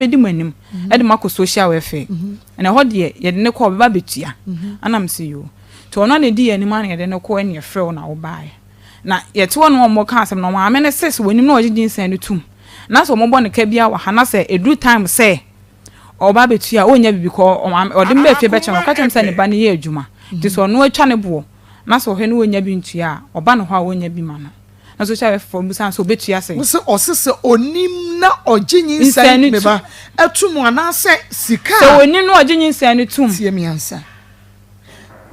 Bedi manim e de mako social welfare na ho de ye de ne ko beba betua anam se yo to ono na di anim an ye de ne ko ene frɛ na wo bae na ye to no mo ka asem no ma me ne ses wanim na ogigin san ne tum na so mo bo ne ka bia wa hana se edu time se oba betua onya bibi ko o de mbe fie be che no ka tem se ne ba ne ye adwuma ti so no atwa ne bo na so he ne onya bi ntua oba ne ho a onya bi ma no na so cha for musan so betua se so osese onim na oginyin san me ba atum ana se sika so onim na oginyin san ne tum tie mi ansa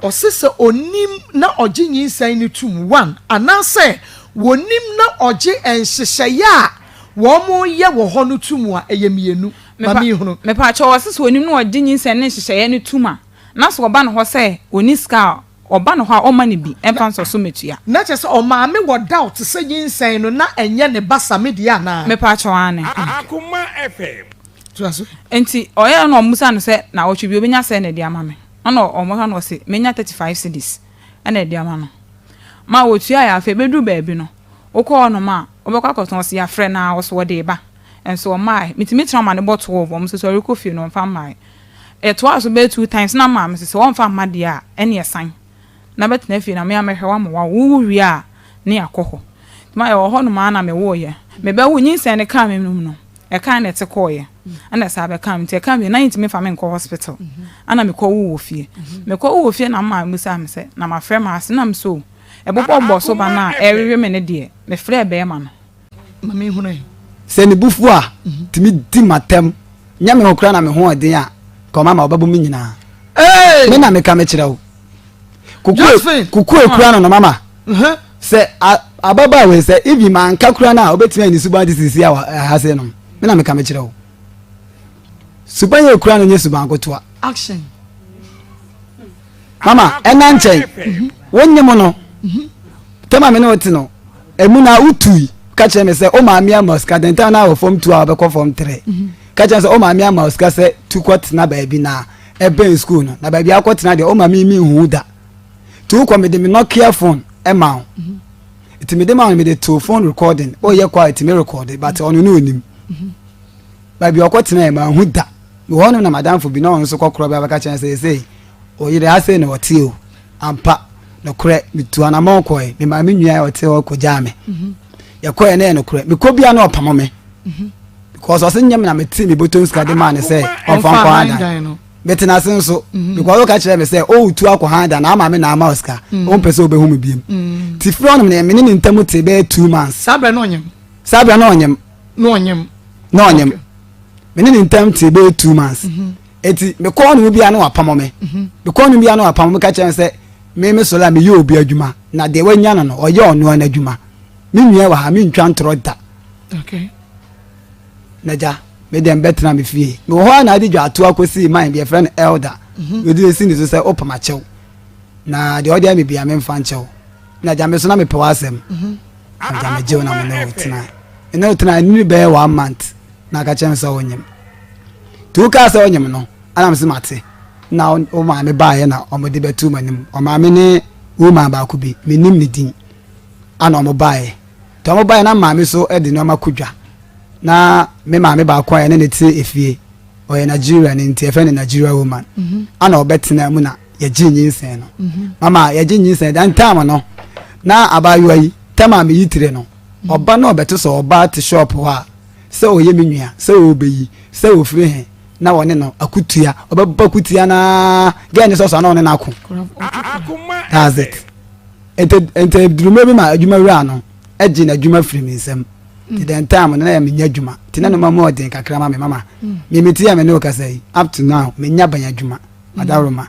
osese onim na oginyin san ne tum one ana se wonim na ogi enhyehyeye a wo mo ye wo ho no tum a eyemienu ma mi hunu me pa cha osese onim na oginyin san ne hyehyeye ne tum a na so oba ne ho se oni ska oba no ha o mani bi emfa so metua na che se o ma me wo doubt se yinsan no na enye ne basa me dia na me pa chawa ne Akoma FM tuaso enti oya no musa no se na wo twi obenya se ne dia ma me ono o mo ha no se menya 35 cedis na dia ma no ma wo tua ya fe bedu ba bi no wo ko no ma obekwa koton se ya frɛ na wo so de ba enso o mai mitimi trauma ne bottle wo mo so reko fie no mfa mai eto aso be 2 times na ma me se wo mfa ma dia ene esan na betina fie na me amehwa ma wo wi a ne akɔhɔ ma ye wo ho no ma na me wo ye me be wo nyinsen ne ka me no e kan ne te kɔɔ ana sa be kam te kam na ntimi fa me nkɔ hospital ana me kɔ wo fie me kɔ wo fie na ma musa me se na ma frɛ ma ase na me so e bobɔ so ba na e rewe me ne de me frɛ be ma no ma me hunu se ne bufu a timi di matem nya me hokra na me ho odin a ko mama obabu mi nyina me na me ka me kyerɛ wo kuku ekura no mama se ababa we se ibi man kakura na obetime ni suba disisi a ha se no me na me ka me kire wo suba ye ekura no nye suba akotoa action mama ena nchen wonye mo no tema me no ti no emu na utui ka kire me se o ma amia maska denta na o form 2 a obekọ form 3 ka kire se o ma amia maska se tukot na ba bi na ebe school no na ba bi akọtena de o ma mi hu da tu ko me de me Nokia phone ema it me de ma me de to phone recording o ye kwa it me record but onu no onim ba bi okotena ema hu da wo no na madam fo bi na on so kokoro ba ka chen say o yire ase na wote o ampa no kure bitu ana ma okoi me ma me nwia wote o ko jame ye ko ye na no kure me ko bia na opamo me because o se nyam na me ti me botons ka de man say on fan kwa ada betina senso because o ka kire me say o tu akọ handa na ama me na ama Oscar o mpese obehu me biem ti fro no me ne ntamu te be 2 months sabra no onyem me ne ntam te be 2 months eti me ko no bia na wapamo me me ko no bia na wapamo me ka kire say me so la me ye obi adwuma na de wanya no o ye ono na adwuma me nua wa ha me ntwa ntro da okay na ja me dem betra me fie me ho na adi dwa to akosi man be friend elder we do see so say opama chew na de odi me bia me mfa nchew na ja me so na me pewasem na ja me jew na me no tena ni be 1 month na ka chen so onyem tu ka so onyem no ana me se mate na o ma me ba ye na o mo de betu manim o ma me ne wo ma ba ku bi me nim ni din ana o mo ba ye to mo ba ye na ma me so e de no makudwa na me ma me ba kwa ya ne te efie o ye Nigeria ne nti efe ne Nigeria woman ana obetena mu na ye ginyinsen no mama ye ginyinsen dan time no na abayo yi tema me yitire no oba na obeto so oba te shop ha se o ye menua se o beyi se o firi he na woni no akutua obeba kutua na gani so na woni na ako that's it ente drume bi ma adwuma wura no eji na adwuma firi mi nsem ti den time na ya menya adwuma ti na no mama odin kakra ma me mama me meti ya me no kasai up to now menya banya adwuma adaroma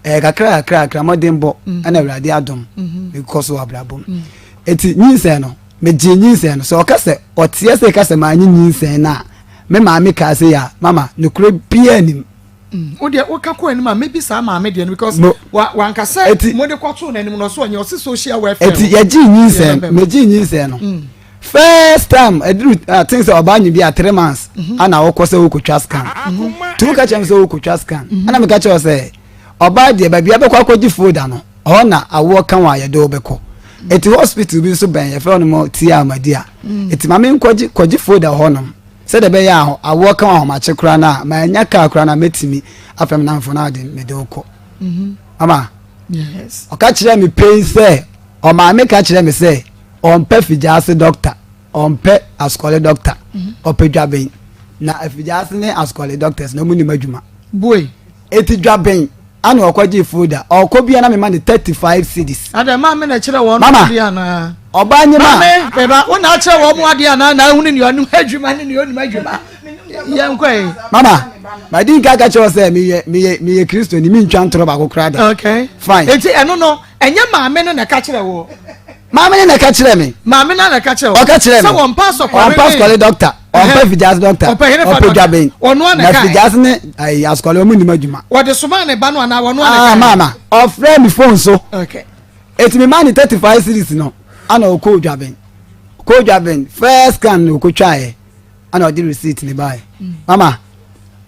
kakra modern bo ana awrade adom because of abrabom eti nyinsen no me ji nyinsen no so okase otie se kase ma nyinsen na me ma me ka se ya mama no kure bia nim o de o ka ko anim ma maybe sa ma me de because wan ka say mo de kwato na anim no so onye o social welfare eti ya ji nyinsen me ji nyinsen no first time things about you be 3 months ana okose okotwa scan tu ka chem se okotwa scan ana me ka che o say oba de ba bia be kwa akodi folder no o na awo kan wa ye do be ko eti hospital bi so ben ye fe no mo ti amadia eti ma me kwaji folder ho no se de be ya awo kan ho ma che kura na ma nya ka kura na metimi afem na mfo na de me de okọ ama yes o ka kire me pain say o ma me ka kire me say on pe fijase doctor on pe askole doctor o pe dwaben na afijase ne askole doctors na mu ni madwuma boy eti dwaben ana okwaje folder okobia na me ma 35 cedis ada ma me na kire won dia na oba nyima beba wona kire wo mu ade na na hu ni anu adwuma ni oni madwuma yankwe mama my din ka kire say me Kristo ni mi ntwa ntoro ba kokra da okay fine eti eno no enye ma me no na ka kire wo mama ni na ka kire me mama na ka kire wo o ka kire me so won pass kwale doctor on pe fijas doctor on pe dwaben onu na ka fijas ne ai askole o mu ni madwuma wo de soma ne ba no na wonu na ka mama of friend phone so okay eti me man 35 series no ana o ko dwaben first scan o ko twae ana o di receipt ne bai mama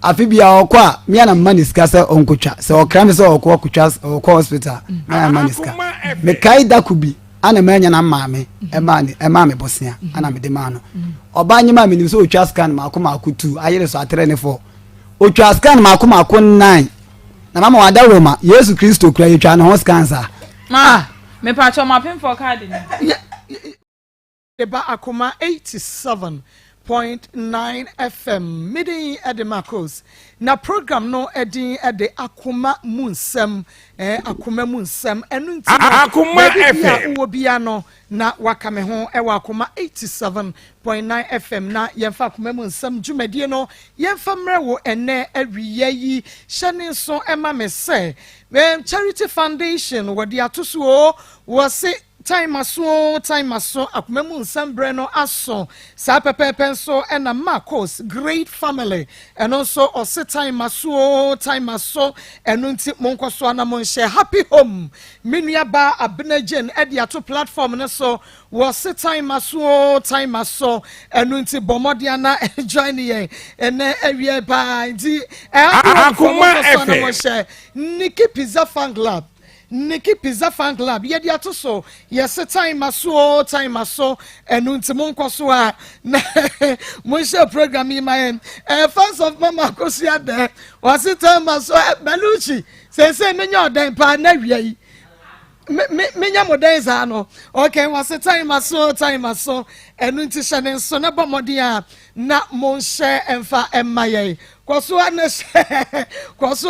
afi bia o kwa me ana man iska se on ko twa se o kra me se o ko twa o ko hospital na man iska me kai da kubi ana manya na maame e maame bosia ana me de ma no oba nyima me ni so o twa scan ma akoma akutu ayere so atere ne fo o twa scan ma akoma akon 9 na mama wada roma Yesu Kristo kura yetwa na ho scan sa ma me pa cho ma pin for card ni eba Akoma 87.9 FM midin ede Makos na program no edi ede Akoma munsem Akoma munsem enu nti Akoma FM wo bia no na wakame ho ewa Akoma 87.9 FM na yemfa Akoma munsem dwumadie no yemfa mre wo ene awiye yi hyene so ema me se Charity Foundation wodi atoso wo se time aso Akoma munsem no aso sa pepepe so ena Maa Akos great family and also ose time aso enu nti monkoso ana monhye happy home menua ba abenagen e dia to platform ne so wose time aso enu nti bomodia na join ye ene awie ba nti Akoma FM Nikki Pizza Fan Club yedi atoso yes time aso enu nti monkoso a mo share program in my fans of Mama Akos ya there was time aso Beluchi say menya odan pa na wiai menya modan za no okay was time aso enu nti hyene so na bomodi a na mo share emfa emaye Kwaso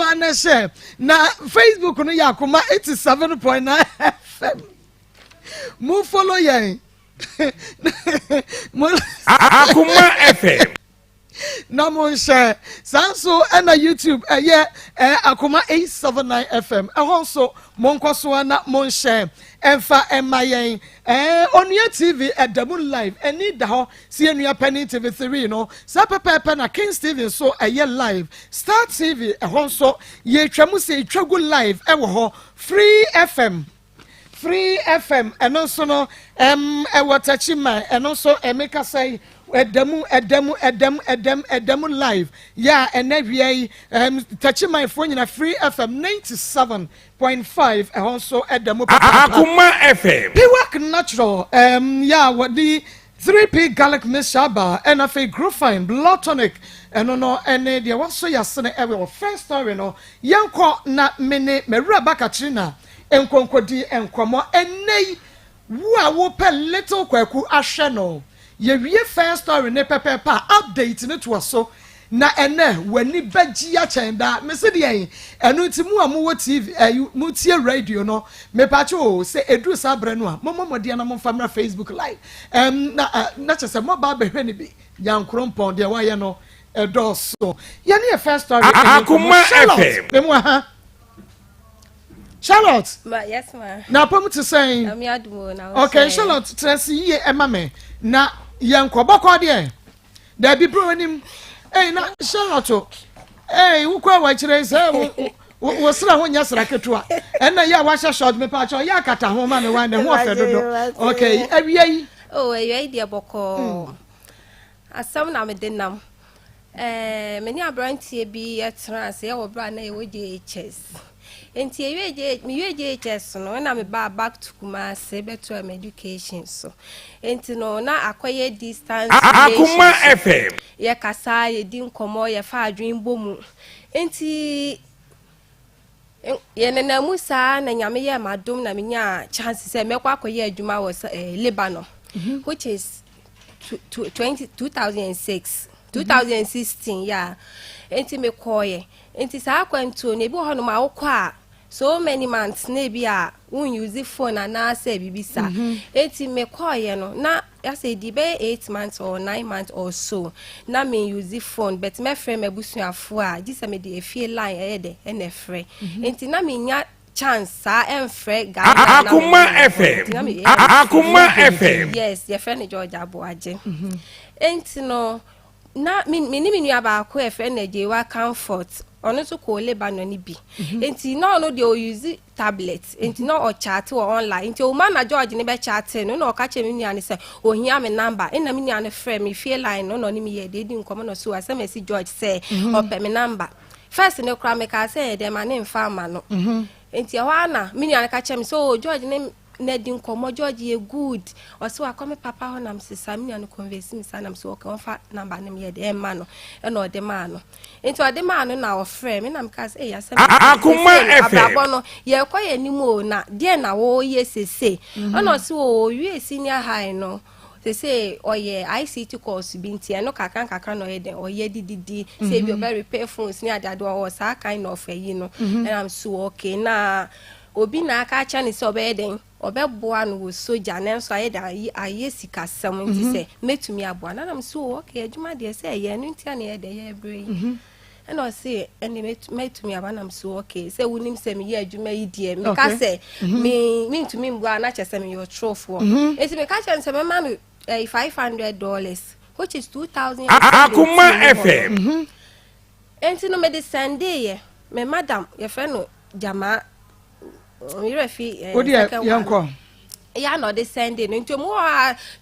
anese na Facebook no ya Akoma 87.9 FM mu follow yen Akoma FM na mo share sanso na YouTube Akoma 879 FM also monkoso na mo share emfa emayen Onua TV Adamu live eni da ho si enua Penny TV 3 no sa pepepe na King Steven so live Star TV so ye twamu se twagu live wo ho Free FM eno so no watachima eno so emeka say Adamu live ya enawia tachima fo nyina Free FM 97.5 so Adamu Akoma FM Piwak natural ya wadi 3P garlic mishaba and a growth fine blood tonic and no ene dia waso yasene ewe first story no yanko na mene merura bakachina enkonkodi enkomo enei wo pe little kwaku ahwe no ye wie first story ne pepepa update ne to so na ene wani baji ya chenda me se de enu ti mu amu TV mu tie radio no me pa cho se edu sabre no a momode na mo famra Facebook live na chese mo ba be hwe ne bi yankrompon de wa ye no edoso ye ne first story Akoma FM me mu ha Charlotte yes ma na pom to say okay Charlotte tresi ye ema me na yankoboko de da bi bro anim na Charlotte wukwa wa kire se wo sra ho nya sra ketua na ya wa sha short me pa cho ya kata ho ma me wa ne ho afedodo okay awia yi awia de boko asam na me denam meni abrantie bi etra se ya wo bra na ye wo JHS enti me JHS no na me back to Kumasi better education so enti no na akoye distance Akoma FM ye kasa ye di nkomo ye fa adwen bomu enti ye nana musa na nyame ye madom na menya chance say mekwa akoye adwuma was Lebanon which is 2016 yeah enti me koye enti sa kwanto ne bi ho no ma wokọ so many months na bi a won use phone na say bibisa enti me koye no na I say di be 8 months or 9 months or so na me use phone but me frame abusuafo a gi se me dey feel line e de na frɛ enti na me nya chance sa enfrɛ Akoma FM Akoma FM yes your friend George Aboaje enti no na me ni aba ko e friend na je wa comfort ono to ko Lebanon ni bi enti no dey use tablet enti no o chat or online enti o man na George ni be chat no na o ka che me nua ni say o hia me number ina me nua ne frɛ me feel line no ni me ye dey di nkomo no so asem esi George say o pe me number first ne kra me ka say dem ma ne mfa ma no enti ho ana me nua ka che me so George ne na di nkomo George ye good o so akome papa ho nam sisa me nua no converse me sa nam so o ka fa number ne me ye de ma no e no de ma no enti o de ma no na o frɛ me nam ka say asem Akoma FM ababo no ye koye ni mo na de na wo ye sese ona so o wi senior high no say oye ICT course binti no kakran no ye den oye dididi say be very repair phones ni adado o sa kind of yi no and I'm so okay na obi na aka cha ni say obeden obeboa no wo soja na so aye da aye sika sam nti say metumi aboa na I'm so okay adwuma de say ye no ntia na ye de ye bre and I say and metumi aba na I'm so okay say wonim say me ye adwuma yi de me ka say me ntumi mbua na che say me your trofo eti me ka cha say me ma no $500 which is 2,000 Akoma FM enti no me de Sunday me madam your friend no jama mi refi yanko ya no de Sunday no nti mo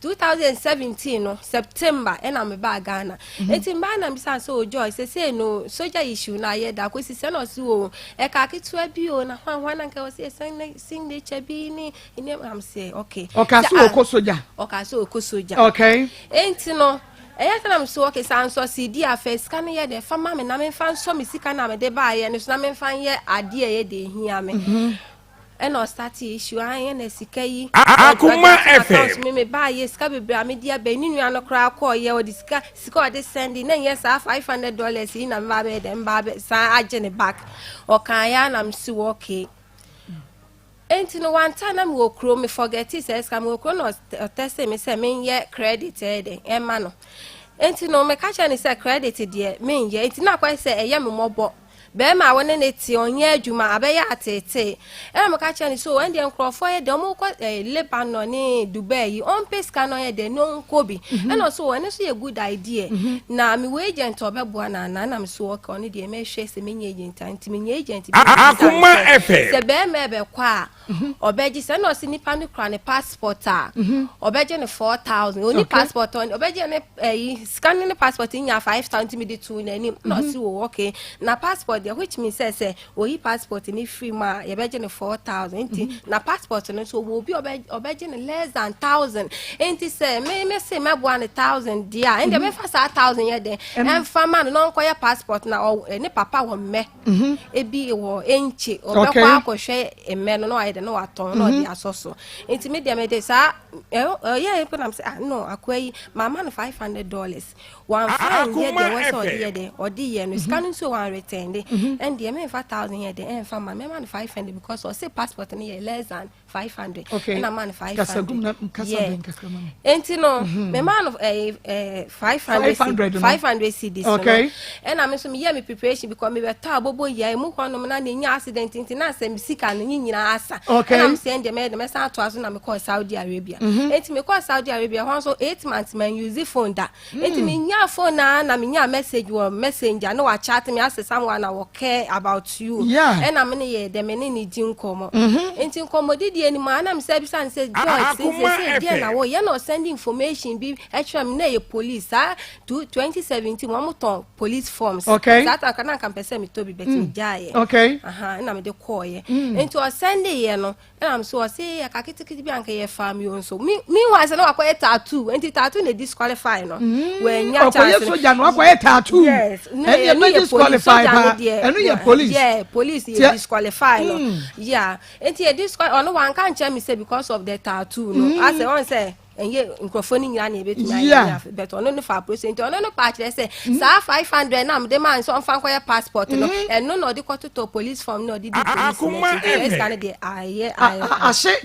2017 no September and me ba Ghana enti mba na mi san so joy say no soja issue na ye da kwesi se no so e ka kitu abi o na hwan na nka o say sing de chabi ni am say okay okaso okosoja okay enti no eya tanam so okay san so CD afes kan ye de fama me na me fan so me sika na me de ba ye no so na me fan ye ade ye de hia me and o start issue an na sika yi Akoma FM me ba ye sika bebra me dia be ni nua no kra ko ye o di sika o de send na yes $500 in na ba be dem ba be san agene back o kan ya na me si okay enti no one time na me wo kro me forget it says kam wo kro no test me say me ye credit de e ma no enti no me ka cha ni say credit de me ye enti na kwa say e ye me mobo be ma wona ne ti onye adwuma abeya atete e me ka cha ni so when dem crofo ye dem ko Lebanon ni Dubai on peska no ye de no nkobi e no so when so ye good idea na me we agent obebo na me so work on de me hwe se me nye agent anti me nye agent Akoma FM se be me be kwa obeji se no si nipa no kra ne passport a obeji ne 4,000 oni passport on obeji ne scanning ne passport nya 5,000 me de tu na ni no si wo okay na passport there which means say oyi passport ni free ma ye beje ne 4,000 enti na passport no so wo bi obeje ne less than 1,000 enti say me say me bo an 1,000 dia enti me fa sa 1,000 ye den en fa man no nko ye passport na ne papa wo me ebi wo enchi obekwa akohwe emme no aye de no aton no de asoso enti me dia me de sa ye put am say no akwai mama no $500 one fine ye de was all ye de odi ye no scanning so one return de and the me 4,000 here the and from my man 500 because or say passport ni less than 500 and a man 500 enti no me man of 500 cedis okay and I so me hear me preparation because me be ta bobo ye mu hono na nya accident enti na say me sika no nyina asa and I'm saying the me say to aso na me call Saudi Arabia enti me call Saudi Arabia hon so 8 months man use phone da enti me nya phone na me nya message or messenger no wa chat me as someone I care about you and I'm in here the men ni din komo enti komo didi enti eni ma na me say bisa say George say dey na wo ye no send information bi extra me na ye police 2017 mo ton police forms that aka na kan pese me to bi beti jaye na me de call ye enti o send ye no na am so say aka kitikiti bi anka ye family on so me wa say na akwa tattoo enti tattoo na disqualify no we nya chance so ja no akwa tattoo yes no disqualify ba enu ye police police ye disqualify no yeah enti ye disqualify ono wan kan che me say because of the tattoo no I say on say enye microphone nyina na ebetuma ya but ono no for process ono no pa kire say sa 500 na me man so fan kwa passport no eno no de to police form no de police scan de aye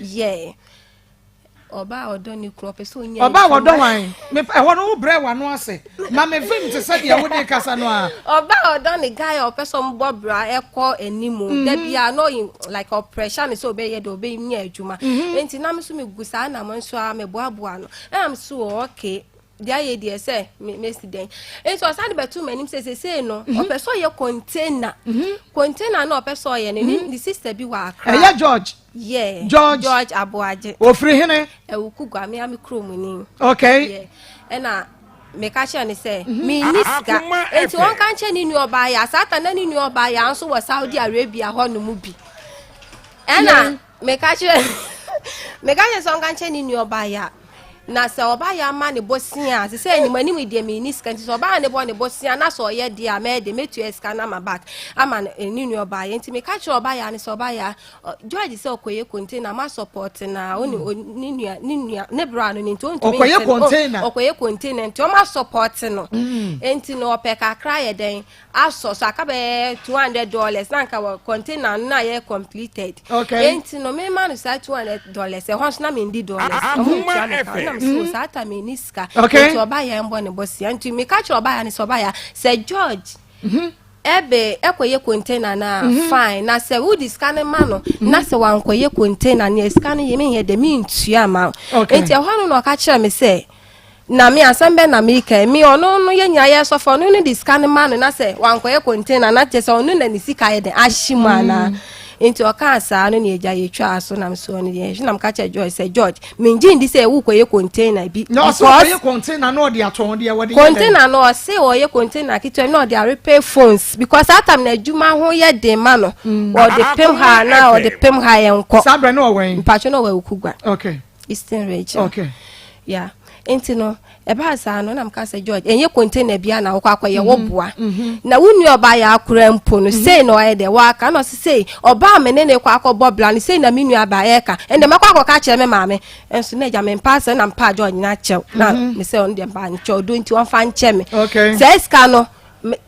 yeah oba odo ni kro person nya oba odo wan me e wono wo bre wa no ase ma me film te say de wo de kasa no a oba odo ni guy o person bobra e ko animu da bia no like operation so be ye do be nya adwuma enti na me so me gusa na mo so a me boaboa no am so okay dia ye die say me student enti o sand betu manim say no o person ye container no person ye ni the sister bi wa akra ya George yeah George Aboaje ofri hene e wukugwa me am krom ni okay yeah ena me ka che ni say me niska enti won kan che ni oba ya satan na ni oba ya nso wo Saudi Arabia ho no mu bi ena me ka che so kan che ni oba ya na se oba ya ma ne bosia se se ni mani de me ni scan so oba ne bo ne bosia na so ye de a me de metu scan na ma back ama ni nu oba ya nti me ka che oba ya ne so oba ya George se okoye container ma support na oni ni nua ne bra no nti on to okoye container nti o ma support no nti no opeka kra ye den aso so aka be $200 na nka container na ye completed nti no me ma no say $200 e ho na me ndi dollars so sata meniska to oba ya mbo ne bosi antu me ka che oba ya ne so oba ya say George ebe ekoye container na fine na se wo discan ma no na se wan koye container na scan ye me he de me ntua ma enti ehwa no ka kire me say na me asambe na me ka me ono no ye nya ye so fo no discan ma no na se wan koye container na che so no na ni sika ye de ahima na enti o ka asa no ne eja ye twa aso na so ne ye na ka che George say George me ndi say wo koye container bi no so koye container no de aton de wo de container no say o ye container kitwa no de repair phones because atam na adwuma ho ye de ma no o de pem ha na o de pem ha ye nko sabre no wen mpacho no we kugwa okay Eastern region okay yeah enti no eba sa no na mka say George enye container bia na wo akwaye wo boa na wunu oba ya akura mpo no say no e de wa ka no say oba me ne kwa akobọ bla no say na menu aba e ka ende makwa akọ kire me maame enso na eja me mpa na mpa George na chew na me say on de mpa ni chew do nti won fa nche me say ska no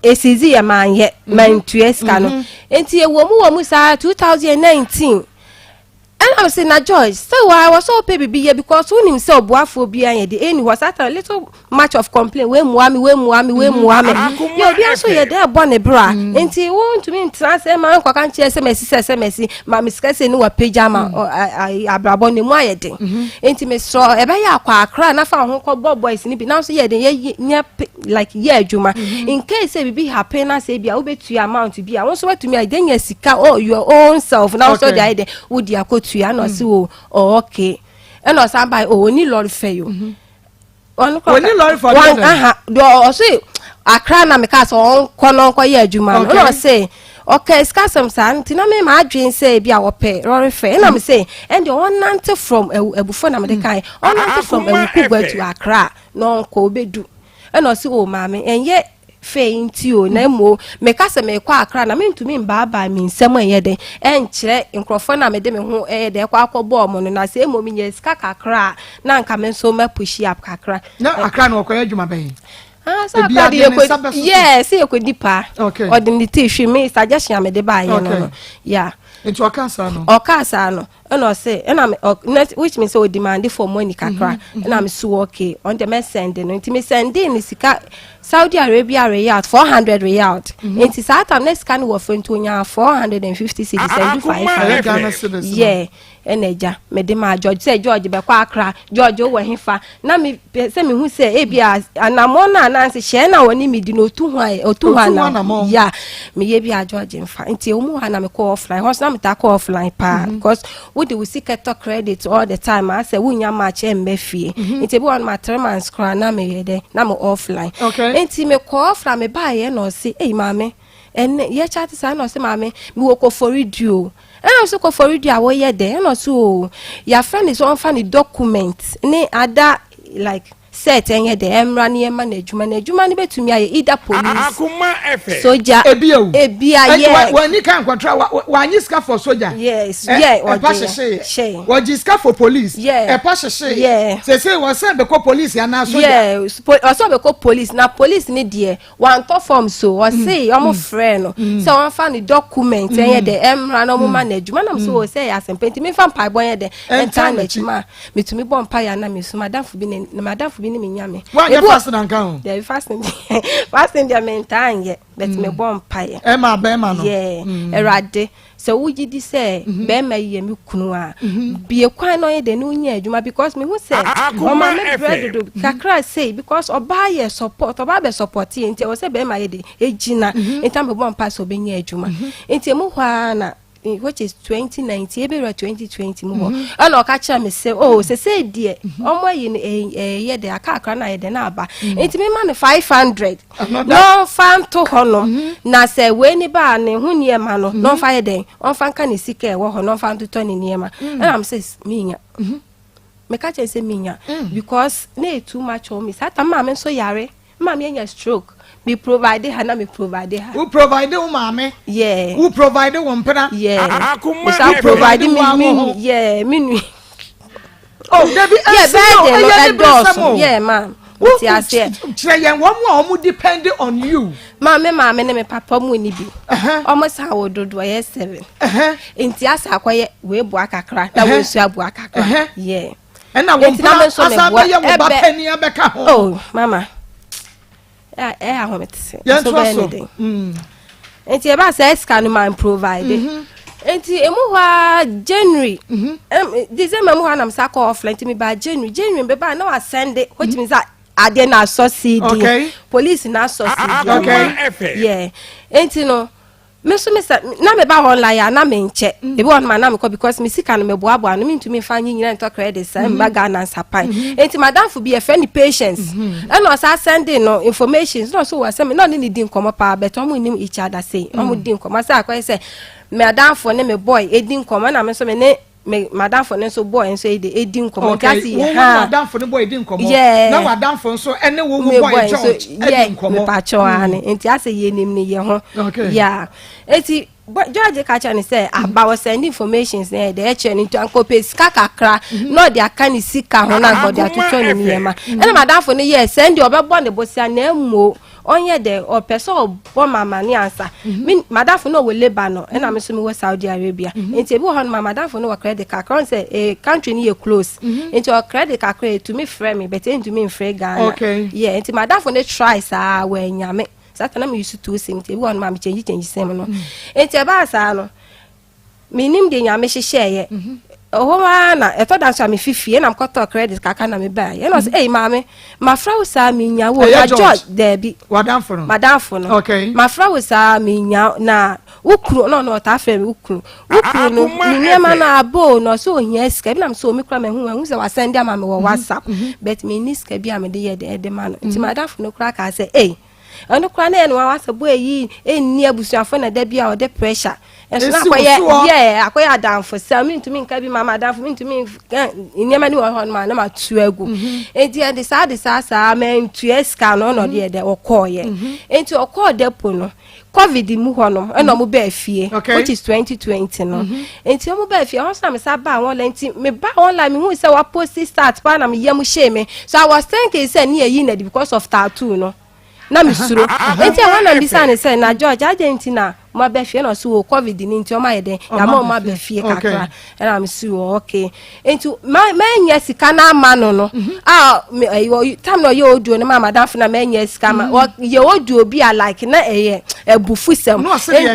esizi ya manye man tu ska no enti e wo mu sa 2019 and I say na George so I was so baby be here because when himself boafo bia ye the any was at a little much of complaint we muami you bia so ye there born a bra enti won to me transfer man kwa kan che SMS ma miska se ni wa pajama abrabo ne mu ayede enti me so e be ya kwa akra na fa ho ko boys ni bi now so ye de ye like ye adwuma in case e be happen na say bia wo betu amount bia won so wetu me den ye sika your own self now so dey there wo dia ko ya no si o okay e no somebody oni lorry fare yo oni lorry for do o say akra na me ka so kono ko ya adwuma no say okay skasam san tina me ma adwen say bia wo pe lorry fare na me say and the one nante from ebufo na me de kai on nante from Ewukugba to Accra no ko bedu e no si o ma me enye fe nti o na mo me ka se me kwa Accra na me ntumi mba me nsem eye de enkyere nkrofo na me de me ho de kwa akọbọ mo no na se mo me nye ska kakra na nka me so ma push up kakra na Accra no ko adwuma ben so yes e ko dipa ordinary hwe me suggestion me de ba ye no yeah into Okasa no no say which means so demand for money kakra and I'm so okay on the me send no nti me send in sika Saudi Arabia riyal 400 riyal nti sata next can wo fento nya 450 cedis 75 yeah eneja me de ma George say George be kwa Accra George wo hefa na me say me hu say e bia anamo na ananse hye na woni me di no otu na yeah me ye bia George mfa nti omu ha na me call offline house na me ta call offline pa because wo de wo sika to credit all the time I say wo nya match mbefie enti bi on my 3 months kra na me yede na me offline enti me call from me buy ye no say mama and ye chat say no say mama me wo ko for radio and also ko for radio awo ye there and also your friend is on funny document ne ada like set enye de emra ne ema na adwuma ne betumi aye either police Akoma FM soja ebia ye when you can control when you scar for soldier yes or she what you scar for police e pass she say we say be call police ya na soldier also be call police na police ni there one to form so or say omo friend no say one fan document enye de emra na omo na adwuma na so say asempenti me fan pai boy ye de enta na chima metumi bon pai ya na me so madam fu bi ni me nyame why you fast na kan dey fasting dey maintain ye but me bon pai e ma be ma no erade so wuji di say be ma ye me kunu a bie kwan no ye de no nya adwuma because me who say o ma me bread do kakra say because oba ye support oba be support ye nti o say be ma ye de ejina nti me bon pai so be nya adwuma nti mu hwa na which is 2019 ebe 2020 mo and o ka cha me say oh say die omo ye de aka na ye de na aba enti me ma 500 no fan to hono na say we ni ba ne hu nie ma no no fa ye de on fan ka ni sika e wo ho no fan to ni nie ma and am say me nya me ka cha say me nya because na too much on me sata ma me so yare ma me nya stroke me provide her na me provide her who provide o mama who provide o mpena Akoma FM provide me me oh debi yeah ma'am what you say try one more depend on you mama ne me papa mu ni bi almost how dodo ye 7 enti asa akoye we bu akakra na we su abu akakra yeah and na won plan asa be ye wo ba pani abeka ho oh mama ahomete so anything enti e ba say scan man provide enti emu hwa January December mu hwa na msaka offline enti me ba January be ba na wa send it which means that ade na so CD police na so CD yeah enti no me so me na me ba online ya na me nche e be on man na me ko because me sika no me boabo no me ntumi fa nyina nto credit sa me ba na sapan enti madam fu be a friend patience and no sa sending no information no so wa say me no need din komo pa but omo nim each other say omo din komo say akoy say madam fu ne me boy e din komo na me so me madam for so boy so e din komo kasi ha madam for boy din komo na madam for so ene wo boy George e din komo me pa cho ane enti ase ye nim ne ye ho yeah enti George kacha ni say about send information say the eche ni to ankope sika kakra no dia kan sika ho na god atuto ni yema ene madam for ne ye send the obebo ne bosia na emo onye de o person bo mama ni answer madam for no we Lebanon ena me so me we Saudi Arabia enti ebi ho no madam for no credit card say a country ni e close enti o credit card to me frame me but enti me frame Ghana yeah enti madam for no try sa we nyame sata na me used to sim te bi won ma me change sem no enti e ba sa no minim de nyame hyehye owa na eto dan so me fifie na mkoto credit kaka na me ba ye no say mama ma fra wo sa me nya wo na George debi madam for no ma fra wo sa me nya na ukuru no ta fra me ukuru no ni ma na abo no so ohia sika bi na so me kura me hu se wa send am me wo WhatsApp but me ni sika bi am de ye de man nti madam for no kura ka say ono kwa na eno wasa bo eyi enni abusuafo na da bia o de pressure enso na akoye akoye adamfo sa me ntumi nka bi mama adamfo me ntumi nyema ni wo ho na ma tu agu enti e de sa me ntu eska no no de okoye enti okọ depo no covid mu ho no eno mo ba afie which is 2020 no enti mo ba afie ho sa me sa ba won enti me ba online me hu say wa post start pa na me yam shame so I was thinking say ni eyi na because of tattoo no na misuro enti wana mbisa ne say na George agenti na ma be fie no so covid ni nti o ma yede ya ma be fie kakra na misuro okay enti ma nya sika na ama no time no ye oduo ne ma madam na ma nya sika ma ye oduo bi a like na ebufusem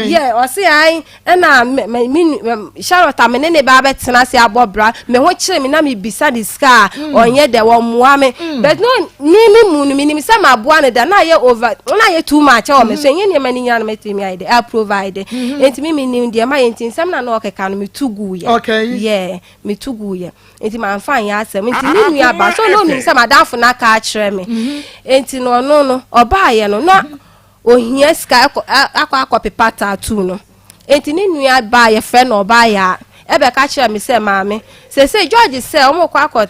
yeah o say ai na me Charlotte amene ne ba betena se abobra me ho kire me na me bisa the scar onye de wo moa me but no me munu me say ma boa ne da na ye over na ye too much o me so enye ne mani nya na metimi ai de I provide enti me nim de ma enti nsam na no okeka no me tugu ye okay yeah me tugu ye enti ma fan ya asem enti ni nua ba so no nim say madamfo na ka kire me enti no oba ye no ohia ska akwa pepa tattoo no enti ni nua ba ye fe no oba ya ebe ka kire me say maame say George say omukọ akọ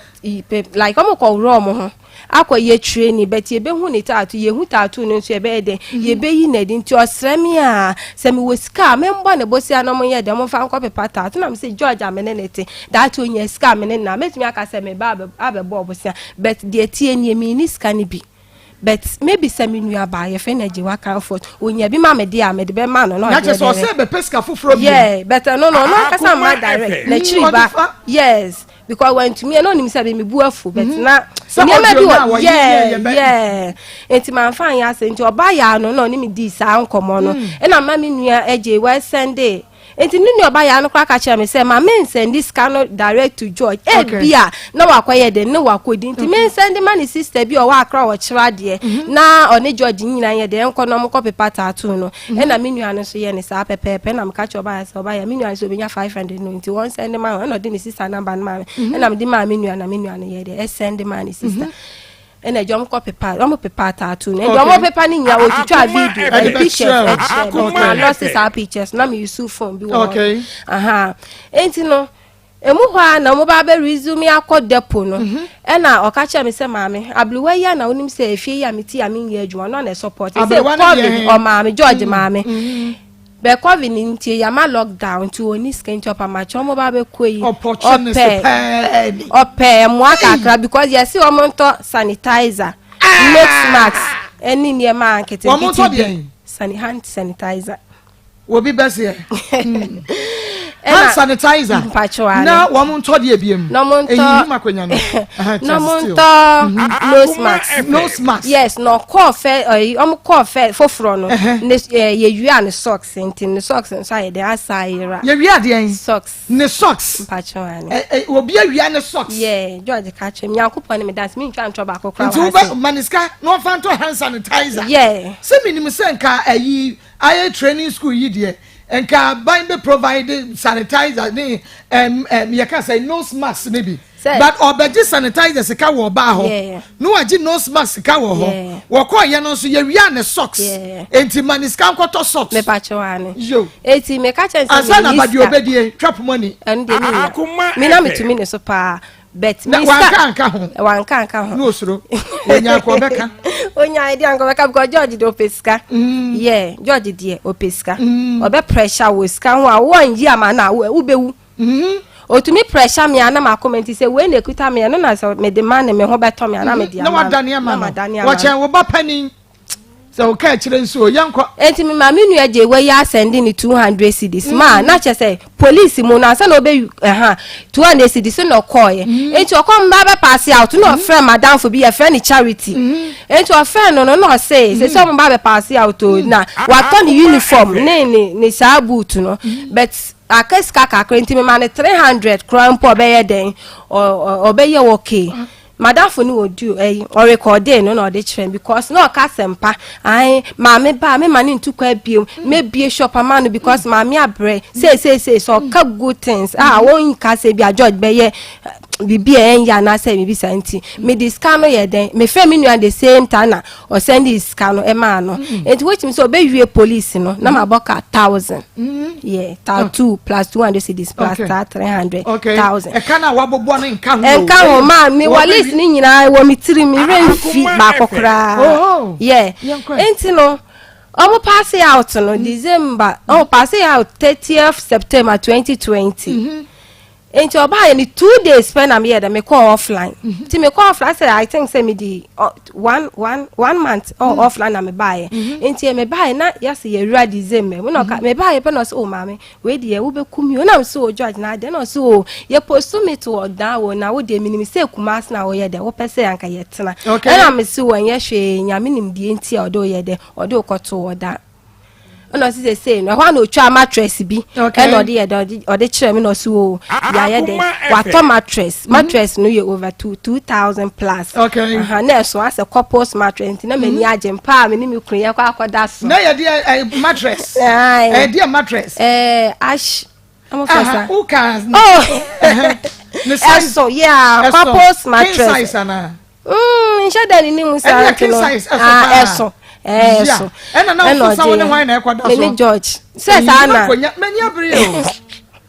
like omukọ wuro mo ho akọ ye training but ye be hu ni tattoo ye hu tattoo no so ye be de ye be yi na di nti osremi a se me wo ska me mbo na bosi anom ye de mo fa nkọ pepa tattoo na me say George amene nete that onye ska amene na metumi aka se me ba abebo obosi but de tie ni mi ni ska ni bi but maybe semi nua ba ye fe na je wa kan for onya bi ma me de a me de be ma no na je so say be pesca fufuro bi yeah but no aka say ma direct na chiri ba yes because when to me no nim say be me bu afu but na bi yeah enti man fan ya say enti oba ya no ni me di sa nkomo no e na ma me nua eje we Sunday enti nini oba ya no kwa ka kire me say ma men send this cano direct to George bia na wakwaye de ne wakodi enti men send man sister bi o wa akra wo kira de na one George nyina ye de enko no mko pepa tattoo no e na menu anu so ye ne sa pepepe na mka kire oba ya say oba ya menu anu so be nya 500 no enti won send man no de ne sister number ma e na me di ma menu anu ye de send man sister ena jom ko pepa omo pepa tattoo ne jom pepa ni nya otutwa video pictures na lost sa pictures na me use phone bi wo okay enti no emu hwa na mo ba be resume akodepo no ena okacha me se maame abluwa ya na onim se efie ya meti ya me nya adwuma no na support se covid o maame George maame be covid nti ya ma lockdown to oni skin chop amacho mo ba be koyi ope mo akakra because you see omo nto sanitizer make mask eni ne ma ankete hand sanitizer wo bi bese hand sanitizer na wo mo nto de ebiem eyi makonya no nose mask yes no cough omo cough foforo no ye yua ne socks enti ne socks inside the asayira ye wia de socks ne socks mpachoane obi awia ne socks yeah George catch me yakopon me dance me ntwa ntwa ba kokra nti wo maniska no fanto hand sanitizer yeah se minim senka ayi aye training school yi de enka ban be provide sanitizer ni you can say nose mask maybe but obeji sanitizer se ka wo ba ho no agi nose mask ka wo ho wo ko ye no so ye wia ne socks enti maniska nkoto socks me pachoane yo enti me ka chen asa na badi obedie trap money and me na metumi ne so pa bet me wanka ho no osuro onya ko beka onya ide anko beka because George do peska yeah George die opeska obe pressure wo ska ho a won yi ama na wo bewu otumi pressure me ana ma comment say we na ekuta me no na so me demand me ho beto me ana me dia na wadane ama wo chen wo ba pani so ka kire nso yanko enti me ma menu aje we ya send ni 200 cedis ma na che say police mu na say no be 200 cedis no call ye enti okom ba be pass out no friend madam for be a friend charity enti o friend no say so mo ba be pass out na wa turn uniform ni sa boot no but akaska kakra enti me ma 300 crown po be ye den o be ye okay madam for no do or record no no dey trend because no ka sempa ai ma me mani ntu kwa biom me bie shop amanu because ma me abre say so ka good things won ka say bia George be ye bibi ya na say me bi santi me discount no ye den me fe me nu at the same time na o send discount no e ma no it which me so be wie police no na ma boka 1000 yeah 2 plus 200 cedis plus 300,000 e kana wabobo no nka ho ma me wale ni nyina wo mitiri mi renfi ba kokra yeah enti no omo pass out no December pass out 30th September 2020 enti oba ni 2 days spend am here me call offline ti me call offline say I think say me di 1 month offline na me buy enti me buy na yes ye rua December me no me buy pe no so mama we di ye wo be kumi na me so George na de no so ye post me to down wo na wo de minim say kumas na wo ye de wo pese anka ye tena na me so won ye hwe nya minim di enti odo ye de odo koto wo da no si say no ho na otwa mattress bi e no de kire me no so ya ye de wato mattress no ye over 2000 plus okay na so as a couples mattress na mani agem pa me ni me kunu ye kwa akoda so na ye de mattress de mattress ash I'm first the size so yeah couples mattress king size ana insha da ni mu sa king size eso and now for someone why na kwada so me George says ana many abri o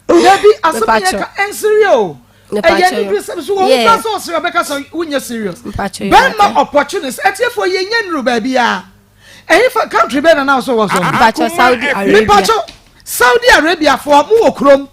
debi asopia ka enserio eye ni so wo ka so so be ka so unya serious ben ma opportunities etiefo ye nya nru ba bia for country be na now so was so Saudi Arabia for mu okrom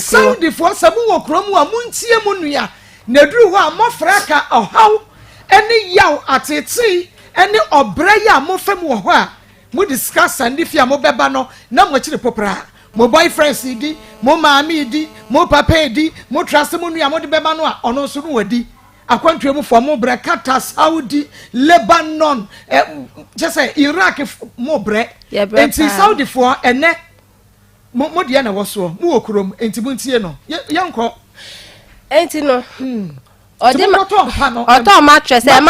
Saudi for samu okrom a muntie mu nua na duru ho a mofraka ohaw ene yaw atete ene obre ya mofam wo ho a mu discuss and if ya mo beba no na mo kire popra mo boyfriends di mo maami di mo papa di mo trust mu nua mo de beba no a ono so no wadi akwantwe mu for mo bre kata Saudi Lebanon just say Iraq mo bre enti Saudi for ene mo dia na woso mu okurom enti buntie no yanko enti no oto mattress yeah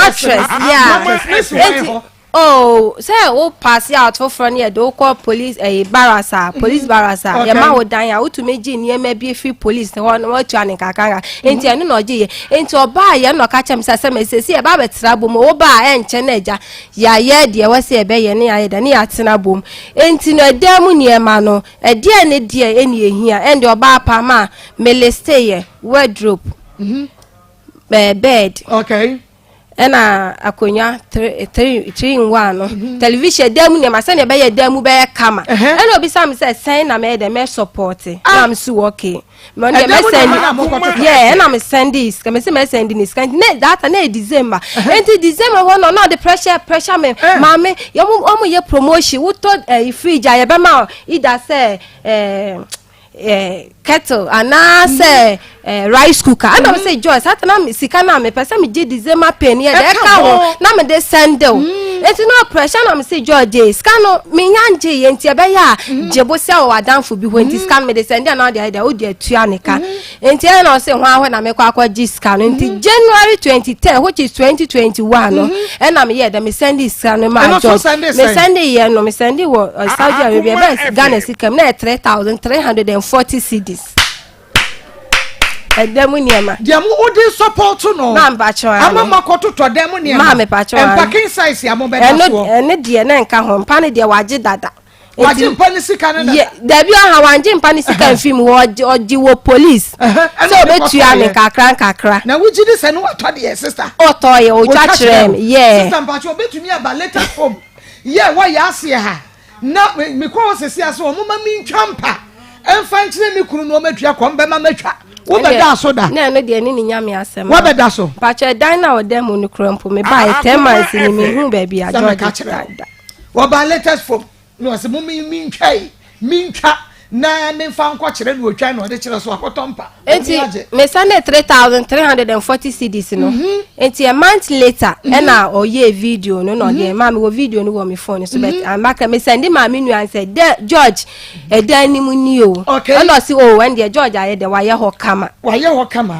oh say o pass out for front here do call police barasa police barasa ya ma wo dan ya utu meji ni e ma bi free police won tu an kakara enti enu no je enti oba ya no ka chem sase mesesi e ba betra bom wo ba enche na eja ya ye de we se ebe ye ne ya da ne ya tena bom enti no edam ni e ma no e de ne de eni ehia endi oba pa ma meleste ye wardrobe bed okay ena akonya 3 in 1 no television demu ne masa ne be ye demu be kama ena obi sam say sen na me de me support na am so okay me ne me send yeah ena me send this ka me say me send this kan ne data na December enti December one no the pressure me mama ye mo ye promotion wo to fridge ya be ma ida say kettle and say rice cooker and I say Joyce atana me sika na me pesa me je December pen here dey ka ho na me dey send o enti no pressure na me say George sika no me nyanje ye enti ebe ya jebo se o adanfo bi ho enti sika me dey send na dey o dey tua ne ka enti na say ho ahwe na me kwa ji sika no enti January 2010 which is 2021 no and na me here dey me send this sika no ma George me send here no me send wo Saudi Arabia be Ghana sika na 3340 cedis demu niema demu odi support no ma mbacho ama makoto to demu niema ma me pacho packing size ya mo be da so ene de na nka ho mpa ne de waje dada waje mpa ne sika ne dada dabi aha wanje mpa ne sika film oji wo police so betu ya ne kakra na wuji de se no wato de sister oto ye o cha kire me yeah sister mpacho betu mi aba later form yeah wa ya ase ha na me kwa sesi aso mo ma mi ntwampa emfa nchire mi kunu no matua kom be ma matwa wo be da so da na no de ni nyame asem wo be da so pacho dan na odem no krompo me buy 10 months ni me hu ba bia George wo ba latest form no se mo mi ntwa na me fa nko kire no otwa no de kire so akotompa enti me send 3340 cedis no enti a month later na oye video no de ma me wo video no wo me phone so bet amaka me send ma me nu an say George dan ni mu ni o no si o when the George aye de wa ye ho kama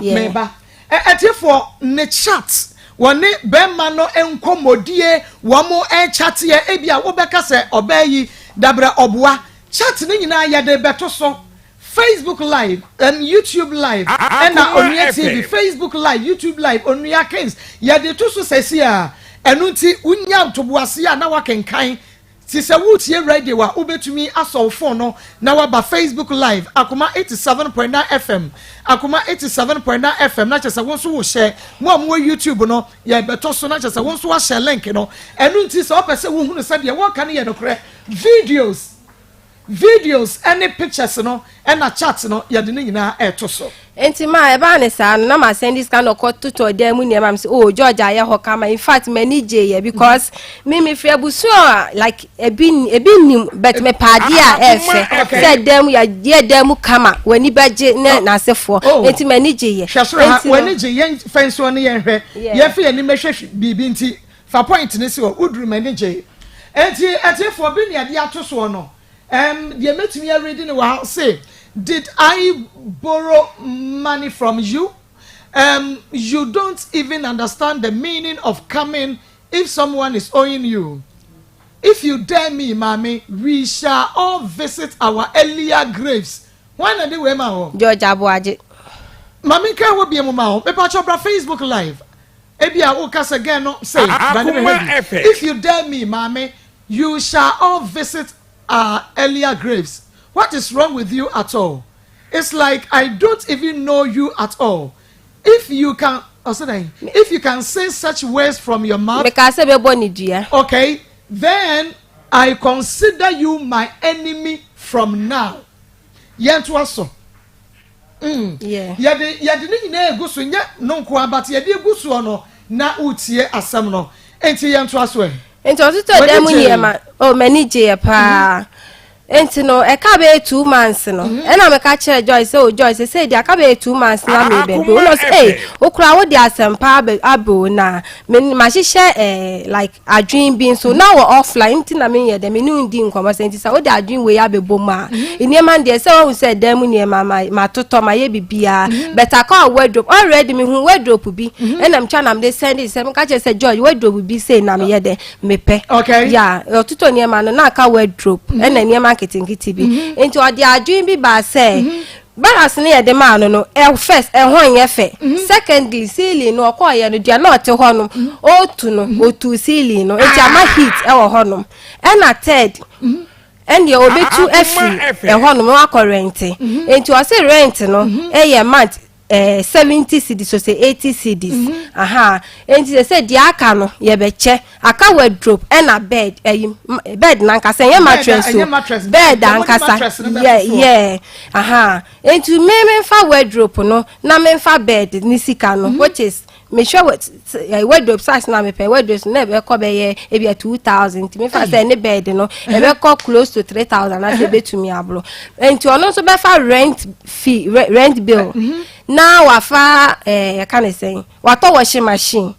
me ba etifo ne chat woni bemma no enkomodie wo mo chat ye ebia wo beka se obayi dabra oboa chat ni nyina ya de beto so Facebook live and YouTube live and Onua TV Facebook live YouTube live Onua Kings ya de to so sesi a enu nti unya toboase a na wakenkan ti se wutie radio wa obetumi aso phone no na wa ba Facebook live Akoma 87.9 FM Akoma 87.9 FM na chese won so wo share mo am YouTube no ya beto so na chese won so wa share link no enu nti se opese wo hunu se de wo kan ye no kre videos any pictures no and a chat no ya de nyina eto so enti ma e ba ne sa na ma send this kind of to dem ni am say oh George aye ho kama in fact many je because me free abusu like ebi nim but me padi a efe say dem ya de dem kama wani baje na asefo enti many je ye enti wani je yen fence one yen hwe ye fe ni mehwe bibi nti fa point ni si wo udru many je enti atefo bi ne ade ato so no The met me reading a say, did I borrow money from you? You don't even understand the meaning of coming if someone is owing you. If you dare me, mommy, we shall all visit our earlier graves. Why not do we, ma? George Abuaji. Mommy, can we be a mama? Me patch up Facebook Live. Ebi a wokas again no say. If you dare me, mommy, you shall all visit our earlier graves. What is wrong with you at all? It's like I don't even know you at all. If you can say such words from your mouth, okay, then I consider you my enemy from now. Yentuaso. Yeah. Yadi ni nyina egusu nya no nko abati yadi egusu ono na utie asem no. Enti yentuaso e. Enti otuto dem nyema o manage pa. Enti no e ka be 2 months no e na me ka kire Joyce o Joyce say dia ka be 2 months na me be no say okura wo dia sempa abo na me ma hihye like adwin bin so now offline nti na me ye dem ni ndi nkomo say nti say wo dia adwin we abebo ma eni man dey say wo say dem ni ma toto ma ye bibia better call wardrobe already me hu wardrobe bi e na mcha na me send it say me ka kire say George wardrobe bi say na me ye de me pe yeah otuto ni ma no na ka wardrobe e na ni marketing bi into odi adwin bi ba say balance ne de ma no first hon ye fe secondly ceiling no ko ye no dia na te ho no o tu no o tu ceiling no enti ama heat e wo ho no and a third and your obetu every ho no wa rent enti o say rent no e ye month 70 cedis so say 80 cedis and they said the aka no ye be che aka wardrobe and a bed bed na nkasa ye mattress so bed nkasa yeah and to me fa wardrobe no na me fa bed ni sika no which is me sure what wardrobe size na me pay wardrobe na be ko be ye e be 2000 me fa say any bed no e be ko close to 3000 na say be to me ablo and to ono so be fa rent fee rent bill now wafa can say wato washing machine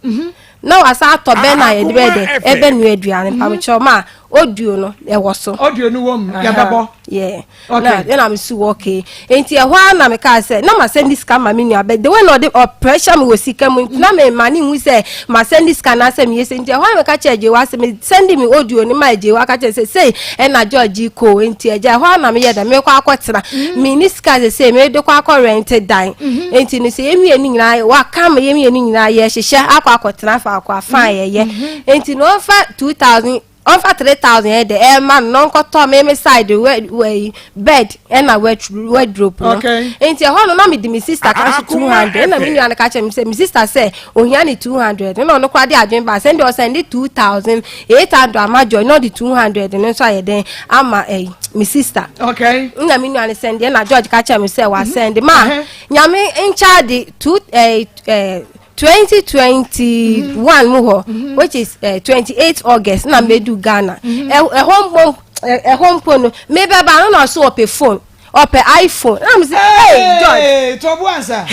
now asa to be na ye de ebe nu aduane pa me choma audio no e wo so audio no wom ya bebo yeah okay na me su okay enti e ho na me ka say na ma send this scam ma me nua be the way no the pressure me wo sika mu na me mani hu say ma send this scan na say me yes enti e ho me ka cheje wa say me send me audio ni ma je wa ka cheje say e na George ko enti e ja ho na me ye da me kwa akotena me ni sika say me de kwa akọ rent dan enti ni say emi ni nyina wa ka me emi ni nyina ye hyehyɛ akotena fa akwa fa ye enti no fa 2000 over 3000 the man non ko to me side way bed and a wardrobe okay enti ho no na me di me sister cash 200 na me nua na ka che me say me sister say ohia ni 200 no no kwa de adwen ba send o send 2800 amajo no the 200 no so aye den ama me sister okay na me nua na send na George ka che me say wa send ma nyame in charge 2021 muho which is 28 August na medu Ghana home no maybe ba no so op phone op iPhone na me say hey George to bu answer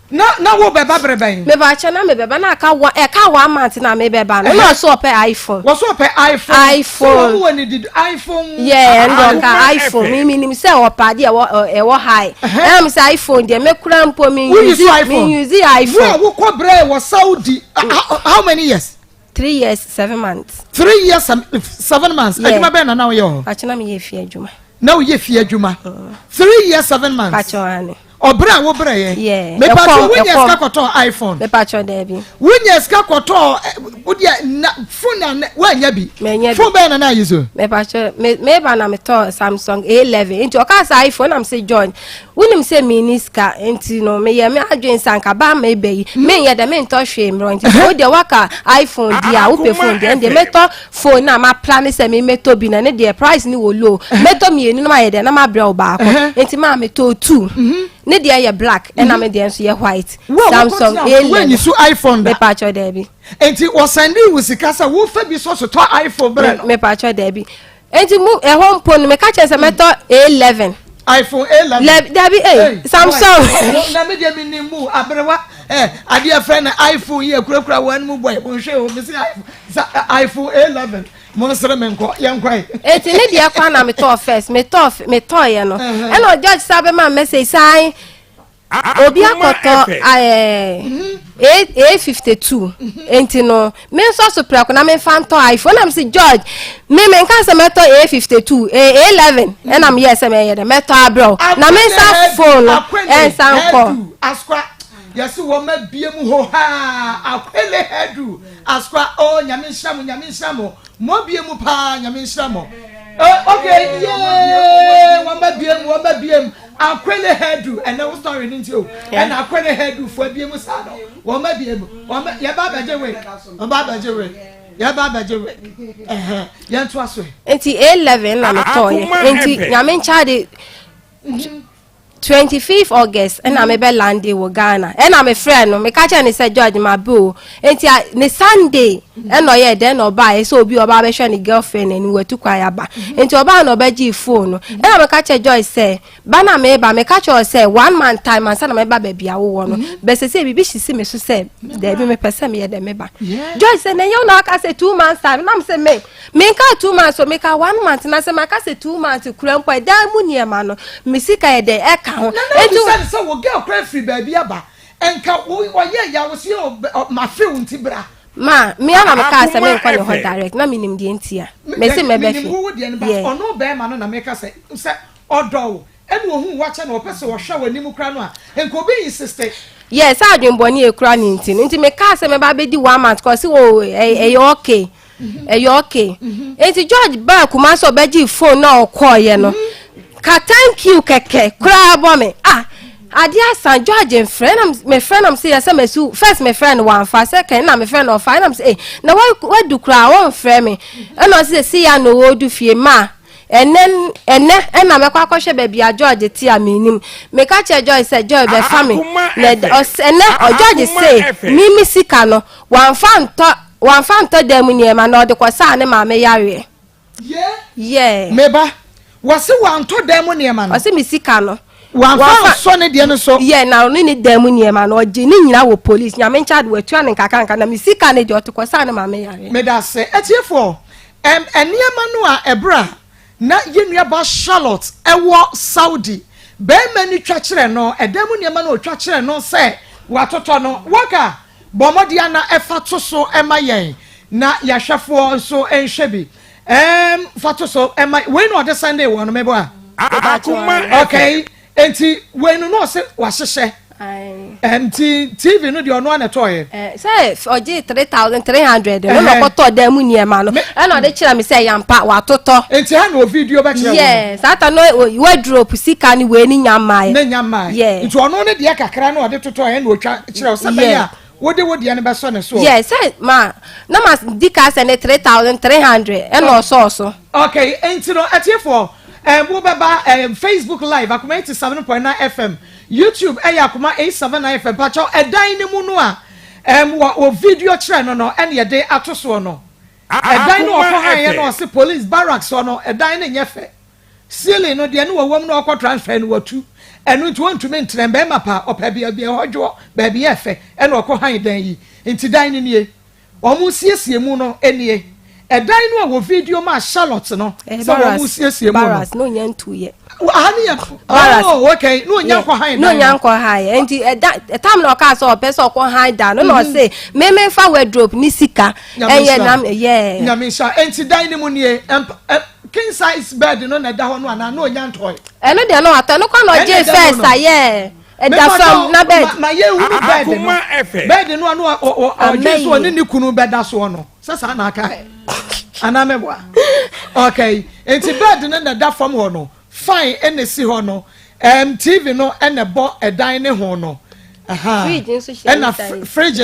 na wo be ba breben me ba cha na me be ba na ka one month na me be ba no so op iPhone wo so op iPhone so when you did iPhone yeah and ka iPhone me nim say op ade e wo high na me say iPhone de me kura mpo me use iPhone wo ko bre wo Saudi how many years 3 years 7 months 3 years 7 months aduma be na now yo acha na me ye fi aduma na wo ye fi aduma 3 years 7 months acha wane obra wo bra ye me pa so when yes ka koto iPhone me pa cho debi when yes ka koto udia phone na wanya bi phone be na use me pa cho me ba na me to Samsung A11 into ka sa iPhone am say John wunim say miniska enti no me ye me adwen sanka ba me be me ye de me to hwe mro enti o de waka iPhone dia wo pe phone de me to phone na ma plan say me to bi na ne de price ni wo low me to me ni ma ye de na ma bra ba ko enti ma me to 2 ne dia ye black and am dia so ye white Samsung A11 when you so iPhone me pa cho debi enti o send we sikasa wo fa bi so to iPhone bra me pa cho debi enti mu e home phone me ka che se me to A11 iPhone A11 debi Samsung na me dia mi mu abrewa ade friend iPhone ye kura one mu boy bon hwe o me say iPhone A11 Monster menko, young quite. It's in the aquana me talk first, me toy, you know. And no judge Sabema message sign. Obi akoto A52 enti no me so so pra na me fan to iPhone am say George me nka se meto A52 A11 and am yes me ye de meto abro na me sa phone en san ko askwa yes wo ma biem ho ha akwele hedu askwa o nyame nhyamo mo biem pa nyame nhyamo okay yeah wo ma biem akwele headu and no story into and akwele headu for biem sa no wo ma biem ya baba jewe ya baba jewe ya nto aso enti A11 na me to ye enti nyame nchade 25th August and I'm a Belandi wo Ghana and I'm a friend no me catch and say George Mabu enti ne Sunday and no ye then no buy so obi oba be hwe ne girlfriend and we to kwaya ba enti oba no be gi phone no and I'm catch George say ba na me ba me catch or say 1 month time and say na me ba bia wo no be say bibi hisi me so say there be me person me ye de me ba George say na you na ka say 2 months time na me say me ka 2 months so me ka 1 month na say ma ka say 2 months kura mpo da mu niema no me sika ye de e ka ho and so we get a free baby aba and ka wo ye ya wo si ma fe unti bra ma me ama me ka say me kwa ne ho direct na minim die ntia me say me be fi ono be ma no na me ka say odo enu ohun wa cha na opese wo hwa wani mu kra no a enko be insist yes adwenboni ekura ni nti me ka say me ba be di 1 month cause wo okay okay enti George ba kuma so be gi phone na okoye no ka thank you keke kura bo me adia San George and friend am say yes me su first my friend one fa second na my friend of five am say na why do kura one friend me and I say see ya no do fie ma and na me kwa hwe ba bia George ti aminim me ka che George say George be fa me na George say mi sika no one fan to dem ni ma na de kwasa ne ma me yare yeah meba wase wanto dem niema no wase misika no wanfa so ne de no so yeah na no ni dem niema no oje ni nyina wo police nyame nchade watu an nkakanka na misika ne de otokosa ne mame yare meda se etiefo eniema no a ebra na yenua ba Charlotte ewo Saudi be mani twakere no edem niema no twakere no se watoto no waka bomodia na efa to so ema yen na yahwefo so enhwebi fato so we no the Sunday one mebo Akoma okay enti we no se wahyehe enti TV no de ono na toye say oje 3300 no ko to da mu niema no e no de kira me say yampa watoto enti ha no video ba kira yes ata no wardrobe sika ni we ni nyama na nyama enti ono ne de kakra no de toto e na otwa kira o sebe ya wodi ane beso ne so yes ma na mas dika se ne 3300 e no so okay enti no atiefo wo beba Facebook live Akoma 87.9 FM YouTube Akoma 879 FM pacho edan ni mu no a wo video kire no ene ye de atoso no edan no okọ han ye no se police barracks no edan ne nyefe ceiling no de no wom no okọ transfer no watu enu nti wontume ntrembe mapa opa bia hojo ba bia efe ene okọ han dan yi nti dan ni nie omu siesie mu no enie edan no a wo video ma Charlotte no so omu siesie mu no no nyantu ye ahani oh okay no nyankọ han no nyankọ han nti time no ka so person okọ han da no say me fa wardrobe ni sika eye nam yeah nyamisha nti dan ni mu nie king size bed no na da ho no ana no nyantoy eno de no ata no kwa no je first aye da from na bed ma ye hu bed no bed no no o je so ni kunu beda so no sasa na aka ana mebwa okay enti bed no na da from ho no fine ene si ho no TV no ene bo edan ne ho no fridge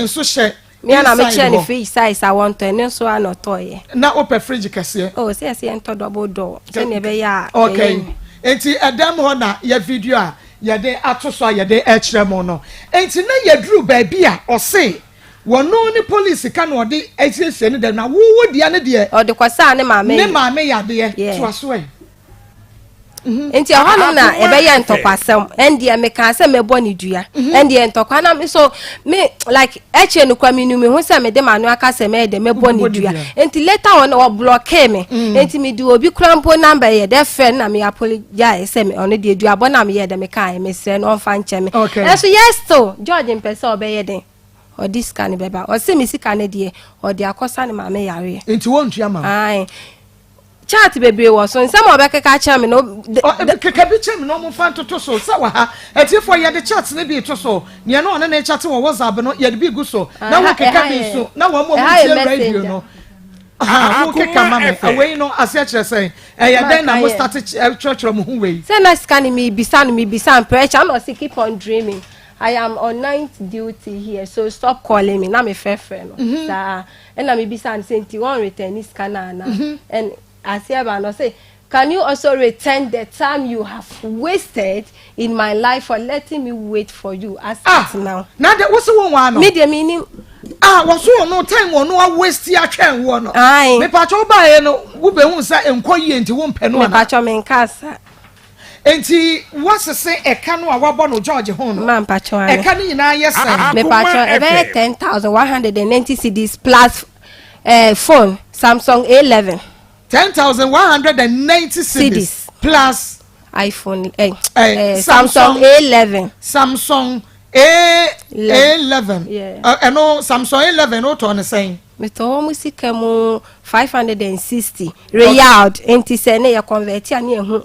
nso she me na me che ni fridge size I want to so anotoye na open fridge kase oh say ento double door say ne be ya okay enti adam ho na ya video a ya de atoso ya de ekire mo no enti na ya duru ba bia o say wono ni police ka no de etiesie ni dem na wo dia ne de o de kwasa ne maame ya de to aso e enti ehonu na ebe ye ntokwasem endi e meka se mebo ni dua endi e ntokwa na me so me like eche no kwa minu me hu se me de manu aka se me de mebo ni dua enti later on o block me enti me di obi krampo number ye de friend na me apologize se me ono de dua bo na me ye de me kai me se no fa nche me so yes to George mpese obeye den or this can beba or se me sika ne de or de akosa ne ma me yare enti won tua ma ai chat bebre wo so nsem obekeka cha me no keka bi cha me no mo fan to so sa wa ha etifo ye de chat ne bi to so ne no na chat wo WhatsApp no ye de bi gu so na wo keka bi so na wo mo tie radio no wo keka ma me away no ase a kire say ya den na mo start church mo hu we say na scan me bisa pressure no say keep on dreaming. I am on night duty here, so stop calling me. Now me fair friend. And I may be saying, "You want return this canana?" And I say, "I say, can you also return the time you have wasted in my life for letting me wait for you as now?" Now that was the one. Media meaning. Was no time no waste ya twen wo no. Me pacho ba no wo be hu sa enkoyi enti wo mpe no na. Me pacho me nkasa. Enti what's say eka no a wabo no George ho no. Man pacho ane. Eka ni nyina yes me pacho ebe 10,190 cedis plus phone Samsung A11. 10,190 cedis plus iPhone Samsung A11. Samsung A11. Yeah. No Samsung A11 o to ne saying. Me to musika mu 560 riyal enti se ne ya convert ya ne hu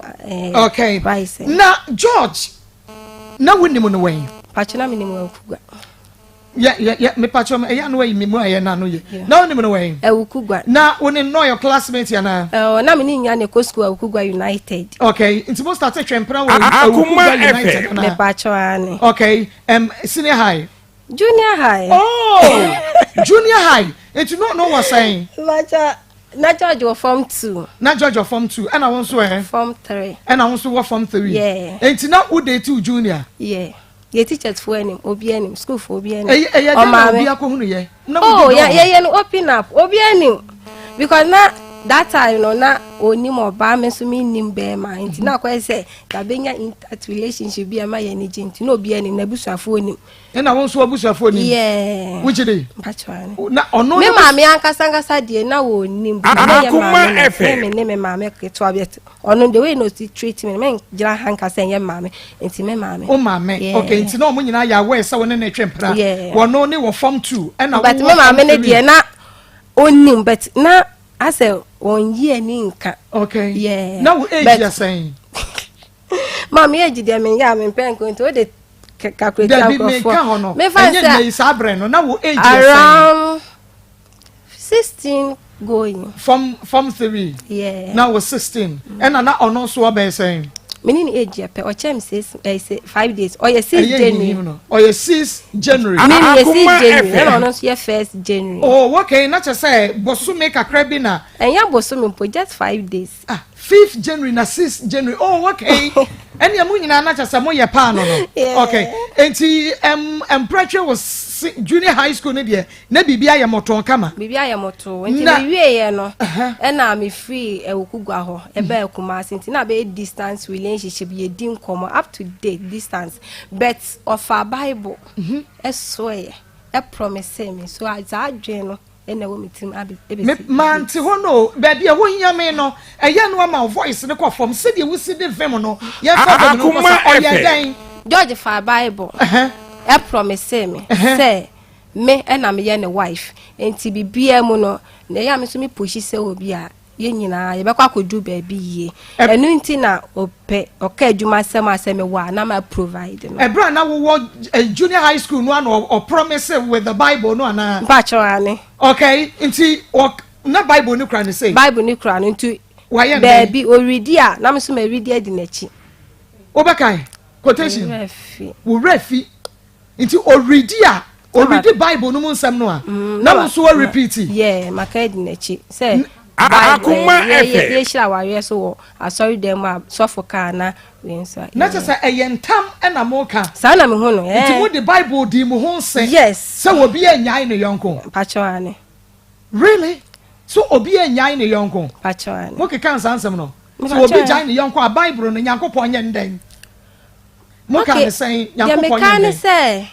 okay price. Na George na wonimu no wen pachina minimu ukugwa yeah me pacho me ya no wen mimu aye na no ye na wonimu no wen ukugwa na woni no your classmate ya na na me ni nya ne ko school ukugwa United. Okay inti mo start twempra wo ukugwa United na me pacho ane. Okay senior high junior high. Oh junior high it no what saying macha na George was form 2 na George was form 2 and I want so form 3 and I want so what form 3 yeah enti na wo dey 2 junior yeah ye teachers for enim obi enim school for obi enim o ma obi akohunu ye oh yeah no open up obi enim because na that time no na onim oba me so me nim be ma enti na kwa say ka benya intact relationship bi ama ye ni jinti na obi enim na busuafo onim na won so abusuafo onim yeah which day pachwane na ono me ma me ankasa die na wo onim Akoma efe me ma me keto abet ono the way no treat me me gira hankasa ye ma me enti me ma me o ma me okay enti na omo nyina ya we say won na twempra wono ne wo form 2 and na but me ma me ne die na onim but na ase on ye ni nka okay yeah now age you saying mama age dia me ya me pen ko nto de calculate out me fa say sabre no now age around 16 going from 3 yeah now was 16 and na ono so be saying meaning age ya pe o chem say 5 days or ye 6 January or ye 6 January meaning ye 6 January no no so ye 1st January oh okay na che say bosu make akra bi na and ya bosu me po just 5 days 5th January na 6th January oh okay and ya mu nyina na che say mo ye pa no okay enti pressure was junior high school ne de na bibia ye moton kama bibia ye moto enti me wie ye no na me free okugwa ho ebe ekuma enti na be distance relationship ye din komo up to date distance but of our Bible swear e promise me so aza adwen no na wo mitim me man ti ho no baby e ho hia me no eye no ma voice ne ko from se de wusi de vem no ye fa de no ko sa oye dan George for Bible e promise me say me na me ye ne wife enti bibia mu no na ya me so me pushi se obi a ye nyina ye bekwa kodu baby ye enu nti na ope oka adwuma asem wa na ma provide no bro na wo junior high school no na o promise with the Bible no na ba chorane okay nti na Bible ni kra ne say Bible ni kra no nti baby o ready a na me so me ready adi na chi obekai quotation wo refi nti o ready a o ready Bible no mu nsem no a na mo so repeat yeah maka adi na chi say Akoma efe ye shira ware so asori dem a sofo ka na we nsa na che say eyentam na mo ka sa na me hu no nti mo the Bible di mo ho nse yes say obi anyai ne yonko pachoane really so obi anyai ne yonko pachoane mo ke kan sansem no so obi gyan ne yonko a Bible no Nyankopon nye ndɛn mo ka ne sɛn Nyankopon nye ndɛn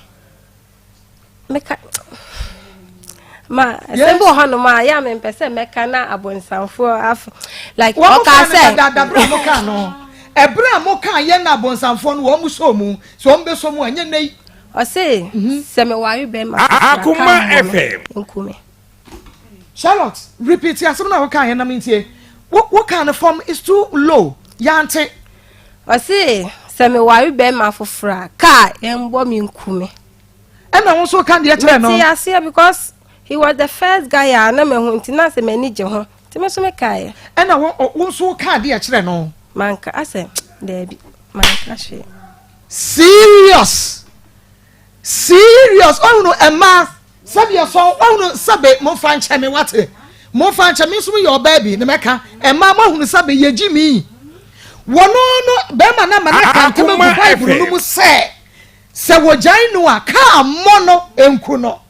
meka ma sembo hanu ma ya me mpese meka na abonsanfo af like oka say da bra mo ka no ebra mo ka ye na abonsanfo no wo mu so mu so wo be so mu anye nei o say se me wari be ma Akoma FM nkume Charlotte repeat ya some na wo ka ye na mintie what kind of form is too low yante o say se me wari be ma fofra ka embo mi nkume and I also can't get no yes because he was the first guy na me hu ntina se me ni je ho ti me so me kai and I also can't dey kire no manka ase debi manka hwe serious oh no Emma sabi so oh no sabi mo fan che me wate mo fan che me so your baby ne meka Emma mo hu sabi ye jimi wono no be ma na ma na kan te me Bible no mu se wo jan no a ka mo no enku no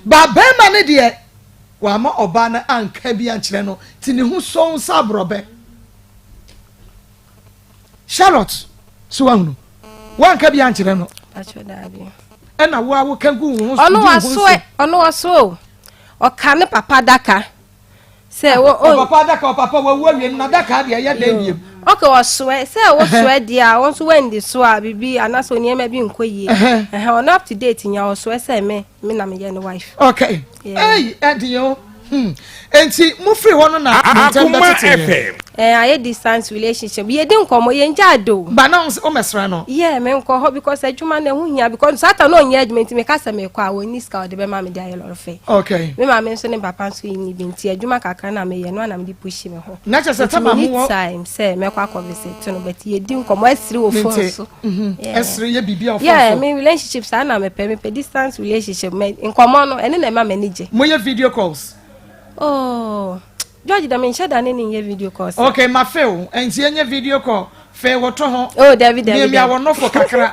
ba be ma ne de wa ma oba na anka bi ankyere no ti ne hu so nsabrobe Charlotte so wanu wa anka bi ankyere no acho dabi ena wo ka gu hu ono waso o ka ne papa daka se wo papa daka o papa wo awie na daka de ya da okay waso se wo so dia won so wendi so a bibi anaso niema bi nkoyie on up to date nya wo so se me na me ye no wife okay hey adio enti mu free hono na Akoma FM I distance relationship ye din komo ye nja do ba na o mesra no yeah me nko ho because adwuma na hu hia because satan no nya adwuma me kasa me kwa woni ska de be ma me dia yelo fe okay me ma me so ne papa so yin bi nti adwuma kakra na me ye no na me di push me ho na che se taba mu time say me kwa conversate no but ye din komo asiri wo phone so asiri ye bibia of yeah me relationship sa na me pe distance relationship me nkomo no ene na ma manage mo ye video calls oh George da men shada ne nye video call okay ma feel enti enye video call fe woto ho oh David me ya wono fo kakra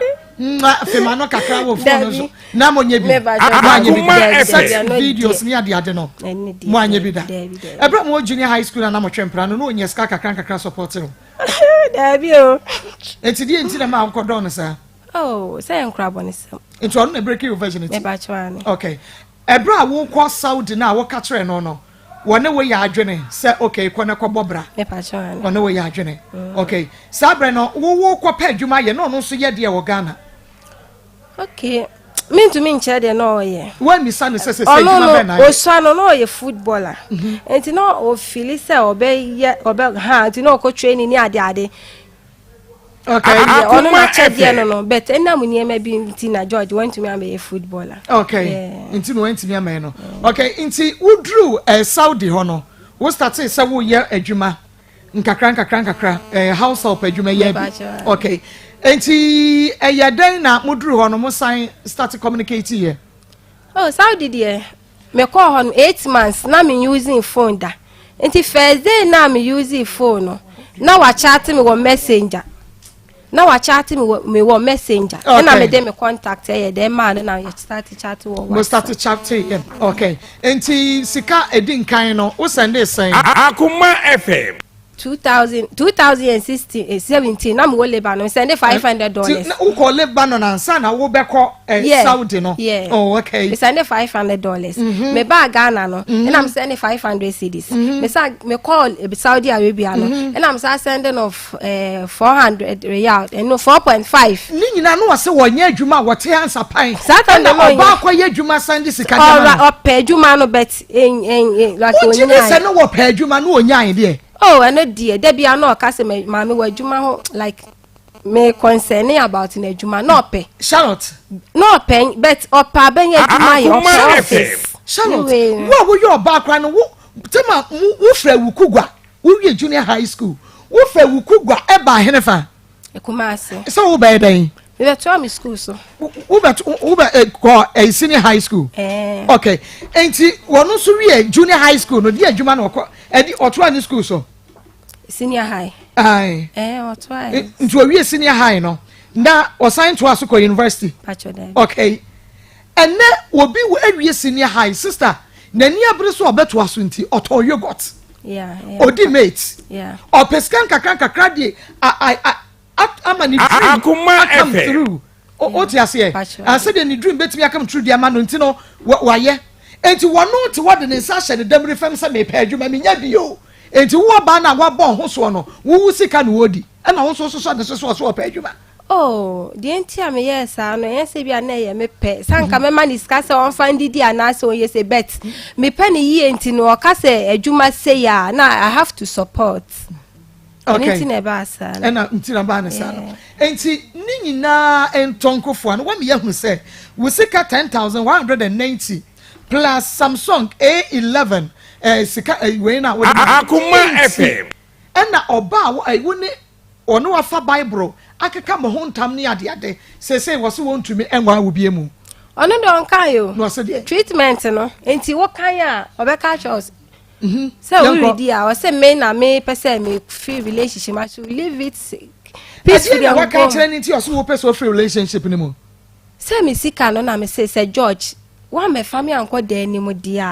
fe ma no kakra wo phone so na mo nye bi videos ni ade no mo anye bi da ebra mo junior high school na mo twempra no no nye ska kakra support no David o enti di enti na ma nkodo no sa oh say enkra bonisem enti ono na break your virginity me ba chwane okay ebra wo kwa Saudi na wo katre no no wone we ya adwene se okay kone kobobra me pa chwane wone we ya adwene okay sabre no wo kwa pa adwuma ye no no so ye de wo Ghana okay me to me nche de no ye when mi san se adwuma be na o so no ye footballer enti no o feel say obe ha enti no ko training ni ade okay ono na che no but enna mu niema bi nti na George went to me am a footballer okay nti no went to me am no okay nti udru Saudi ho no wo start say wo ye adwuma nkakra house help adwuma ye bi okay nti eyadan na mudru ho no mo sign start communicate here oh Saudi there me call ho 8 months na me using phone da nti first day na me using phone no na wa chat me with messenger na wa chat me wo messenger na me dem contact here dem man na you start chat wo we start chat here okay enti sika edin kan no wo send this saying Akoma FM 2016 17 na me wo Lebanon send $500 na wo call Lebanon ansa na wo beko Saudi no oh okay me send $500 me ba Ghana no and I'm sending 500 cedis me call Saudi Arabia no and I'm sending of 400 riyal and no 4.5 ni nyina no wase wonye adwuma wote ansa pan satan no ba kwa ye adwuma send sika na o pe adwuma no bet like onya se no wo pe adwuma no onya an de oh and no dear there be no ka se ma me wa adwuma ho like me concerning about in adwuma no pe Charlotte no pe but opa ben adwuma ye office Charlotte wo your background wo tema wo fra wukugwa wo wie junior high school wo fra wukugwa e ba henefa Kumasi so wo ba den we were to my school so wo ba go senior high school okay enti wono so wie junior high school no di adwuma no ko edi oto ani school so senior high ai oto ai nti wie senior high no na o sign to aso ko university okay enne obi wo awie senior high sister nani abere so obeto aso nti oto yogurt odi mate or pescan kakra de amani Akoma FM o ti ase I said any dream betimi akam through the amano ntino waye enti wono ti wode ne nsa hye ne dam refam se me pa adwuma me nya bio enti wo ba na wa bon ho so no wo sika no wodi e na wo so ne so pa adwuma oh the enti am yes no yes bia na ye me pe sanka me man discuss on find di ana so yes bet me pe ne yi enti no ka se adwuma say ya na I have to support. Okay. Enti na ba sa na enti na ba na sa no enti ni nyina entonkofo no wa me yahu se wo sika 10,190 plus Samsung A11 sika we na Akoma FM na oba wo ne ono afa Bible akeka mo hontam ne ade say wo so wontumi enwa wo biemu ono don kan yo no so de treatment no enti wo kan a obeka chos so we ready I was say me na me person me free relationship I should leave it peacefully and what kind of thing you so person free relationship ni mo say me sika no na me say George one me family anko there ni mo dia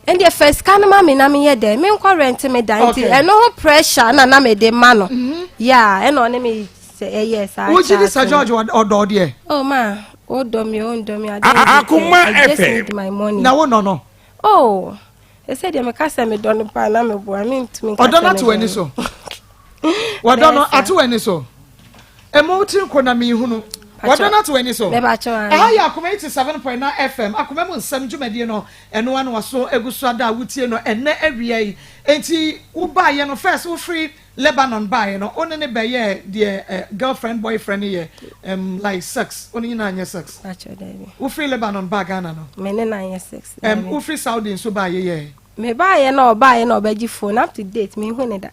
and the first can ma me na me here there me nko rent me dan and no pressure na me de ma no yeah and on me say yes I what did Sir George or there oh ma o do me I Akoma just need my money na wo no oh they said me kasa me don pa na me bo I mean to me odona to ani so wadona atu ani so emoti ko na me hunu wadona to ani so ya Akoma 87.9 FM Akoma mu nsam dwumade no eno anu waso eguso ada wutie no enne awia yi enti wo ba ye no first wo free Lebanon buy no one ne be ye the girlfriend boyfriend ye like sex one na anya sex wo free Lebanon buy Ghana no me ne na anya sex wo free Saudi so buy ye me buy ye na obaji phone up to date me hu ne da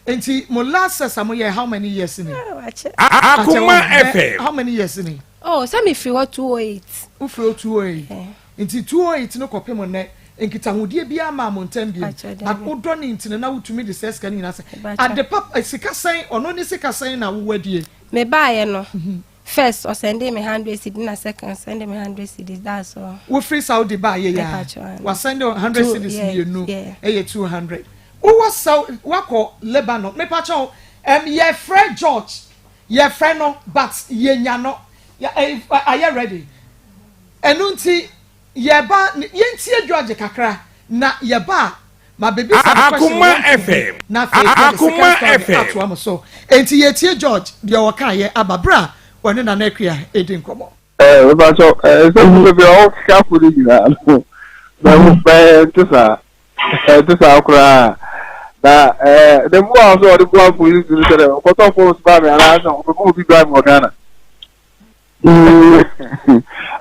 enti mo last sex am ye how many years ni Akoma FM how many years ni oh so me free what 208 wo free 208 enti 208 no kopem mo ne enkita hodie bia ma mo ntem bia but odo ne ntine na wutumi de ses kan nyina se at the pap sika sen ono ne sika sen na wo wadie me buy no first or send me 100 cedi na second send me 100 cedis that's all wo free Saudi buy ya wa send 100 cedis you know e 200 wo was wako Lebanon me pa cho ye Fred George ye friend no but ye nya no are you ready enunti yeba yentie George kakra na yeba ma baby Akoma FM na Akoma FM atwa so enti yetie George de o kan ye ababra woni na nakria edin komo we ba so so be o kafu di na na mo pe tisa okra na the more also the go for you to say ko to for ba me ala so ko bi drive mo Ghana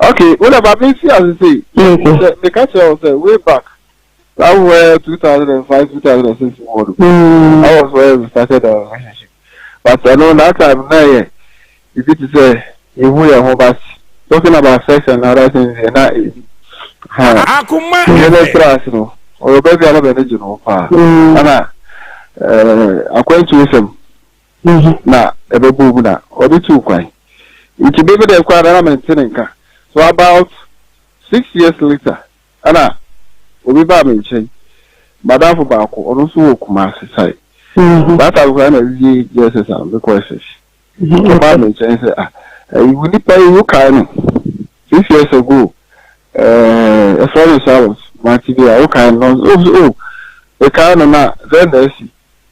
okay, what about me? See, as I say, the culture was way back. That was 2005, 2006. I was where we started our relationship. But I know that time, if it is if we are home, talking about sex and other things, and that is Akoma FM. Or baby, I love energy, no, acquaintances. Na, a baby, or the two quite. It will be the requirement so about 6 years later, Anna, we buy me change. Madame for Bako, or also Kumasi side. That I was going to yes, the questions. Buy me change. You will pay you kind 6 years ago. As far as I was, my TV, I kind of the kind of then there's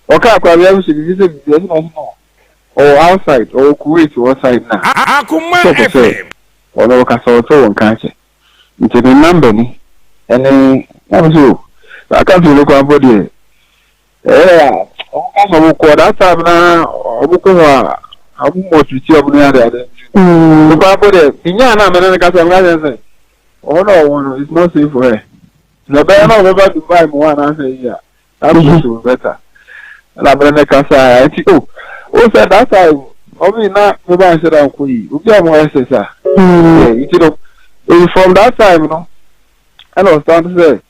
okay, I probably no. Or outside, or Kuwait, or outside now. Akoma FM. Or no, Casalto and Cancer. It's a number, and then I can't look on body. That time now, I'm more to see of the other. Look on body, Piana, and Casalana. Oh no, it's not safe for her. The better not about to buy one answer here. That's better. And I'm going to Casa, I think. O said that time, obi na me ba say dan koyi. Obi am wa say sir. You know, from that time, you know, I was starting to say,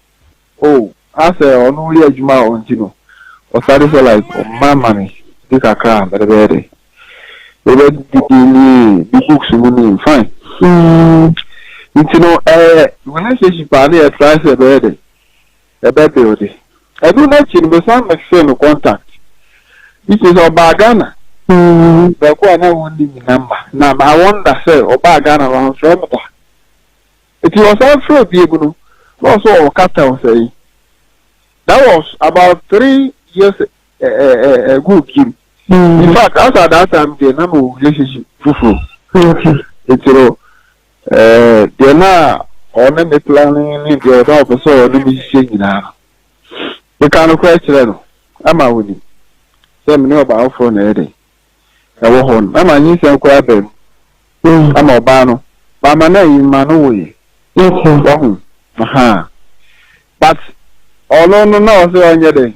oh, I say onu ye adwuma on you know. O started to like, my money, this a crime, but the books money fine. You know, relationship are there try say be the baby. I do not change the same exchange contact. This is Obagana. The one I won't leave number. Now I wonder say Obagana around Fremata. It was also people also Okata say. That was about 3 years ago. In fact, after that time, the number of relationship it's they're now on the planning the other episode of the machine now. The kind of question I'm a winning. Some know about phone a day. I will hold. I'm a new self crab. I'm a bano. But my name, Manu. Aha. But although no, so on your day.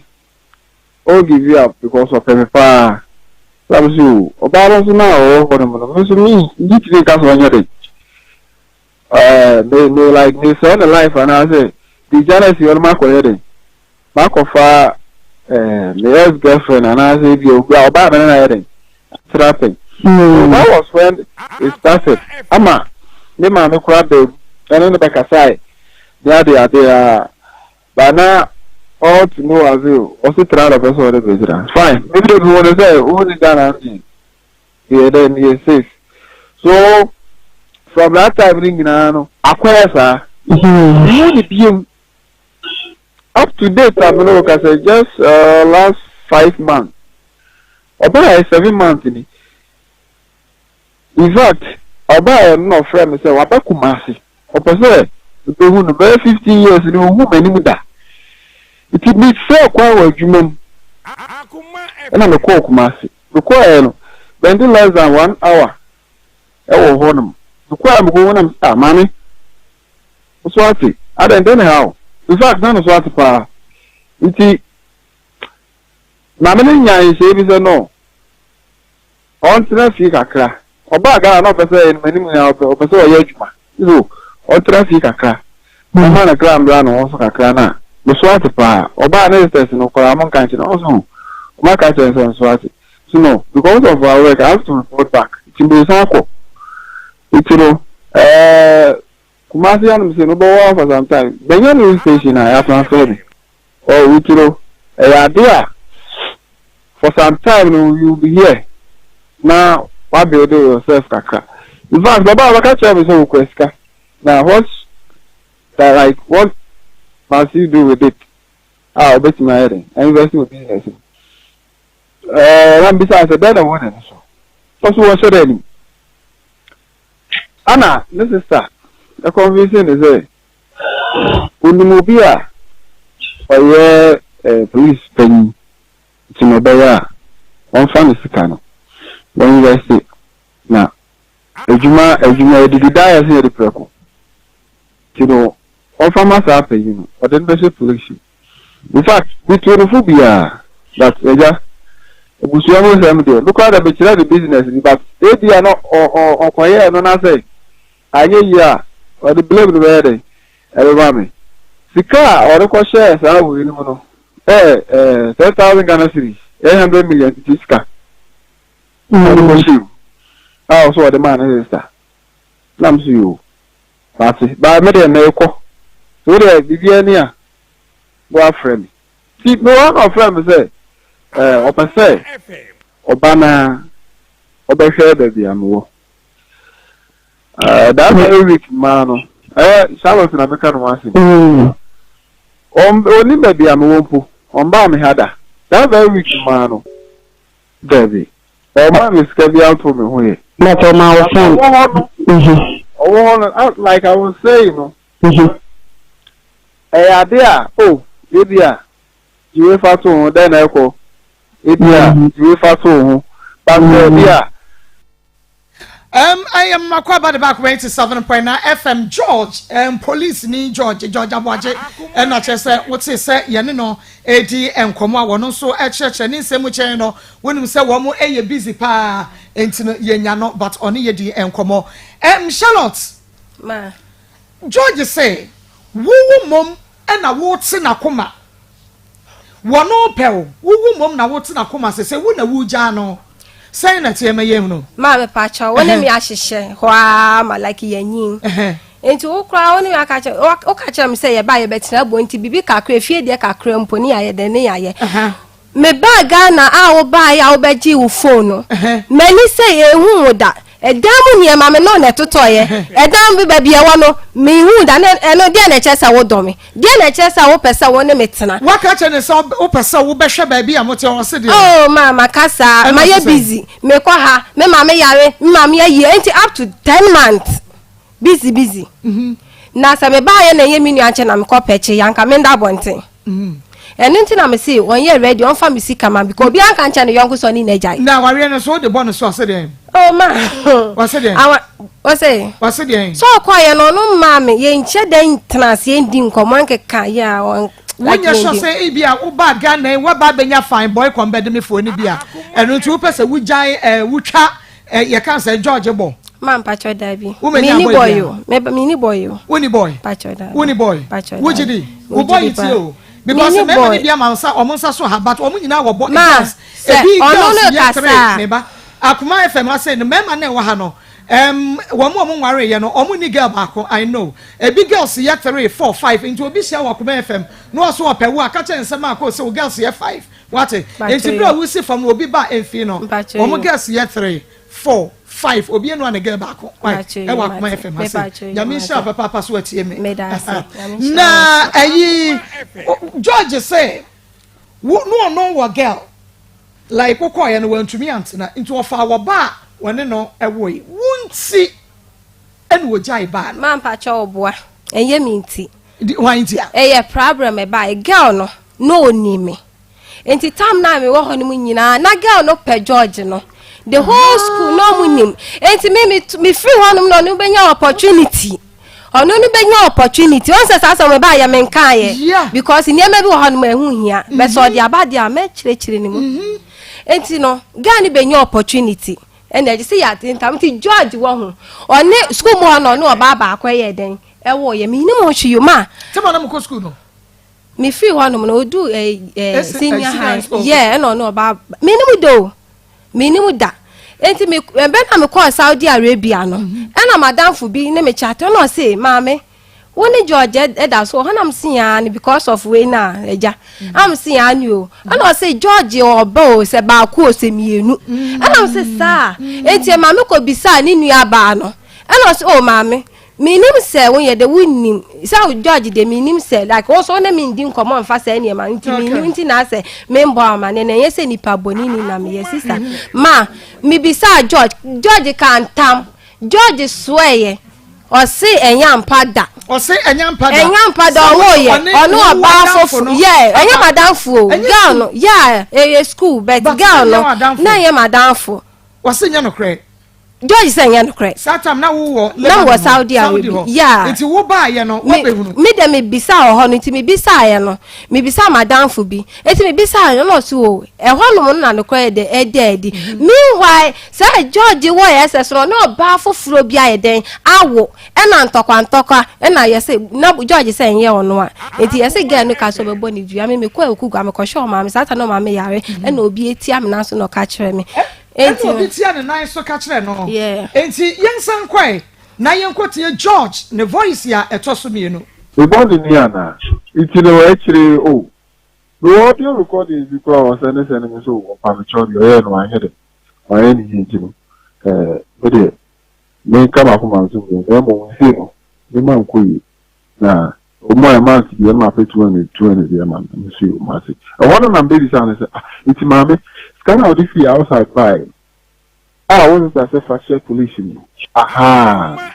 All give you up because of every fire. That was you. About now, for them. Me, you take us on your day. They like they saw the life, and I say, the jealousy on my career. Mark of the ex-girlfriend, and I say, you go about and trapping. That was when it started. Ama, the man who cried, and on the back aside, they are, but now, all to know as you, also try to person of the president. Fine, maybe they want to say, who is that? Here, then, he says. So, from that time, Akoma, you up to date, I mean, I say just last 5 months. About 7 months in it. In fact, about no friend say, Wabakumasi. Opposite, the woman very 15 years in a woman in that. It would be so quite human. And I'm a cook, Massy. The choir, when less than 1 hour. I will hold the choir going and start money. Swati, I don't know how. In fact, none of Swati pa. It's Mamma is saying no. On to the figure crack. Or bag are not saying many of the Yajma. No, or traffic a crack. No man a gram run also a crana. The Swati pa, or bad instance in Oklahoma country also. My country and Swati. So no, because of our work, I have to report back. It's in the circle. It's Kumasian say no go for some time. Then you station I have transferred. Oh, we idea. For some time you'll be here. Now, what do you do yourself, Kaka? In fact, Baba, I can't have some question. Now, what must you do with it? I'll bet my head. I'm investing with business. And besides, a better one. So, what's your name? Anna, this is that. The conversation is a Unimobia or police penny to Mobaya on family Sicano. When you say now, as you did die as the preco. You know, all farmers are paying, or the best police. In fact, we told the phobia that was always empty. Look at the business, but they are not or quiet, no, I say, I hear. Or the blame the way everybody. Sika or the questions I will know. 10,000 Ghana cedis, 800 million Tiska. Also, the man is that. Lambs you. But I made a miracle. So there, Viviania. Go friend. See, no one of them say, Opa say, Obana, Obesha, baby, I'm war. That very weak man. Charlotte and American was only maybe I'm a wompo. On Bam Hada. That very weak man. Debbie. Oh, man is going out for me. Not on my phone. Oh, like I was saying. Eh, dear. Oh, dear. You will fast on, then echo. Dear, you will fast on. But, dear. I am Makwaba the back 27.9 FM George police ni George Abwaje and not just what say Yanino AD and Koma one so at church and in same channel when you say one more a busy pa into Yanyano but only AD and Komo Charlotte Ma George say woo mom and a what's in Akoma one no pel woo mom na what's in Akoma say wuna woo jano. Say na tie me yem no ma me pacha wona mi ahihye ho a ma like yanyin enti wo kra woni akache o kache me say ye ba ye betina bo nti bibi kakra fie de kakra mponi aye de ne aye me ba Ghana a wo ba ya wo beji wo phone no mani say ehun wo da edam ni e ma me no na totoye edam bi ba bia wo no me hu da no de na chesa wo do me de na chesa wo pesa wo ne metena waka che ne so wo pesa wo be hwe ba bia mote wo se de oh mama kasa ma ye busy me kwa ha me ma me yare me ma me ye enti up to 10 months busy na sa me ba ye na ye minu anche na me ko peche yanka me nda bonten enu nti na me say won ye ready on fa me sika ma because bi anka anche no yonko so ni na jai na ware no so de bonus so se de oh ma wase de wase de so kwa ye no no ma me ye nche den trans ye ndi nkomo nkeka ya on wonya so say bia wo ba Ghana wo ba benya fine boy kombe de me fo ni bia enu nti wo pese wo jai wutwa ye kan say George bo man pacho dabi mini boy yo me mini boy yo woni boy pacho dabi woni boy wo jidi wo boy ti o because me me bia mansa omonsa so ha but omunyina wo bo because ebi girls ye three me ba Akoma FM I say no mema na wa ha no wo mo nware ye no omu ni girl baako I know ebi girls ye 3 4 5 into obi sia wa Akoma FM no so ope wo aka che nsema akọ say girls ye 5 what enti bro we see from obi ba enfi no omu girls ye 3 4 5 obi enu an girl baako e wa Akoma FM I say ya mi sha papa so atie me na ayi George say no wa girl like kokoye no wantumi antena into ofa woba wone no ewoi wunti ene wojai ba man pacha oboa enye mi nti wanti eye problem e ba girl no oni me enti tam na me wo ho no nyina na girl no pe George no the whole school no munim enti me free one no benya opportunity ono no benya opportunity once sasa me ba ya me nkan ye because ni ema bi wo ho no ehu hia be so de abade a me chire ni mu enti no gani benya opportunity and I say ya tintam ti George wo ho one school mo no no ba ba akwaye den e wo ye me ni mo hwe ma tema na mo school no me free one no odu senior high yeah no ba me ni mu da enti me be na me call Saudi Arabia no na madam fu bi na me chat no say mama woni George eda so hanam sian because of we na eja am sian you and I say George obo se ba ku osemienu and I say sir enti mama ko bisa ni nua ba no and I say oh mama minim se won ye de wonim say George de minim se like also na mi ndi nkomo mfa se ne ma nti minim nti na se membo ama ne ye se nipa boni ni na me ye sister ma mi bisa George kan tam George swear o say enyam pada wo ye onu oba fo yeah enyam madam fo girl no yeah school but girl no na ye madam fo o say nya no kre George say nya no kre satam na wo Saudi Arabia yeah enti wo ba ye no wo behunu me dem me bisa o ho no enti me bisa ye no me bisa madam fo bi enti me bisa ye no so o e ho no na no kre de edi meanwhile say George wo yes no ba foforo bi aye den awo e na ntokwa e na ye say na George say ye ono a enti ye say girl no ka so be boni dua me kwa okugu am show ma me sata no ma me yare e na obi eti am na so no ka kire me enti obi tia ne nan so ka kire no enti yensan kwai na yenkotie George ne voice ya etoso mienu we born ni ana iti no actually oh the audio recording is because I was sending so pamcho yo no ahede why ni enti no but me kama ko man so mo se no me man ko yi na o mo man ti be ma fe 200 dey man me see o ma se I want na baby sound say iti mama scan out if you outside by I want to say fashion police me aha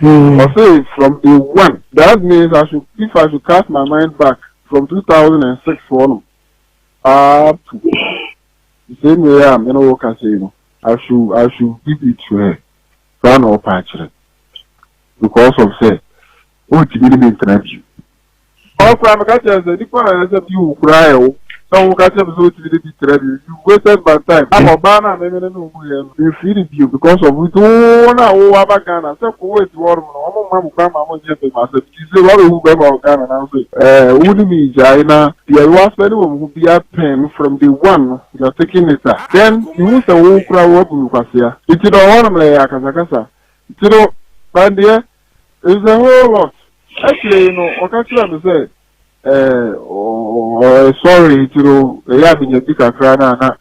say from a one that means if I should cast my mind back from 2006 for up to the same way I'm what can say I should give it to her run up actually because of say what you really mean to you all crime catch us the people you cry so catch up so to be you wasted my time I'm a banana you feel it you because of we don't know about Ghana so wait war mama mama just myself you say what who about Ghana now say wouldn't me China you was very who be a pen from the one you're taking it then you must a crowd up you can see it don't want me akasa you know but there is a whole lot Actually, occasionally say, sorry to having a big crana.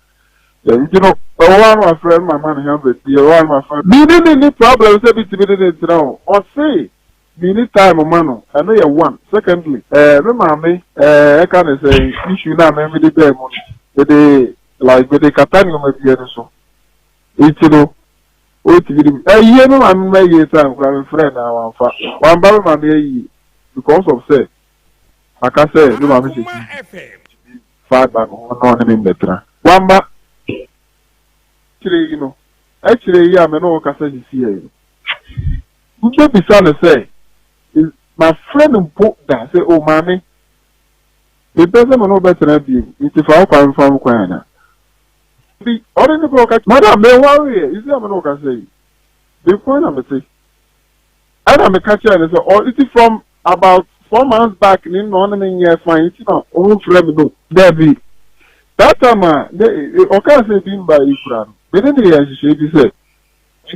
One my friend, my man, one my friend. Meaning any problems, everything now. Or say, meaning time, man. I know you one. Secondly, me, I can say, issue now, maybe the demon. With the Catania, maybe so. It's wait, you know, I'm making time for a friend now. One barrel, my because of say, I can say, no, I'm missing 5 back on in better. One back. Actually, yeah, I know what I say here. You can't be trying to say, my friend put that, say, oh, mommy, it doesn't know better than you. It's if I come from Quana. The ordinary broker, Madam, may worry, you see, I know what I say. The point I'm saying, I'm a catcher, and so, or it is from about 4 months back, in one year, fine, you know, all friend, no, there be. That time, okay, say, being by Ifran. But then the she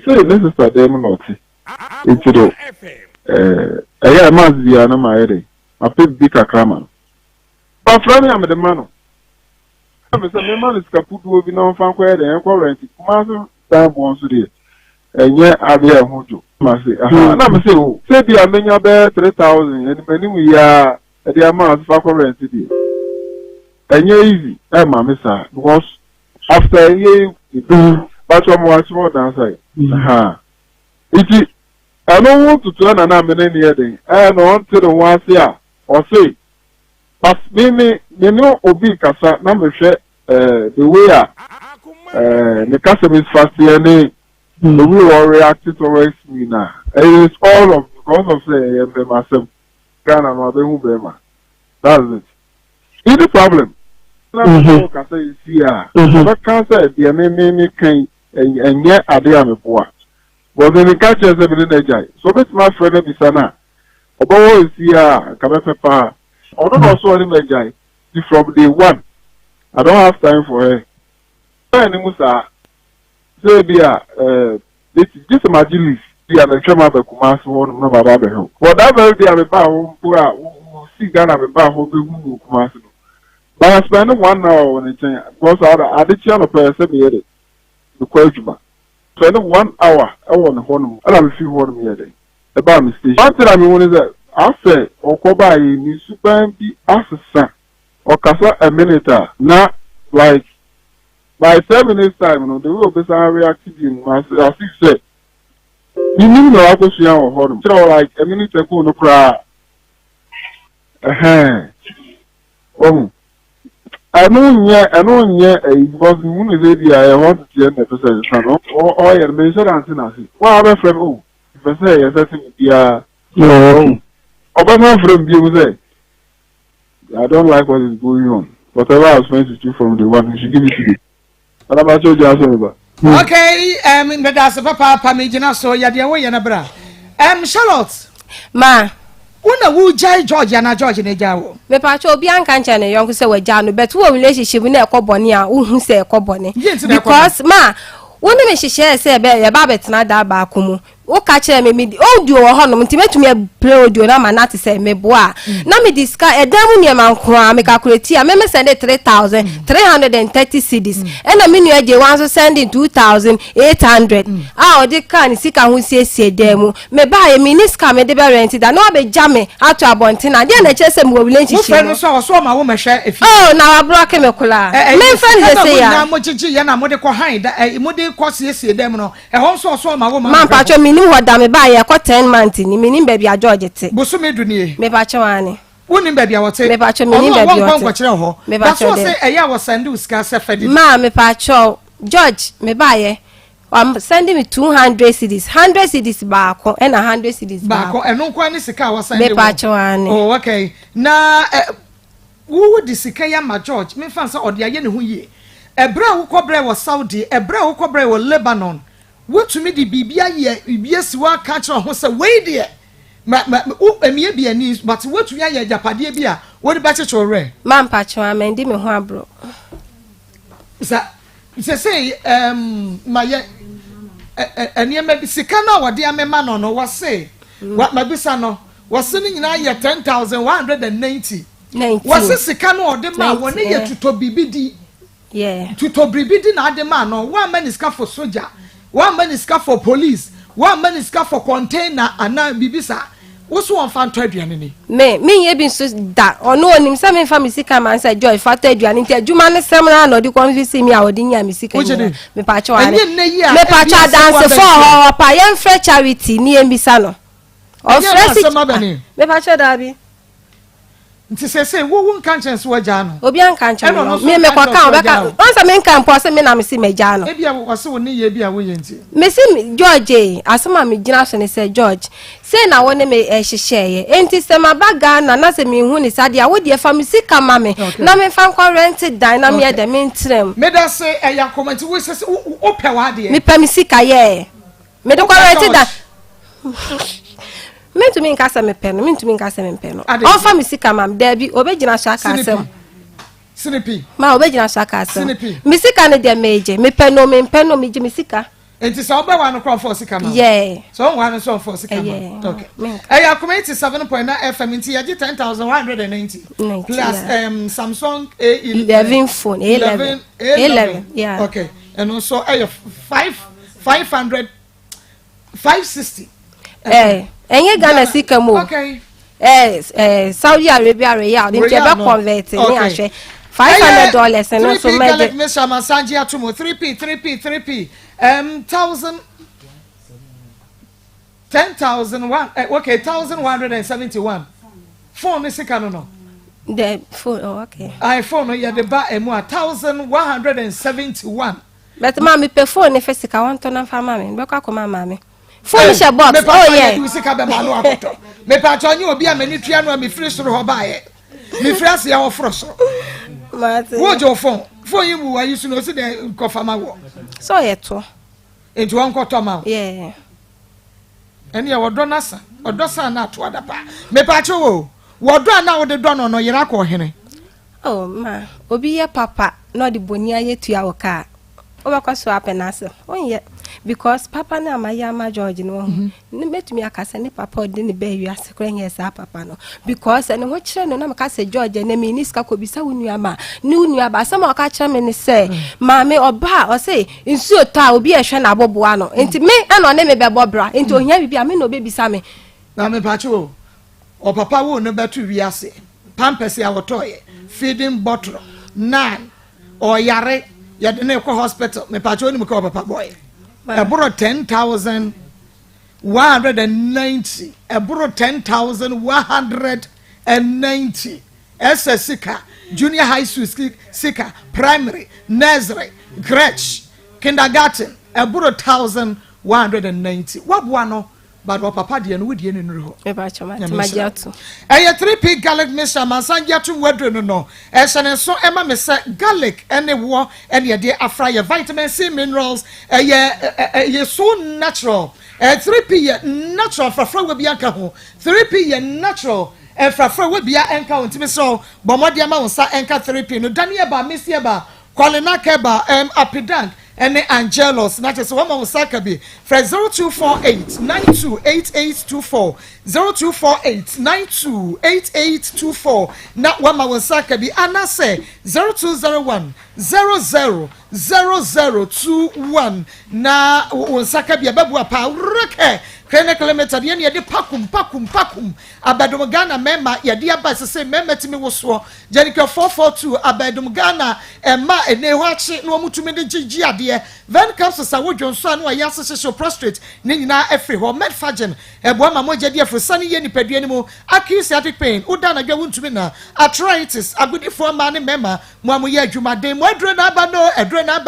said, this is a demon or tea. It's a must be an amare. I pick big a crammer. But from me, I'm the man. I'm a man is caput will be known from where the inquiry, Master, time once a day. And yet, I be a hojo. Must say, I'm say the Amenia bear 3,000, and many we are at the amount of current today. And you're easy, Mamma, because after a year, but more than say. It is, I don't want to turn an arm in any other. I don't want to the ones here, or say, but maybe, you know, Obi Casa, number share, the way the customer is fast here, the way all reacted towards me now. It is all of, because of say, myself, can I not be that's it. It's the problem. Can say here, but can't say the name can and yet I am a poor. But then the catches every day. So that's my friend Bisana. About is here, Kamepa. I don't also any guy from day one. I don't have time for her. Musa say this is just a magilis. The other chairman of the Kumas one number of the home. But that very day I'm a bar who see Ghana a bar who do Kumas. But I spend 1 hour on the chain because I did channel person here. The question. Spend 1 hour. I want to hold them. I don't feel what I'm here. About mistake. One thing I mean is that I say, Okoba is super be assassin or Casa a minute. Now, like by 7 minutes time, the will be reacting. I said, you know, I go see our home. So, like a minute ago, no cry. Oh. I know, because the moon is area. I want to see the person, or I mentioned Antinasi. Well, I'm a friend. Oh, if I say, yes, I think, yeah, no. Obama from you say, I don't like what is going on. Whatever I was meant to do from the one, you should give it to me. And I'm about to just over. Okay, but that's a papa, Pamijina, so you're the way, Yanabra. Charlotte, Ma. Una wu jai George and a George in a jaw. Me pacho Bianca and China, young say we janu, but what relationship with a cobbonia, who say a cobbonny? Because, ma, one of she shares say, Babette, not that bakumu. O catch me audio or honor to me a play audio na manati say me boa. Na me discuss a damn man cry me calculate I me send 3,330 cedis. And a minute je want sending 2,800. Ah, the can see can say demo. Me buy a minisca me de rented and no be jamme out to abontina. Then I just say more relationship. So my woman share if oh now I block me kula. Me friend they say ya. Moji yana mode ko hide mode ko see dem no. E ho so my woman. Man pacho what da me buy ya 10 months ni menim baby a George te boso meduni me ba chewani wonim baby a wote me ba chew menim baby a wote kire ho me ba chew say eya wo send uska sefedi ma me pa chew George me buy I'm sending me 200 cedis 100 cedis baako and 100 cedis baako eno kwa ni sika wo send me pa chewani oh okay na wo di sika ya ma George me fan say ode aye ne ho yie ebra wo kobre wo Saudi ebra wo kobre wo Lebanon what to me the bibia ye biesi wa catch ho say we there emie bia ni but what to ya japade bia wo de ba che chore man pa che amendi me ho abro say my eniema sika na wo de amema no no wo say what mabisa no was sending in a 10,190. 19. Was a sicano or the man when they to Tobibidi? Yeah. To Tobibidi, not the man, or 1 man is car for soldier, 1 man is car for police, 1 man is car for container, and now Bibisa. What's one fan trade enemy? Me ye been so that or no him some family sick man say joy for trade and inte juma ne seminar no di convince me a odi nya me sika me pa cho ane me pa cho dance for her pa yen free charity ni embisa no o free me pa cho da bi nti say wo kan chance wo ja no obi an kan chance me kwa kan obeka once me kan po say me na me si me ja no e bia wo se wo ne ye bia wo ye nti me si George asema me gina so ne say George say na wo ne me hyehyeye enti se ma baga na se me hu ni sade a wo de fa me sika ma me na me fa kwa rent dan na me de me ntrem me da say e ya comment wo se o pe wa de me pa me sika ye me de kwa rent dan me to me nkasa me peno me to me nkasa me peno o fa me sika mam da bi obegina sha ka asem sinipi ma obegina sha ka asem me sika ne de meje me peno me je me sika enti so oba wa no crop for sika ma yeah so wa no so for sika ma okay ya community 7.9 FM enti ya 10,190 plus Samsung A11 phone A11 yeah okay and also 560 enye Ghana sika mo okay Saudi Arabia real nti e be convert ni ahwe $500 and also made Mr. Masanji atumo 3p 10,001 okay 1,171 phone is sika no the phone okay iPhone ya de ba emu 1,171 but ma me pe phone ne fesika won to na fa ma me be kwa ko ma me phone she box oh yeah me sika be ma no akoto me pa tonye obi a mani tua no a me free soro ho ba ye me free ase ya wo fro so wo jo phone yi mu wa yisu no se de ko fa ma wo so ye to enti won ko to ma yeah eni ya wodo nasa odosa na to adapa me pa cho wo wodo na wo de do no yira ko hene oh ma obi ye papa no de boni aye tua wo ka obakwa so apenase onye because papa na ama George no ne betumi akasa ne papa de ne be wiase krenye sa papa no because ene ho kire no na maka se George ne me ni ska ko bisa wunu ama ni wunu aba sama aka kire me ne se maame oba o se nsuo ta obi ehwe na aboboa no enti me eno ne me be bobra enti ohia bibia me no be bisa me na me pa cho o papa wo no betu wiase pampers ya wotoye feeding bottle 9 o yare ya de ne ko hospital me pa cho ni me ko papa boy eburo 10,190 eburo 10,190 sika junior high school sika primary nursery crèche kindergarten eburo 1,190 wabua no but what papa de no wudie ne nuru ho e ba chama majiatu 3p garlic Mr. Masangiatu wedre no ehene so ema me se garlic ene wo ene de afra ye vitamin C minerals ye so natural 3p ye natural fra we bia nka ho 3p ye natural fra we bia enka ho ntimi so bomode ma wonsa enka 3p no daniel ba mesie ba kwalena keba apidank ene Angelos na chese wo ma wosaka bi fra 0248928824 0248928824 na wo ma wosaka bi anase 0201000021 na wosaka bi ababu apa reke kene kilometer ye ne de pakum abadom Ghana memma ye de aba sese memma timi woso jerika 442 abadom Ghana emma ene ho achi no mutumi de gigi ade ven capsules awodwo so anu ya sese prostrate ne nyina afri ho medfagen ebo ma moje de afri sane ye nipadua ni mu acute pain uda na dwa wuntumi na arthritis agudifo ma ne memma mo amoye adwumaden mo adro na aba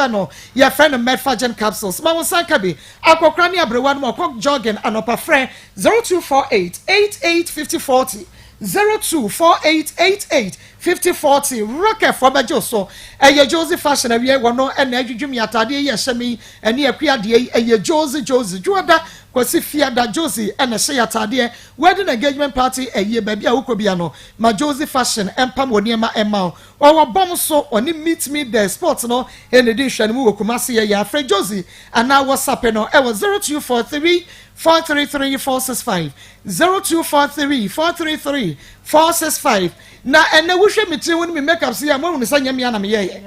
no ye friend medfagen capsules ma wonsanka bi akokra ne abrewa no akok jogging anopa frɛ 0248885040 0248885040 rocket for bejo so eye Josie fashion awie wono ena adwudwum yatade ye hyemi ene akua de eye Josie juoda kwasi fiada Josie and a share tadie wedding engagement party a year baby ukobiano ma Josie fashion empam woniema emma or bomb so oni meet me there sports no in addition mu kumasi ya Fred Josie and now WhatsApp no e was 0243 433 465 0243 433 465 na ene wo hwe metire woni me makeup se ya mo woni sanya me na me ye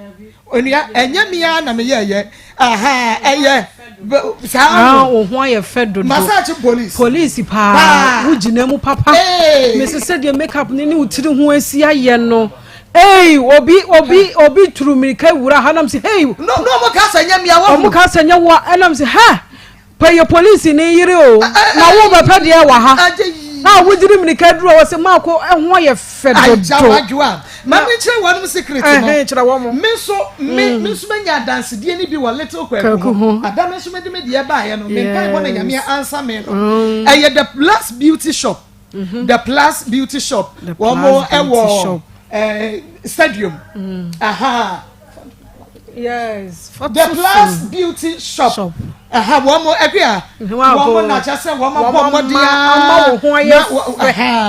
onua enya me na me ye aha eye sa ho aye fedo massage police pa ugina mu papa me se se de makeup ni utiri ho asi aye no hey obi turu mirika wura hanam se hey no mo ka sanya me wa mo ka sanya wa enam se ha pay your police ni yire o na wo be pede e wa ha na wo diri mirika duro wo se ma ko ho aye fedo do mami chere one secret no chere wo mo me so menya dance die ni bi wo little kwaku adam so me de me die ba ye no me pai bo na nyame answer me no eye the plus beauty shop the plus beauty shop wo mo e wo stadium aha yes the plus beauty shop aha wo mo ekwia wo mo na cha se wo mo bo dia ama wo ho aye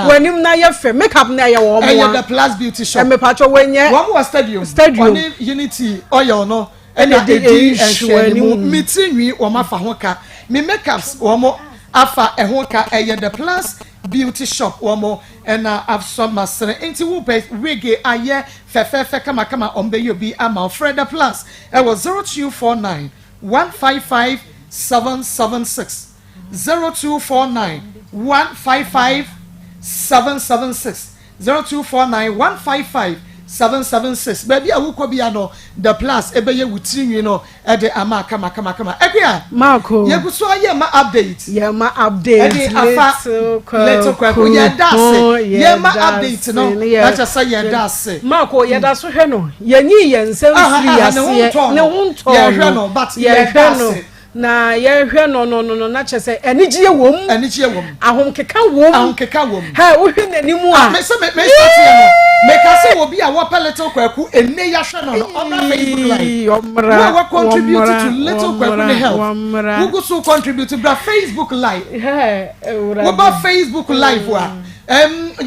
wanim na ye fe makeup na ye wo mo the plus beauty shop me pacho wenye wo mo stadium oni unity oil no and the issue meeting wo ma fa ho ka me makeups wo mo afa e ho ka the plus beauty shop wo mo and I've some master into wo wig aye fe kama ombe you be ama Freda plus it was 0249 155 776 0249 155 776 0249 155 776 baby awuko bia no the plus ebeye wutiri no e de ama kama ekwia Marco yeguso aye ma update little kwa ye dase ye ma update no acha say ye dase Marco ye da so hwe no ye nyi ye nsem firi ase ne hunto ye hwe no but ye dase na ye hwe no na chese enigye wom ahomkeka wom ha wo hwe nanimu a me start here no me ka se obi a wo pa little kwaku enne ya hwe no on Facebook live we contribute to little kwaku ne health we go so contribute to Facebook live we ba Facebook live wa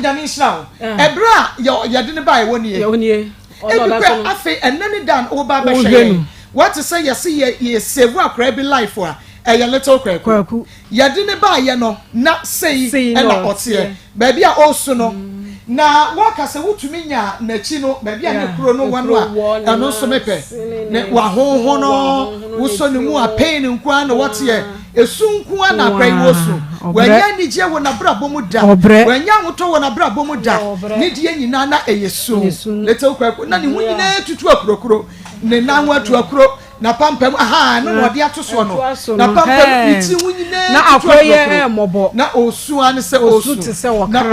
nyame shraw ebra ya de ne ba e woni e afi enani dan wo ba ba hwe what to say ye save akra be life wa e little kwaku ye de ne ba ye no na sei e na ote baby a osu no na waka se wutumi nya na chi no baby a ne kuro no wano a eno so mepe ne wa honho no wuso ne mu a pain nku an what ye esu nku an akra yi wosu wanya ni je wo na bra bomu da wanya woto wo na bra bomu da ne die nyina na eyesu little kwaku na ne hu nyina tutu akurokuro ne nanwa atu akuro na pampam aha no wode atoso no na pampam iti wunyina na akoye mobo na osu an se osu te se wo na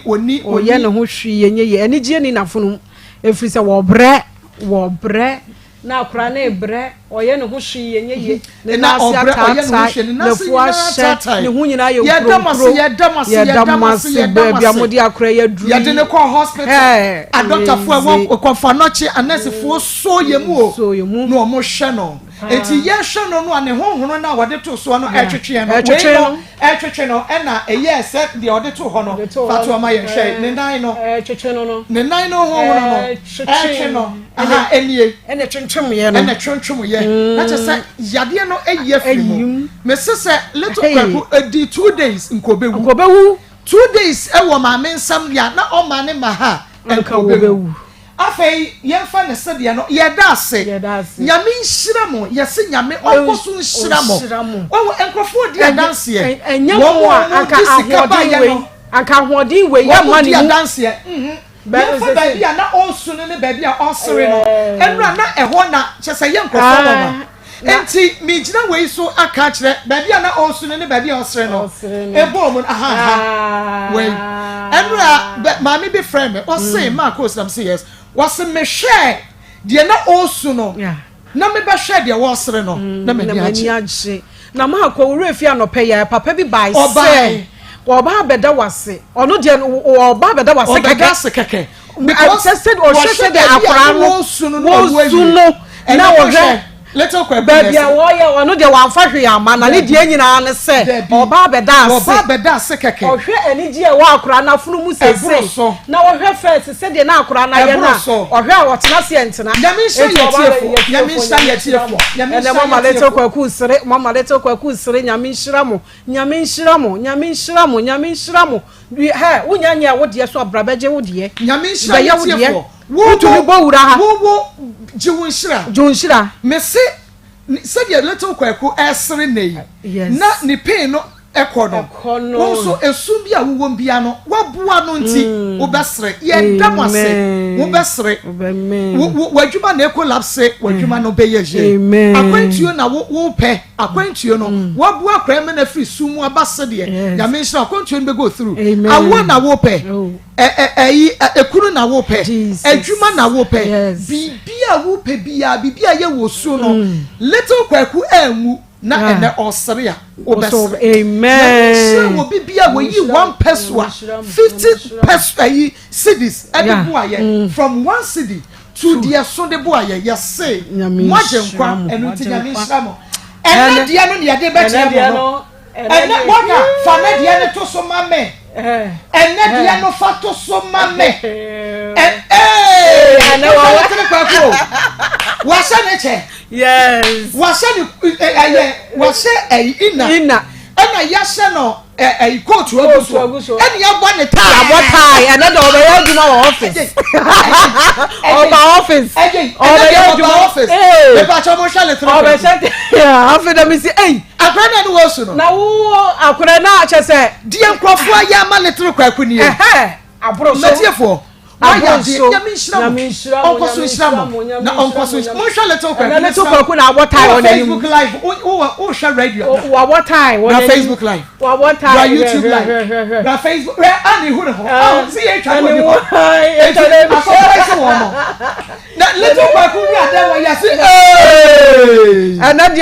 oni oye ne ho hwi yenye ye ani gie ni nafunu efri se wo bre na akora na ebre oye ne ho hwi yenye ye ne na asia tata ne fuashe ne hu nyina ye ye damase baby amodi akora ye duru ye de ne call hospital a doctor fo ko fa noche anese fo so ye mu o no mo hwe no enti ye hwe no no ane honhono na wode to so no etwetwe no na eye se de wode to ho no fatu ama ye hwe ne nan no ne nan no honhono no etwe no aha enie ene twentwem ye no na say yade no eye fimu me se little kwaku edi 2 days nkobewu 2 days e wo ma mensam ya na o ma ne ma ha nkobewu afei yemfa ne se de no ye da ase nyame nhira mo ye se nyame onkoso nhira mo o enkrofo de dance ye enyamo aka ahodi we ye mo ni dance ye baby na osu ne baby a osere no enra na eho na chese ye nkrofo no enti mi gina we so aka kire baby na osu ne baby a osere no ebo mo aha we enra ma mi be friend me o say Maa Akos am say yes was me share de na osu no na me ba share de osere no na me ni age na Maa Akos wo refi anope ya papa bi bai say oba beda wase ono de oba beda wase keke because said o shese de akra no wo suno na wo little kweku baby awoye ono de wan fa hwe ama na ne die nyina ne se oba beda ase keke ohwe anigye e wa akora na funu mu sese na ohwe first se de na akora na ye na ohwe a wotena se entena nyame nsa ye tiefo ene mama little kweku sere nyame nhyiramo he unyanya wo de so abrabeje wo de nyame nsa ye tiefo wo to mi bo wura ha wo jiwunshira me se de little kweku esere nei na ni pain no ekono wo so esum bia wo bia no waboa no nti wo besere ye damase wo besere wo adwuma na collapse wo adwuma no be yeje akwantuo na wo pe akwantuo no waboa kra me na free sumu abase de ya mention akwantuo be go through awo na wo pe ekunu na wo pe adwuma na wo pe bibia wo pe bibia ye wo so no little kweku enwu na ene osere obeso amen wo bibia wo yi 1 peso 50 peso ayi cities ebe boaye from 1 city to the so de boaye yese moje nkwa enu ti nyame nhyamo ene dia no ne de be kire mo ene boka fa ne dia ne to so mame ene dia no fa to so mame ene wa tele kwa ko wa sha ne che yes wase ina ana yase no coach oguso eni ya gba ne tie and then over here do my office office e ba cho mo shale tro yeah after them say hey akwena no wo su no na wo akwena na che say die nkrofo ya ma le tro kwaku ni abro so metiefo nyame nhyira onkoso nhyira mo na onkoso mo shale tro kwaku na tro kwaku na abotai on Facebook live o share radio abotai na Facebook live abotai na YouTube live na Facebook ani hu ne ho see e twa mo na little kwaku ri ada wa ya see and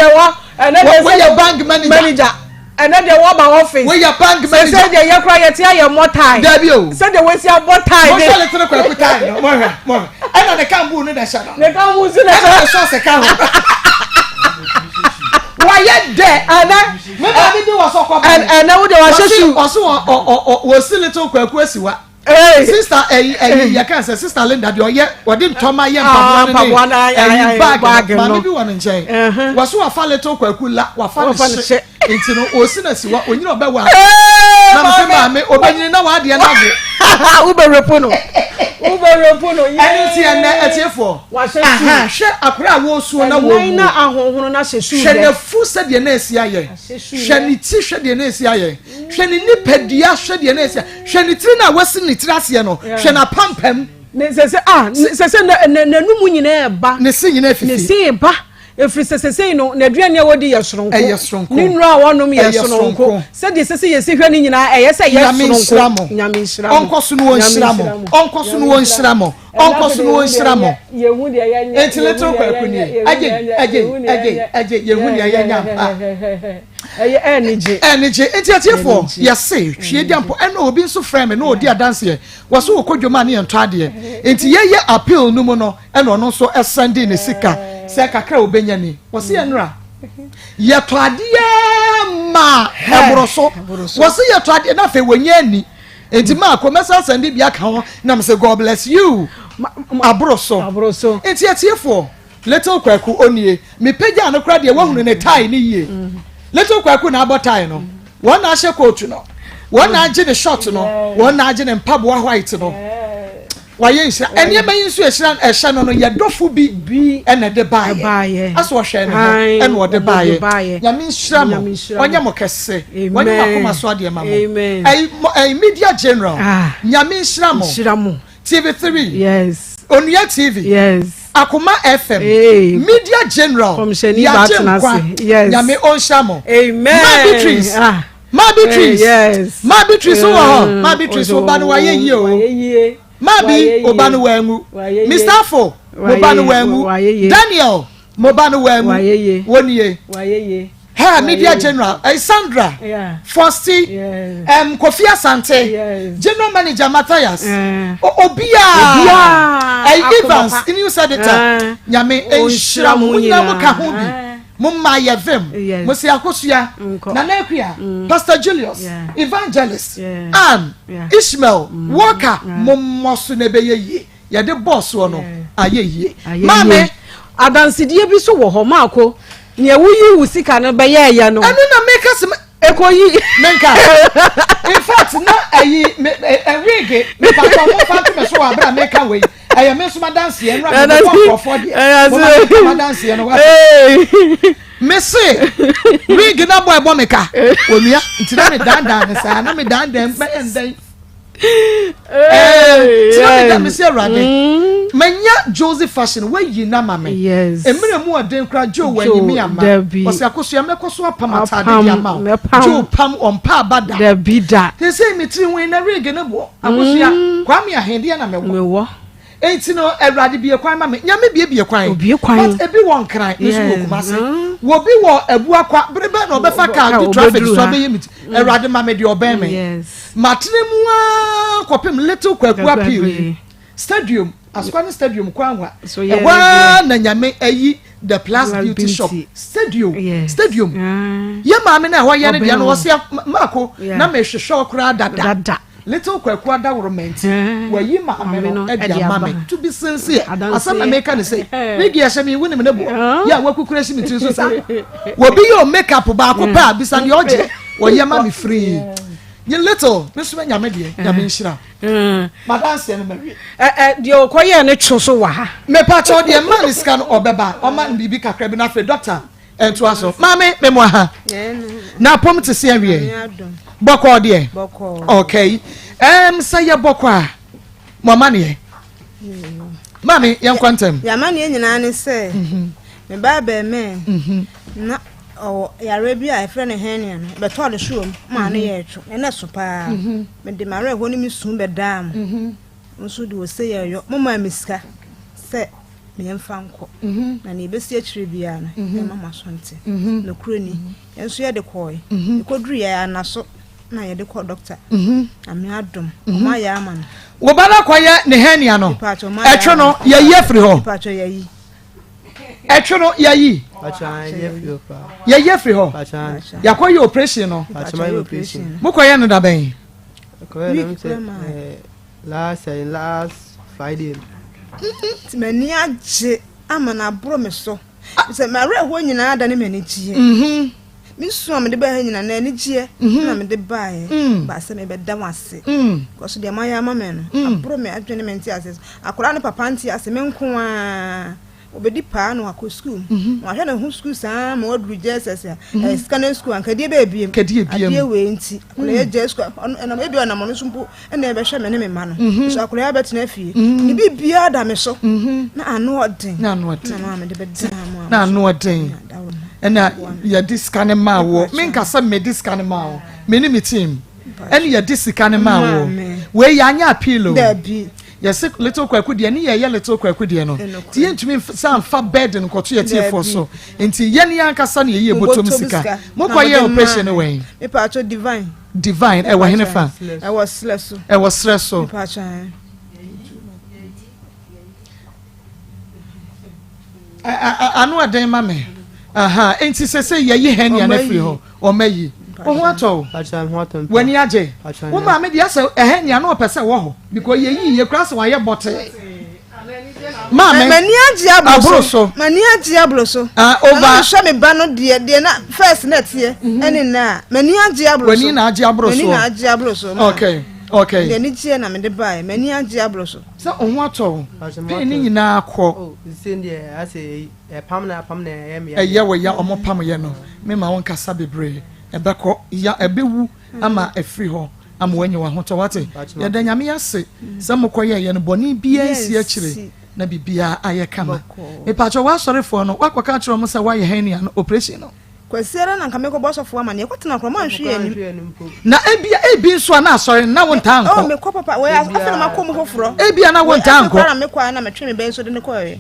your bank manager and then they want my office. Where your bank manager? Say they cry you tear your more time. Debio. Say they waste your more time. Mo shall let's go time. More. And on the cambu no da shana. The cambu no da shana. And so se cambu. Why you there? And me ma bi do was so and now they was show. Was still little kwaku asiwa. Sister ya can say sister Linda de oye wodi ntoma ye mpabwa na bag ma bi won nche waso afa little kwaku la wafa ne nti no osina siwa onyina obewa na mse ma me obenyini na wa de na go uberepo no enti ene etiefo aha hwe akora wo suo na wo na ahonhono na hyesu hwe ne fu se de na esi aye hwe ne ti hwe de na esi aye hwe ne nipadua hwe de na esi hwe ne ti na wasi ne tirase no hwe na pampam ne se nanumu nyina eba ne se nyina fifi ne se eba efri sesesei no na aduane wodi ye soronko ni nura wonom ye soronko se de sese ye sehwe ni nyina eye se ye soronko nyame nhyira onkoso no wonhyiramo ye hu de ye nya enti letro kwaku ni aje ye hu de ye nya eye energy enti atiefo ye se hwie diampo ena obi nso frame na odi adanse wo so okodwoma na ye nto ade enti ye appeal no mu no ena ono so esande ne sika se kakra obenyani wo se enra ye to ade ma ebroso wo se ye to ade na fe wonyani enti ma akomesa sande bia ka ho na me say God bless you abroso enti atiefo little kwaku onie me pagya no kra de wahunu ne tie ni yie little kwaku na abotai no won na hye coat no won na age the short no won na age ne mpaboa white no waye nhyira ene ma yinsu ehira ehya no ye dofo bi ene de baaye aso hwe ne ene wo de baaye nyame nhyira mo onye mo kese onye makoma so ade mamo ai media general nyame nhyira mo TV3 yes Onua TV yes Akoma FM media general from Sheni Batanase yes nyame onhyira mo amen Ma Beatrice yes Ma Beatrice Ma Beatrice obanu waye yi o Mabi obanu wengu Mr. Afo mobanu wengu Daniel mobanu wengu woniye Her media general, Sandra, Fosti, Kofi Asante, general manager Matthias, Obia, Evans, you said it. Yame, Shramu Kahudi, Mumma Yavim, Mosia Kosia, Nanekia, Pastor Julius, Evangelist, Anne, Ishmael, Walker, Momosunebe, ya the boss one, aye, Mame, Adansidie bi so wo ho Maako. Ne wuyi wusika no be ye ya no anu na make us ekoyi menka in fact na ayi wig me papa mo fa me so abra make we ayi me so dance ye nra me for for there mo dance ye no wa me say wig na boy meka omia ntina me dan sa na me dan me enden tira me say rade menya Joseph fashion we yi na mame yes emire mu oden kra jo wani mi ama osi akoso ya mekoso apamata de dia ma jo pam on pa bada da bida they say me tiri wen na rig ne bo akoso ya kwa me ahende na mewo enti no Ewrade bie kwan ma me nyame bie kwan but ebi won kran nso okumase wo bi wo abu akwa brebe na obefa ka di traffic so be yimiti Ewrade ma me de oben me yes matene mu a kopem little kwaku appeal stadium Askwani stadium kwanwa ewa na nyame ayi the plus beauty shop stadium ye maame na wa ye ne dia no wo se Maako na me hwehwe okra dada little kwaku adawrement wa yi maame no e dia maame to be sincere asama make an say we gi ahye me woni me nebo ya wa kukura shi me tiri so sa wo bi yo makeup ba ko pa bisa ne oje wo ye maame free you little Miss Nyame de Nyame nhira madam se no mawie de okoye ne two so wa ha me pa cho de man scan obeba o man bibi kakra bi na fe doctor ento aso mame me mo ha na pom te se awie boko de okay say ya boko a mo mane mame yan kwantem ya mane nyina ne se me ba ba me na yare bi a friend Henia no be to de show ma no ye etwo na so pa me de mare ho ni mi sun be dam nso de wo se ye yo mo ma miska se me yemfa nko na ne be si akire bia no e mama sonte no kuro ni enso ye de koy e koduru ya na so na ye de ko doctor ami adom ma ya ama no wo bana koye ne Henia no etwo no ye ye free ho pacho ye yi etwo no ye yi ye free ho ya koye operation no mo koye no da ben last Friday mani age ama na bro me so se mare ho nyina ada ne mani gie mi so me de ba nyina na ni gie na me de ba ba se me be da wase ko so de ma ya ma me no bro me adwene me nti ase akora ne papa nti ase me nko a obedi pa no akọ school wa hwe na hu school sa ma odru Jesus scanning school an kadie be biem adie we nti akọ ye je school na me bi na mo so mpo na e be hwe me ne me ma no so akọ ya betina afie ni bibia da me so na anu odin na me de be dam na anu odin ena ya discan ma wo me nka sa me discan ma wo me ni me team ena ya discan ma wo we ya anya appeal da bi yes little kwaku de ne ye little kwaku de no ti yentumi san fa bed nko to ye tie for so enti ye ne ankasa ne ye botom sika mo kwa ye operation we me pa to divine e wa henefa I was stress so me pa cha anu adan ma me aha enti se ye Henia na free ho o mayi o ho ato wani age wo ma me dia se Henia na opese wo ho because ye kura se wa ye bote ma me mani age abroso over show me ba no de na first net ye eni na mani age abroso wani na age abroso okay de ni tie na me de bai mani age abroso se o ho ato pe ni nyina akọ sende ase pam na em ye we ya omo pam ye no me ma won kasa bebre ebeko ya ebewu ama efri ho ama wanyi wa hoto wate ya da nyame ase se mokoye ye no boni bia nsi akire na bibia aye kama me pacho wa sorry for no wakwaka kire mo se wa ye Henia no operation no kwasiera na nka meko boss of woman ye kwatena kro man hwe ani na ebi nso na sorry na wonta anko me ko papa we afena makom hofro ebia na wonta anko na me kwa na metwe me ben so de ne koye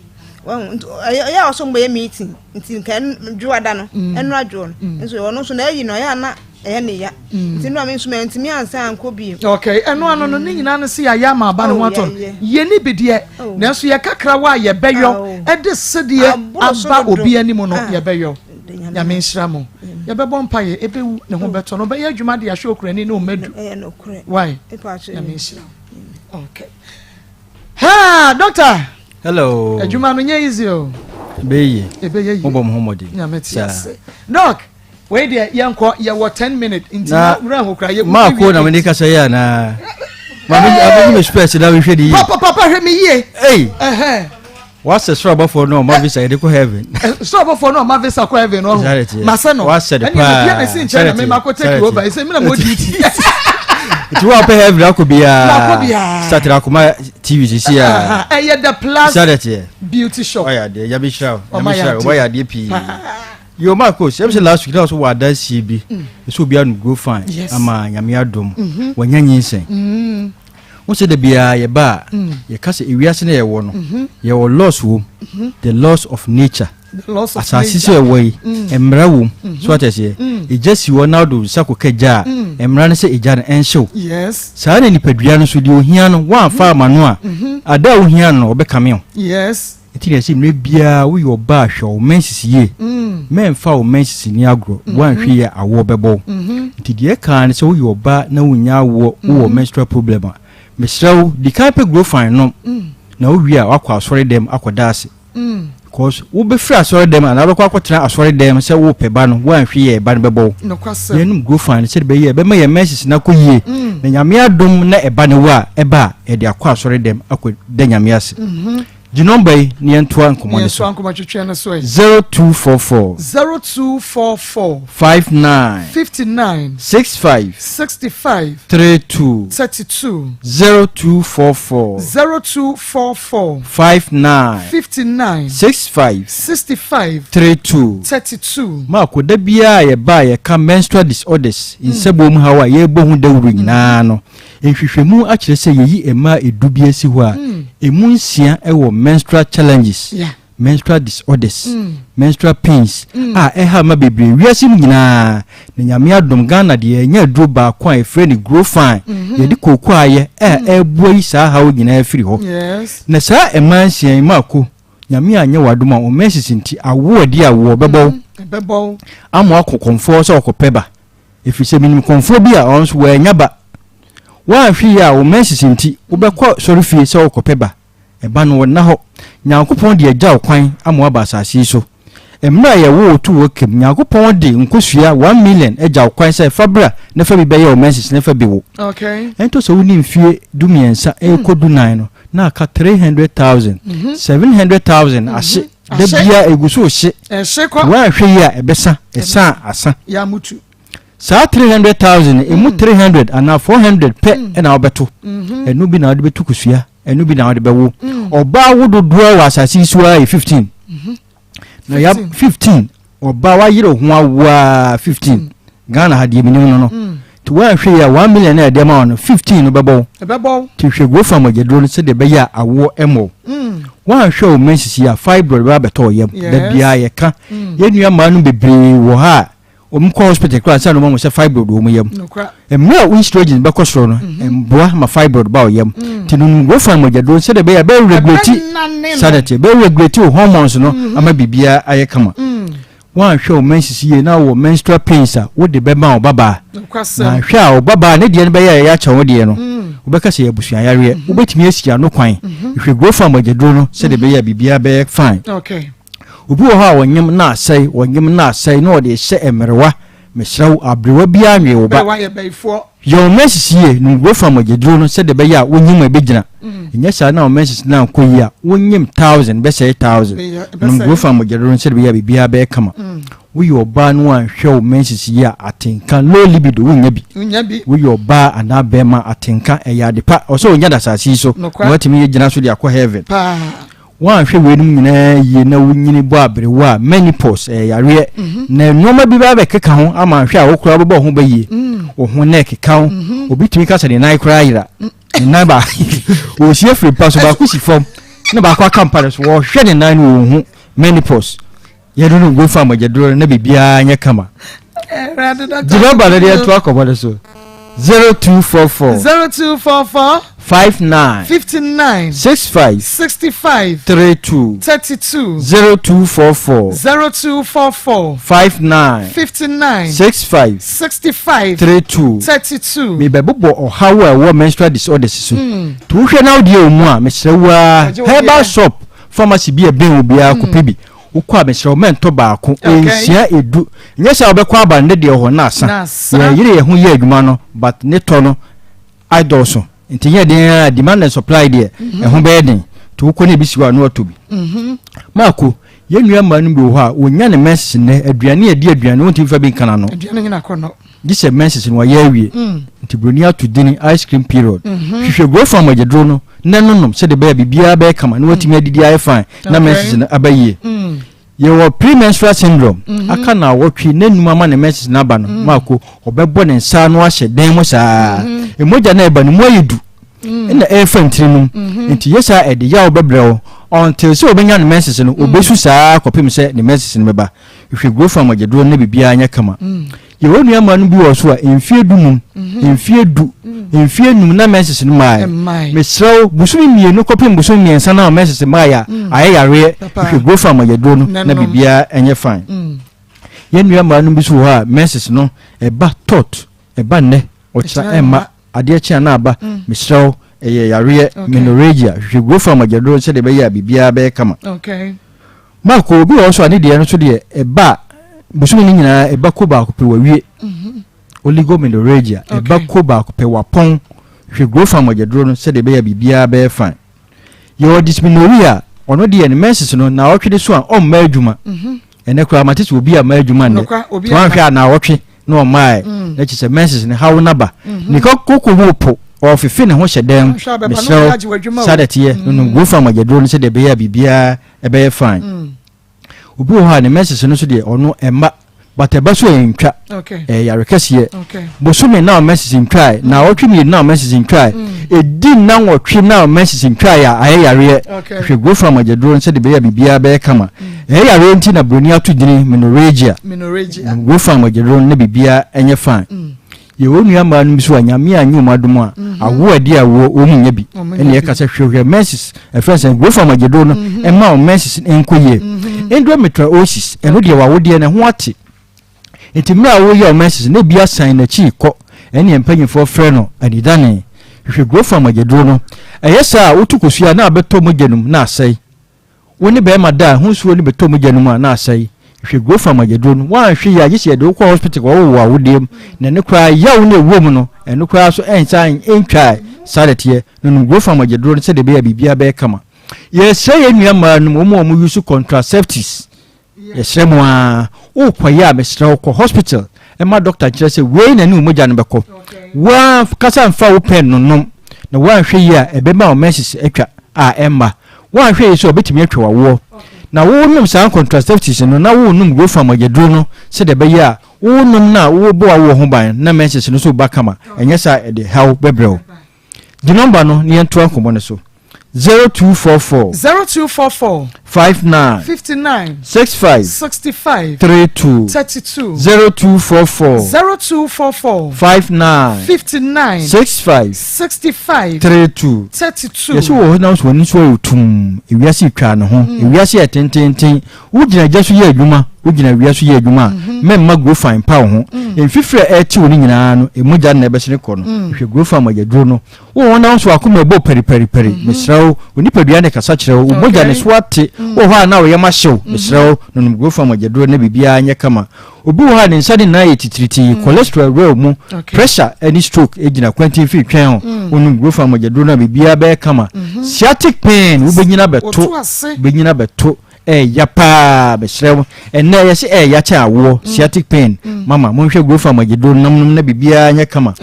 ya also mgbe meeting nti nka dwuada no enu adwo no nso ono so na yi no ya na ne ya nti no amenso me ntimi ansa anko bi okay enu ano no nyina no se ya ma aba no wato ye ni bidie na so ye kakra wa ye beyo e de sedie aba obi animu no ye beyo ya menhira mo ye bebo mpaye ebewu ne ho beto no be ye adwuma de ahwe okurani ne o madu no kure why ya menhira okay ha doctor hello adwuma no nye easy o beye ebeye mo bom homodi ya metiase doc wait there yanko ya 10 minutes into na hokra ye ma ko na me ka say ya na ma me me space da we hwedi papa hwe me ye what's the trouble for no ma visa dey ko heaven trouble for no ma visa ko heaven no masa no what's the pa me sin chana me ma ko take over say me na mo duty tu wa pe heaven akobia start Akoma TV this year the plus Saturday beauty shop oya de ya be show oya de pi Yo Maa Akos, ever last week that was what that CB. So be able to go fine. Ama nyame adom. Wanya nyinsen. Wo se de bia ye ba, ye kase ewiase na ye wo no. Ye wo loss wo. The loss of nature. The loss of nature. Asasi we emra wo. So what say? E just you now do sakokaja. Emra na se eja na enhyew. Yes. Sa na nipadua no so de ohia no wan fa ama no a. Ada ohia no obekame. Yes. Iti na se mre bia wo yo ba hwo mensisi ye. Men fa o mensisi ni agro wan hwe ya awo bebo. Iti de kan se wo yo ba na wonya awo wo menstrual problem a. Mesraw di kan pe grow fine no. Na wo wi a wakwa asore dem akoda ase. Because wo be free asore dem na bakwa akotena asore dem se wo pe ba no wan hwe ya ba no bebo. No kwase. Yenum grow fine se be ye be ma ye mensisi na koyie. Na nyame adom na eba ne wo a eba e de akwa asore dem akoda nyame ase. The number ni entwa nkomo ne so. Yes, nkomo twetwe na so. 0244 59 65 32 0244 59 65 32 ma ko da bia ye ba ye ka menstrual disorders in sebom hawa ye bo hu da wuru nyina no enhwehwemu a kire se yeyi ema edubia si ho a emu nsia ewo menstrual challenges menstrual disorders menstrual pains ha ma bebre wiase nyina na nyame adom Ghana de enya duro ba kwa e frɛ ni grow fine ye di koku aye ebuo yi sa ha wo nyina afiri ho na sa emansia mako nyame anya wadom a o mensisi nti awo adi awo bebo amo akokonfo so okopeba efise minim konfo bi a onso wa nya ba wa hwi ya o mensisi nti wo bekọ sori fie se okopeba eba no na ho nyankopon de agya okwan amo aba asase so emra ye wo tu wokem nyankopon de nkosua 1 million agya okwan se fabra na fa bi be ye o mensisi na fa bi wo okay ento so woni mfie dumiensa ekodu 9 no na aka 300,000 700,000 ashe de bia eguso hye wa hwe ya ebesa asa ya mutu sa 300,000 emu 300 ana 400 pe na obeto enu bi na ode betu kusua enu bi na ode bewo oba wododo wa asasi suwa 15 na ya 15 oba wa yire ho awa 15 Ghana hadi minim no to wa hwe ya 1 million na de ma no 15 no bebo ti hwe go fam agedro no se de be ya awo emo wa hwe o mensisi ya fibroid ba beto yem da bia ye ka ye nua ma no bebre wo ha omko hospital class anu mo se fibroid wo mo yem emra estrogen be kosoro no emboa ma fibroid ba o yem tinunu go fam agedro se de be ya be regulate sadate be regulate hormones no ama bibia aye kama wan hwe o mensisi ye na wo menstrual pains a wo de be ma o baba na hwe a o baba ne de ne be ya cha wo de no wo be ka se abusua yare wo betimi asia no kwan hwe go fam agedro no se de be ya bibia be fine okay obi wo ha wonyem na asai na o de hye emerewa mehraw abrewa bia anwe wo ba yo mensisi ye no go fam agedro no se de be ya wonyem abegina nya sa na o mensisi na koyi a wonyem 1000 be say 1000 no go fam agedro no se de be ya bibia be kama we your ba no an hwe o mensisi ya atenka low libido wonya bi we your ba ana be ma atenka eya de pa o so onya da sasi so watimi ye gina so de akọ heaven wan hwe wenum nyina ye na wunyini bo abrewa menopause yare na noma bi ba be keka ho ama hwe a wokura bo ho baye o ho na keka ho obitumi ka se de nai kura yira na ba o sie free pass ba kusi form na ba kwa campaign so wo hwe ne nan wo hu menopause ye do no go fa majaduro na bibia anya kama the number na dey to akobo so 0244 59 65 32 0244 59 65 32 me bebobo ohawo e wo menstrual disorders so to hwe na odi omu a me sewa herbal shop pharmacy bi e ben obi akopebi ukwa mesro mento baako ensia edu nyesa obekwa abande de ho na asa ye yire ye hu ye adwuma no but ne to no idolso nti ye den demand and supply de ho be den to ukọ na bisiwa no otobi maako ye nua ma no bi ho a wonya ne message ne aduane edi aduane wonti fa bi kana no aduane nyina kono this a message no ya awie nti bronia to dini ice cream period hwehwe go from agedro no nenonom se de ba bibia ba kama na watimi adidi aye fine na message na abaye ye wo premenstrual syndrome aka na wotwi nanum ama na message na ba no maako obebo ne nsa no ahye den mo saa emoja na eba no mo ayedu na efantrinum nti yesa ede ya obebreo until so obenya ne message no obesu saa kopim se ne message no meba hwehwe go from agedro na bibia anya kama ye wonu ama no bi wo so a enfie dumum enfie num na message no mai mesrew busumi mienu kopim busumi miensa na message mai a ayare hwe go from agedro no na bibia enye fine ye nu ama no bi so ha message no eba tot eba ne ocha ema ade chia na aba mesrew eye yare menorrhagia hwe go from agedro se de be ya bibia be kama okay marko bi wo so ane de no so de eba busumi ni nyina eba ko ba ko pe wawie oligomenorrhagia eba ko ba ko pe wapon hwe go from agedro no se de be ya bibia be fine your dysmenorrhea ono de ne message no na otwe so a o ma adwuma ene kra matete obi a ma adwuma ne to anhwe na otwe no mai na chise message ne hawo naba ni kokoko hopo ofefe ne ho hyedem mesho sadetiye no go from agedro no se de be ya bibia e be fine obi ho ha ne message no so de ono emma but eba so entwa yarekasiye bosume na message try na otwe na message try edi na wotwe na message try ya ayare hwe go from agedro no se de be ya bibia be kama yare enti na broni atudini menorrhagia go from agedro no bibia enye fine ye wonu ama no biso anyame anyum adom a awo adi awo omunya bi ene ye kasa hwehwe message friends go from agedro no ema o message enkoye endometriosis eno de wawo de ne ho ate entimra awo ye o message ne bia sign na chi ko ene empanyefo frɛ no adidane hwehwe go from agedro no eyesa otukosua na abeto mogenum na asai woni be ma da hunsuo ni beto mogenum a na asai hwe go from agedro no wan hwe ya gise de ko hospital ko wo awodem na ne kwa yawo na ewom no eno kwa so ensan entwa sadetiye no go from agedro no se de be ya bibia be kama ye say enua ma no mo use contraceptives ye semo a o kwaya mesra ko hospital e ma doctor kire say we na ni umoja no beko wa kasa mfa wo pen no nom na wan hwe ya ebe ma o message atwa a emma wan hwe so obetimi atwa wawo na wo num san contraceptives no na wo num go from agedro no se de be ya wo num na wo bo wo ho ban na message no so ba kama enye sa e de help bebrel the number no ni ento ankomo ne so 0244 59 65 32 0244 59 65 32 yeso wo na so ni so otum ewiase twa ne ho ewiase etententen wugina gya so ye adwuma wugina wiase ye adwuma memma go fine pa ho emfifre eti woni nyina no emugya na ebesene kɔ no hwe go fine magedro no wo na so akoma ebo peri mesrawo onipadua ne kasa kyerɛ wo mogya ne so ate wo ha na wo yema hyew mesrawo no go fine magedro na bibia anya kama obi wo ha ne nsa de na yetitiriti cholesterol real mu pressure any stroke egina kwantin fi twen ho onu go fine magedro na bibia ba kama sciatic pain wo benyina beto ya pa besrew enne ye se ya cha awo sciatic pain mama mo hwe growth amagedro nam na bibia nya kama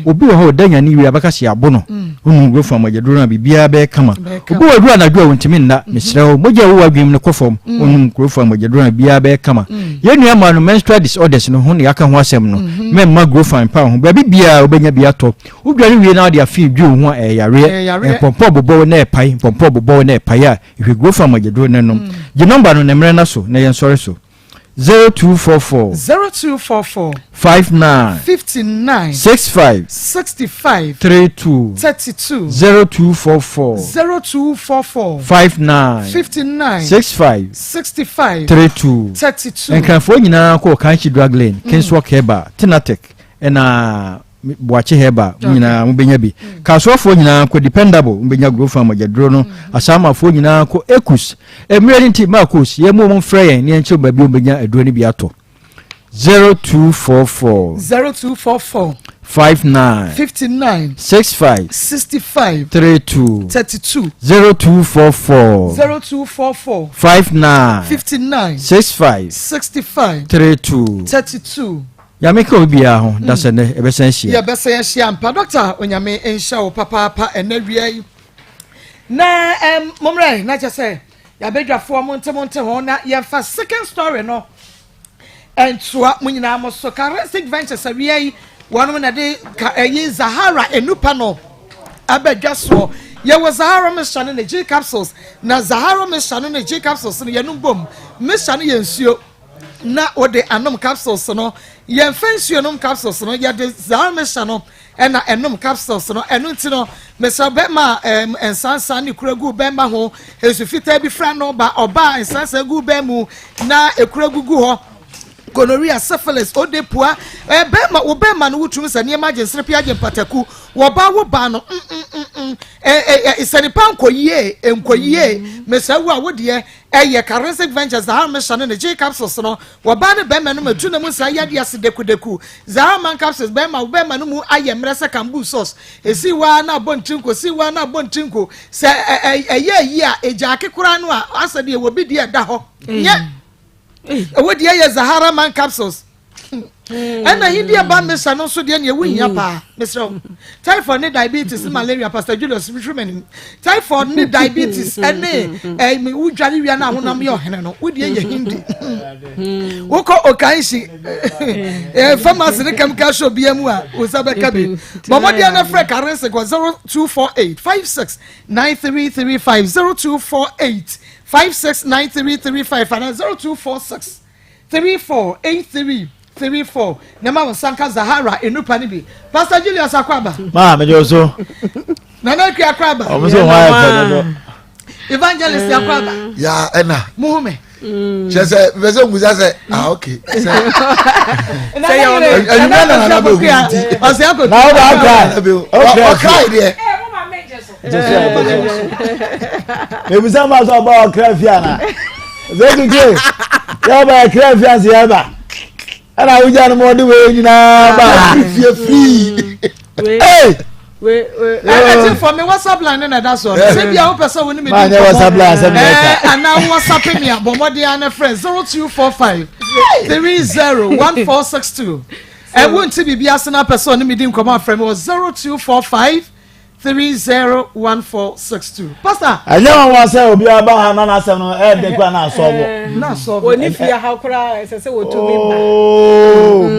obi wo ho danya ni wi abaka se abo no onu growth amagedro na bibia be kama obi wo duru anadwo wontimi nna mesrew moja wo adwem ne kofom onu growth amagedro na bibia be kama ye nua ma no menstrual disorders no ho ne yaka ho asem no memma growth am pa ho ba bibia obenya bia to udware wi na de afi dwu ho yare pompo bobo na epai pompo bobo na epai a hwe growth amagedro ne no the number no nemre na so na yen sorry so 0244 59 65 32 0244 59 65 32 enkanfo nyina ko kanchi drug lane kinswo keba tinatek na boache heba nyina mubenya bi kasofo nyina ko dependable mbenya growth amagedro no asama fo nyina ko ekus emirenti Maa Akos ye mo frey ne enche ba bi mbenya aduro ni bi ato 0244 59 65 32 0244 59 65 32 ya make obia ho da se ne ebesen hia ya besen hia mpa doctor onyame ensha wo papa enawia yi na momre na je se ya bedwafo monte ho na ya fa second story no entoa munyina mo so Caresic Ventures awia yi wonu na de yi Zahara enupa no abedwaso ye was Zahara mission na G capsules na Zahara mission na G capsules no ye no bom mission ye nsuo na ode anom capsules no ye fancy anom capsules no ye de Zahara mission no ena enom capsules no enu nti no mesa be ma ensansa ni kuragu be ma ho esufita bi fra no ba oba ensansa gu be mu na ekuragu gu ho gonorrhea syphilis odepua bema wo bema no wutum se ne emergency pia je pataku wo ba wo ba no isanipa enkoyie mesawu a wo de eye Caresic Ventures Zahara mission ne G capsules no wo ba ne bema no matu na mu sa yade ase deku Zahara man capsules bema no mu aye mrese kambu sauce esi wa na bontinko se eye yi a eja akekura no a asade wo bi de da ho nye what the year Zahara man capsules and I India Bambus and also the end win yapa, Mr. Typhoid, diabetes, malaria, Pastor Julius, Richmond, typhoid, diabetes, and me, who Jali Riana, who am your Henno, would you Hindi? Woko Okaishi, Farmers, the Camcasho BMWA, Uzabakabi, Mamadiana Frek, Caresic was 0248 56 9335 0248 569335 and 0246 348334 Nama Sanka Zahara enupa ni bi Pastor Julius Akwaba ma me joso Nana Kri Akwaba omuso wa Evangelist Akwaba ya ena muhume chese veze nguza se okay say you na be ose akọ na o ba okay there ebusa ma so ba krafia na zegige ya ba krafia se ya ba ana uja no mo de we nyina ba free hey we for me WhatsApp line na that's all say bia wo person woni me di WhatsApp line say me and now WhatsApp me abomodi ana friend 0245 301462 e won't be bia sena person me di nkoma friend was 0245 301462 Pastor anya wa say obi aba ha na asem no e de kwa na so oni fia ha kura se wo to me ba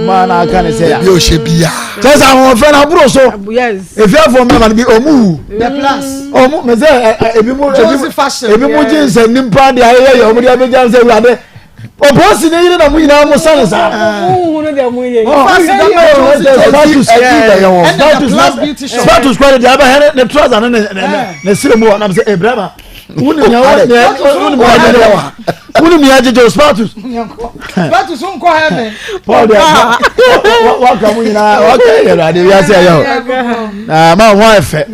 man aka ne say bi o she bia just awon fe na buro so yes if you for me man bi omu the plus omu me say ebi mu jinse nimpa de aye omu de abejan say urade Obosi ne yire na mu nyina mu sane sa no de mu ye status kwale de aba here ne trouser ne sire mu na say Ibrahima woni mi ajeje status unko heaven Paul de wa ka mu nyina wa ka ye rade wi ase yo na ma ho efe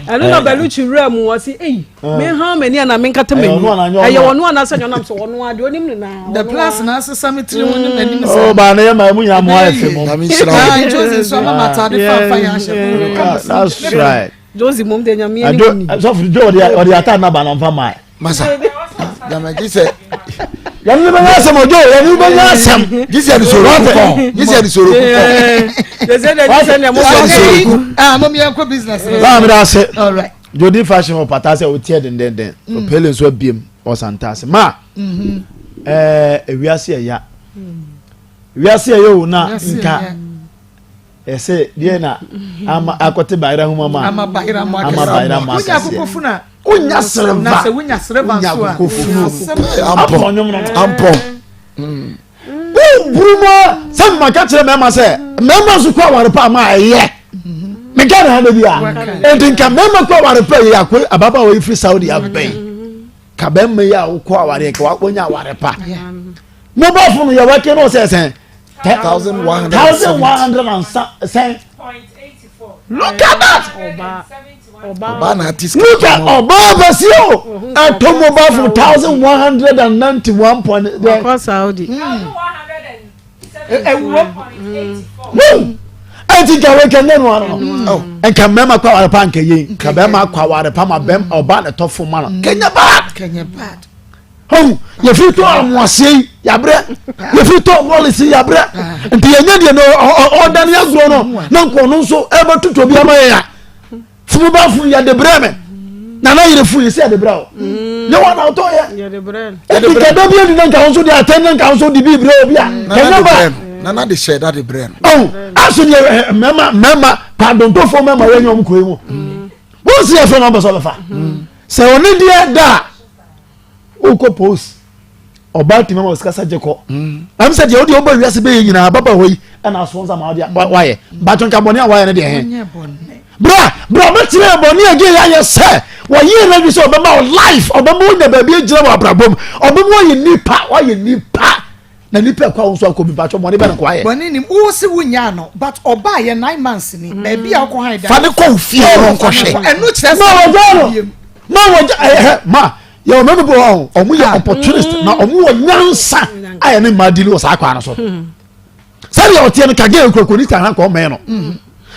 anu na baluchi wura mu wasi me ha mani na me nkata mani aye wono ana sanyo nam so wono ade onim ne na the plus na asesa metri wonim anim so oh ba na ye ma mu nya mo efe mo Joseph so ma mata de fa ya she that's right Josie mom de nya me so for do or the attack na ba na mfa mai masa Jama gise. Yanu be nyasam ojo, yanu be nyasam. Gise di soro ko. Gise di soro ko. They say that gise na mo mo me enko business. Ba mi da se. All right. Jodi fashion o patase o tie den. O pele so biem o santase. Ma. Ewiase ya. Wiase yo na nka. Ese die na ama akote bayra hu mama. Ama bayra mo Unya kokofuna. Unya serva. Na se unya serva so a. Ampo. Bruma, some my catcher mama say, members who call what pa ma ye. Me get a hand bia. And think member call what pay ya ababa we free Saudi abay. Kabem me ya wo call what ka wonya what pa. Mobile phone you working no say 1100 Look at that. Oba na artist. Look at Oba Basio. At mobile for 1191 point there. Saudi. 1.84. I think I can then one. Oh, and can mema kwa wale panke yin. Can mema kwa wale pama bem Oba the top for man. Kenya bad. Oh, you feel to amwase yabre. You feel to policy yabre. Nti yenye no order ya gro no. Na nko no so ebe tuto bi ama ya. Fumu ba fu ya de breme. Na na yire fu yesi ya de bra. Ne wana auto ya. Ya de breme. E bi ke do bi ni na nka so de attendant nka so de bi bre obi a. Kenya ba. Na de share that de breme. Oh, aso ni mema pardon to fo mema we nyom koe mu. Wo si e fe no be so be fa. Se oni de da. Oko post Oba ti mama oskasa jeko am said you dey oba wiase be nyina baba hoyi na asonza ma dia waye ba tonka boni waye ne de he bra me tire boni age ya ye se wo yi na bi so oba ma life oba mo na ba bi ejira wa brabom oba mo ye nipa na nipa kwa unso akobi ba cho boni be na kwa ye boni ni wo se wunya no but oba ye 9 months ni ba bi akọ han da fa ne ko fie ro nko hwe enu kire ma yo me bo omu ye opportunist na omu wo nyansa aye ne ma dili wo sa kwa na so sari o tie no kage ekrokoni ta han ko me no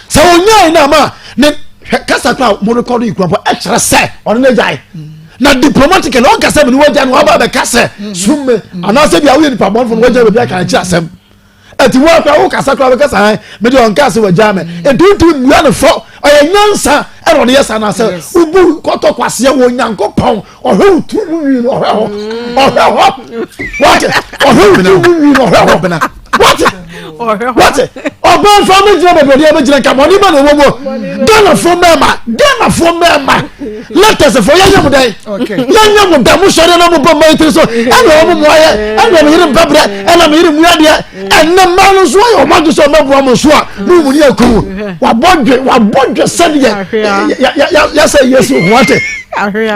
se onya na ma ne kasa kwa mo record ikrampo extra se on ne jai na diplomatic no kasa me no waja no aba be kasa summe ana se bia wo ni pa bon fo no waja be bia kan chi asem eti wo kwa wo kasa kwa be kasa han me de on kasa waja me entuntu mua no fo oye nyansa ero ne yesa na se ubu koto kwase wo nyankopon ohwe utumu wi no ohwe what utumu wi no ohwe what oban fo me jira be de be jira ka moni ma no wo Ghana fo mema let us for yanya mudai yanya mudai mu sore na mu ba mai so ana wo mu aye ana me yire babre ana me yire mu ade ana ma no so ayo ma do so mebo mo so a mu ni akuru wa bodwe sade ya say yes what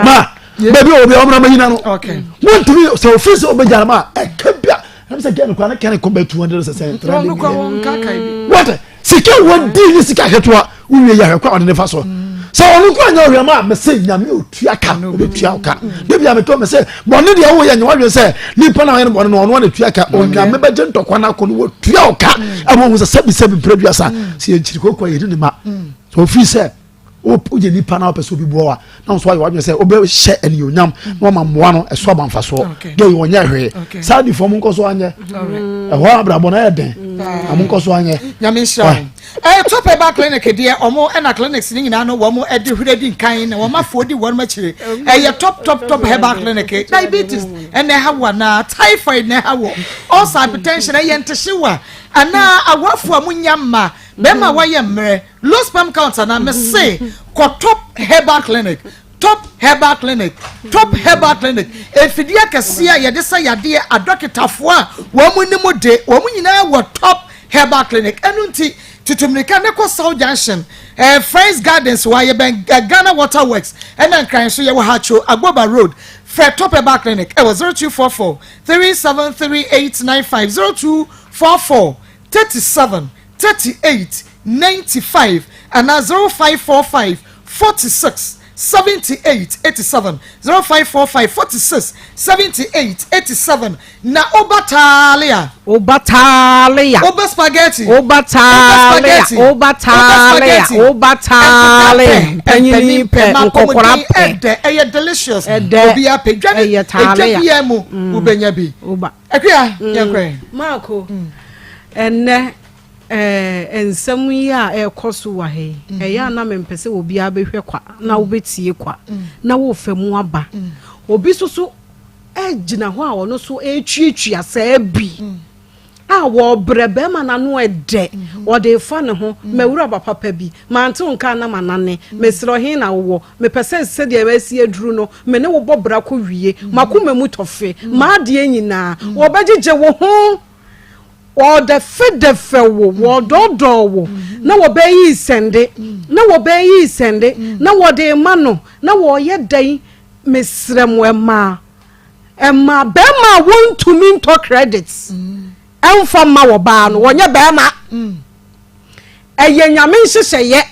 ma baby obi omra ma yina no okay want to so office obejara ma e kabia I'm saying can come back 200%. What? Sika one day sika hetwa we ya kwa on the first one. So onu kwa nya ohwe ma me say nya me otua ka obetua ka. De bia me to me say bone de wo ya nya wa say nipa na no bone no ono na tua ka onya me beje ntokwa na kono wo tua ka. Amo wo say sebi preduasa si enchiri kokwa yedi ni ma. So office oje nipa na opeso bi boa na so ayo wadwe say obe hye eni onyam na ma moa no eso banfa so de onya hwe sadi fo mu nkoso anye ho abrabo na eden amu nkoso anye nyame sha top back clinic de omo na clinics ni nyina no wo mo edi hwede kan na wo mafo di wo ma chire top herbal clinic diabetes and ha wa na typhoid na ha wo also hypertension e ntehyewa ana awafo amunyamma bema waye mre low sperm count na me say ko top herbal clinic efidia kasia ye de say yade adokitafo a wo mu ni mu de wo mu nyina wo top herbal clinic enunti tutumrika ne ko South Junction Friends Gardens wa ye ben Ghana Water Works and nkran so ye wo hacho Agboba Road for top herbal clinic e was 0244 373895 0244 37 38 95 and 0545 46 78 87 0545 46 78 87 na obatalia oba spaghetti penny pe nkokora pe eye delicious obi apedwane ejabia mu ubenya bi akua yankwe Marco enne ensɛm yi a ɛkɔ so wa he ɛyɛ na mempɛsɛ obi abɛhwɛ kwa na wobetie kwa na wo famu aba obi soso ɛgyina hɔ a ɔno so ɛtwiatwia saa bi a wo brebe ma na no ɛdɛ wɔde fa ne ho mawura ba papa bi mante nka na manane mesro he na wo mepɛsɛ sɛ de ɛbɛsi aduru no me ne wo bɔ bra kɔ wie makoma mu tɔfe ma de nyinaa wo bɛgyegye wo ho or the fedefe wo dodo wo na wo be yi sende na wo be yi sende na wo de ma no na wo ye dan mesrem ema be ma want to mean to credits emfa ma wo ba no wo nye be ma eye nyame nhyehyeye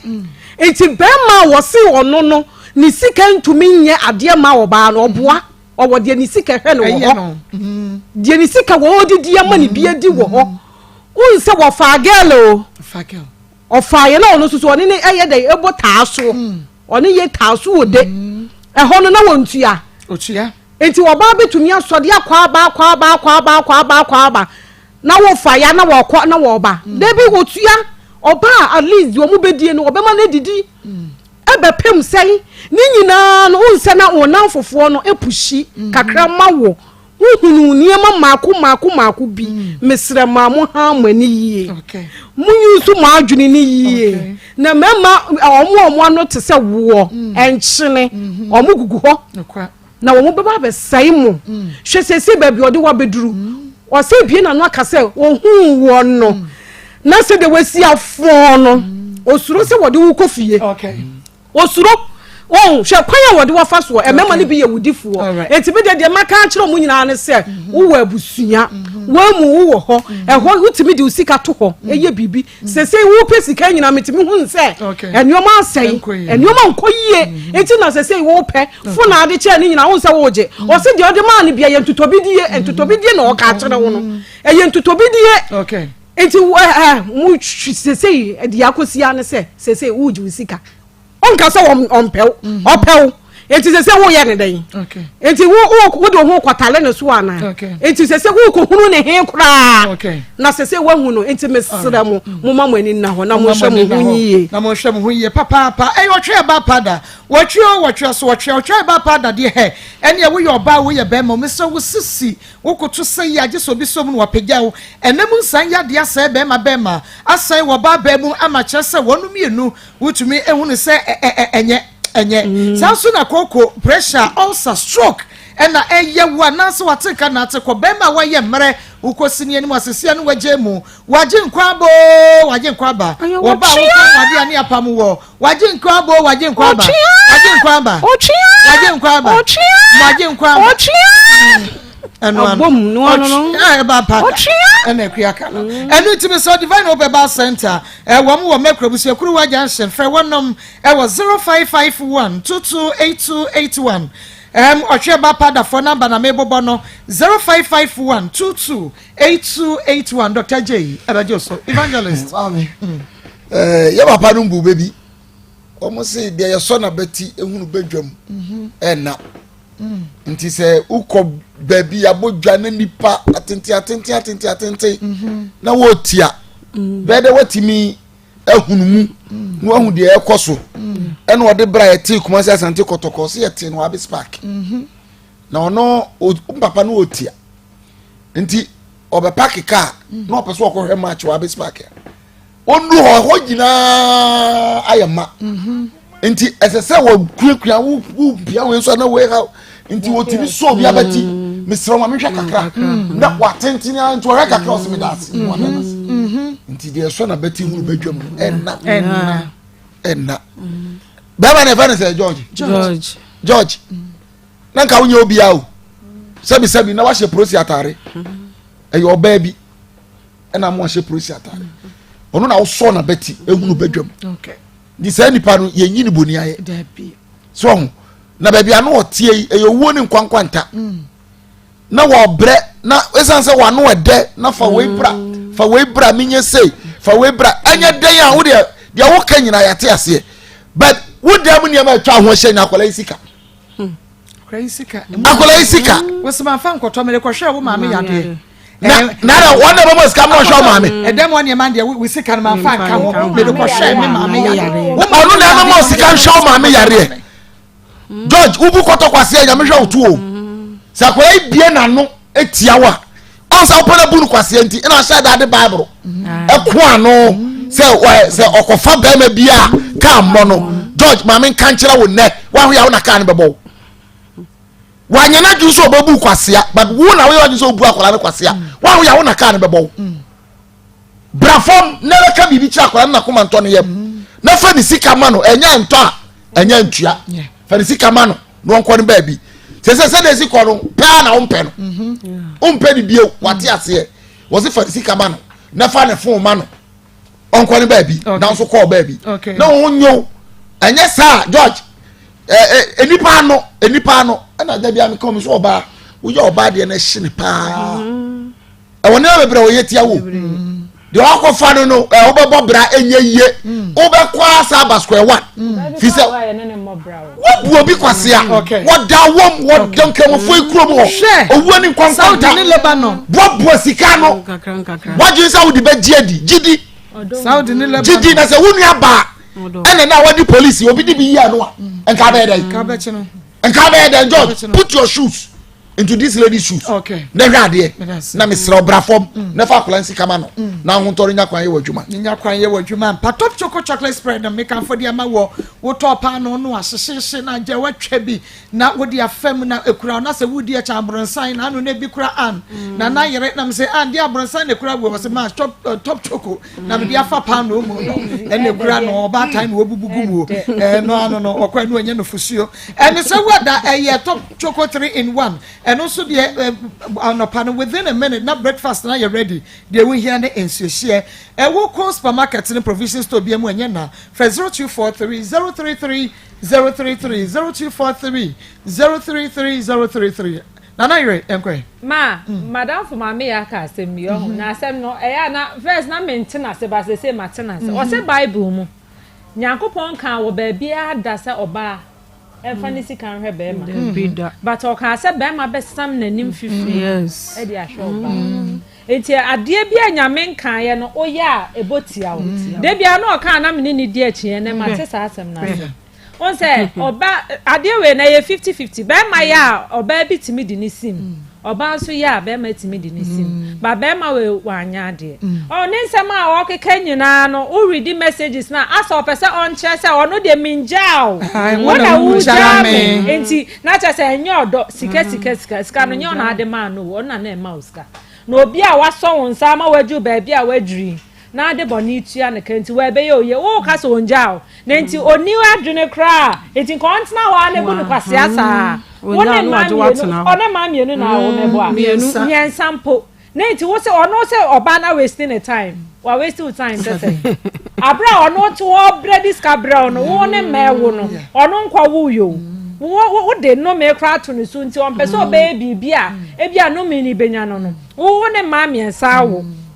enti be ma wo si ono no ni sika ntumi nye ade ma wo ba no oboa owo de ni sika hwe no wo de ni sika wo didi ama ni bia di wo ho unse wo fagelo ofaye na ono susu oni ne eye de ebo taaso oni ye taaso ode eho no na wontua otua enti wo ba betumi asode akwa ba na wo faya na wo kwa na wo ba debi wo tua oba at least wo mu bedie no obema na didi ebe pem sei ni nyina no unse na wonam fofo no epushi kakra ma wo uhunu niema maako bi mesre ma mo ha mani yie munyusu ma adwene ni yie na mema omo no te se wo enkyene omo gugu ho na wo beba be sai mo hwesese ba bi ode wa beduru o se bie na no aka se ohun wo no na se de wasi afo no osuro se wode wo kofie osuro oh she kwanya wode wa fa so emema ne bi ye wudifuo enti bi de maka akire mu nyina ne se wo wa abusua wa mu wo ho eho utimi de usika to ho eye bibi se wo pesika nyina metimi hu nse enyoma asai enyoma nkoyie enti na se wo pe fu na ade che ne nyina wo nse wo je o se de ode ma ne bia ye ntutobidie na o ka akire wo no eye ntutobidie enti mu se de yakosia ne se wo ji usika onka so ompel enti se wo ye ne den enti wo do ho kwatale ne so ana enti se wo ko hunu ne he kura na se wo hu no enti mesra mo mama ani na ho na mo hwe mo hunyiye na mo hwe mo hunyiye papa otwe ba pada watwe so otwe ba pada de he ene wo ye oba wo ye be ma me so wo sisi wo koto se ya je so bi so mu no wapagya wo enam nsan ya de asa be ma asai wo ba ba mu ama kye se wonu mienu wotumi ehunu se enye sanso na koko pressure ulcer stroke ena eye wa na so wateka na ateko be ma wa ye mre ukosini ani wasese no waje mu waje nkwabo waje nkwaba wo ba wo wade ani apamu wo waje nkwabo waje nkwaba waje nkwaba waje nkwaba waje nkwaba Bom no ba pa ena kuaka no enu timi so divine obeba center wo mekrobusu ekuru wa junction frɛ wonom wo 0551 228281 otwe ba pada for number na mebobo no 0551 228281 Dr. J Abajoso evangelist ya papa no mbu bebi omo se de ye so na beti ehunu bedwam ena nti se ukọ baby abodwa na nipa atenti na wotia bede watimi ehunu mu no ahu de ekoso ena ode bra yeti kuma se asante kotoko se yeti no abi spark na ono papa no otia nti obe park car no person okohwe match wa abi spark onu ho gina ayama nti esese wo kuakua wo bia we so na we ha nti wotimi so bia bati misro ma mehwa kakra na watentini anto re kakra o se me das nti de so na bati hu badwam enna baba na fa say George na nka wonye obi a o sabi na wa hye prosi atare eyo oba bi na mo hye prosi atare ono na wo so na bati ehunu badwam di say nipa no yenyi ni boni aye so na baabi ano otie e owuo ni nkwankwanta na wo bre na esanse wa no ede na fa we bra menye sei fa we bra anya den a wo de wo ka nyina yate ase but wo de am niam atwa ho hye nya akola isika akola isika wosema fa nkoto me ko hwe wo ma me yade na one of us come on show mama edem one man de we sika na fa nka ho me ko hwe me ma me yade wo onu na ma sika show mama yare George ubu koto kwase anya me hwe otu o sakola ibie na no etia wa onsa opona bunu kwase nti ina sha da de bible eko ano se okofa ba ma bia ka mo no George mama kan kire wo ne wa ho ya wo na ka ne bebo wanyana ju so babu kwasea but wo na we waju so bu akola ne kwasea wa ho ya wo na ka ne bebo brafom na ka bibi kira akola na koma nto ne yem na fa ni sika ma no enya nto a enya ntua fa ni sika ma no no nko ne ba bi se na sika no pa na umpe no umpe ni bio wate ase wo se fa ni sika ma no na fa ne fon ma no onko ne ba bi na so call ba bi na wo nyo enya sa George enipa no ana da bia me come so oba wo ye oba de na hye ne pa e wona bebre wo yetia wo de akofa no wo bebo bra enye ye wo be kwa sa ba square 1 fi se wo bu obi kwasea wo da wom wo donke mo foi kuro mo owu ni kwankwanta ni Lebanon bo sika no wo ji sa wo di be gidi Saudi ni Lebanon gidi na se wo nu aba ene na wadi police obi di bi yi anu a enka be dey enka be dey George put your shoes into this lady's shoes na hwa de na me sra obrafom na fa kolansi kama no na ho tori nya kwan ye wadwuma pa top chocolate spread na make am for dia ma wo top no no ahyehye na je watwa bi na wo dia fam na ekura na se wudi a chambronsan na no na bi kura an na yere na me se an dia bronsan na kura wo se ma top choco na me dia fa pa no mu no na kura no ba time wo bubugu mu no okwa no anya no fusuo and se wada top choco 3 in 1 and also the on pan within a minute na breakfast na you ready they will hear the ensushare e wo ko supermarket in provision store bi am anya na for 0243 033 0243 Nana ire enkwe madam for mama ya ka asem bi o na asem no e na first na maintenance se ba se maintenance o se bible mu nyankopon kan wo ba bia da se oba Fancy can have Bema, but or can say Bema best some nanim fifi. Yes, Eddie Ashoba. It's a dear be a yamen can, oh ya, a boaty out. There be no can I'm in dear chin and my sister has them. One say, or a dear when I 50-50, Bema my ya, or baby to me didn't seem. Oba so ya be ma timi di nisim ba be ma we wanya de o ne nsema o keke nyina no o read messages na asa opese on che se ono de minjao wona wu jame enti na che se enye odo sika no nye ona ade ma no ona na e ma uska na obi a waso won sa ma waju ba bia waduri na ade boni tua na kanti we be ye o ka so onjao na enti oni adwene kra enti kontna wa na bu no kwase asa wona ma mienu na wo mebo a nyen sample na enti wo se ono se oba na wasting the time wa wasting time say abra ono to obre this cabra ono wo ne mewo no ono nkwa wo yo wo de no me kra to ne so nti on pese oba bia e bia no me ni benya no wo ne ma miensa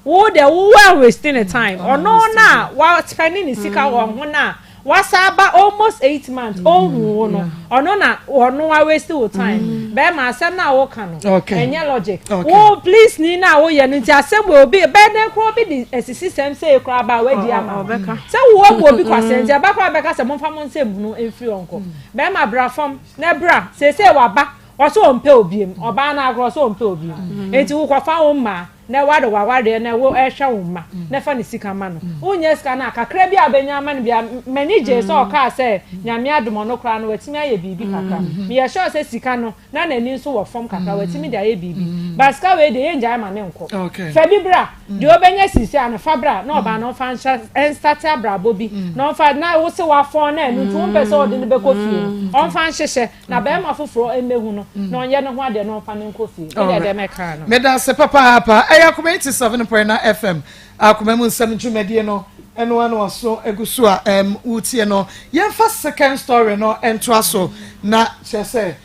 wo de wo wasting the time ono na wa spending sika wo ho na wasaba almost 8 months no ono na ono wa waste your time be ma asem na wo ka no enye logic oh please ni na wo ye no nti asem we obi be den kro bi di asisi sem say kro aba we di ama se wo obi kwase nti aba kro be ka se momfa mo nsem no enfiri onko be ma bra fom na bra se wa ba oso ompe obiem oba na agro so ompe obiem enti wo kwafa wo ma na wado wawade na wo ehwa wo ma na fa ne sika ma no unye sika na kakra bi abenya ma no bia manager so ka say nyame adomo no kra no watimi aye bibi kakra me ye sure say sika no na nani so wo form kakra watimi de aye bibi baska we de enja ma ne nko fa bi bra de obenya sisi an fa bra na oba no fa start bra bobi na fa na wo se wa fon na enu tu pese ode ne be kofie on fa nhyehyɛ na be ma foforo emehu no na onye no ho ade no fa ne nkofie e de me kra no me da se papa Akoma 87.9 FM Akoma mu nsam dwumade no eno waso egusu a utie no yemfa second story no ento aso na chese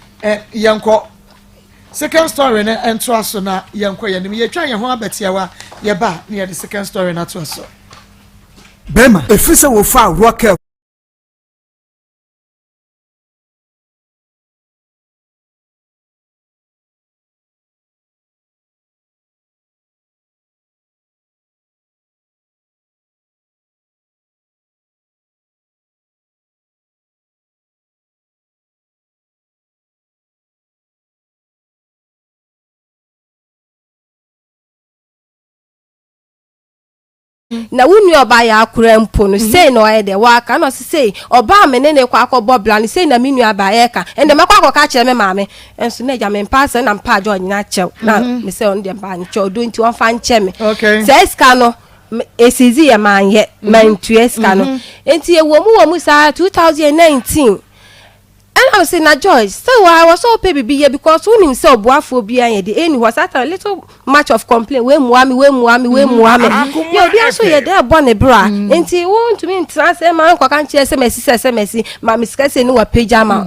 yenko second story no ento aso na yenko yenim yetwa ye ho abetiawa ye ba na ye the second story na to aso bema efisa wo fa rocket na wunu oba ya akura mpo no sei no e de waka no sei oba me ne kwa akọbọ bla no sei na minu aba ye ka ende makwa akọka kire me maame enso na ja me pass na mpa jo nyina chew na me sei on de mpa ncho do nti won fa nche me sei ska no esizi ya manye man tueska no enti ewo mu sa 2019 and I say na Joyce so I was so baby be here because when himself boafo bia ye dey any was at a little much of complaint we muami you be so ye dey born bra enti want to me say man kwa kan che SMS ma miska say no wa pajama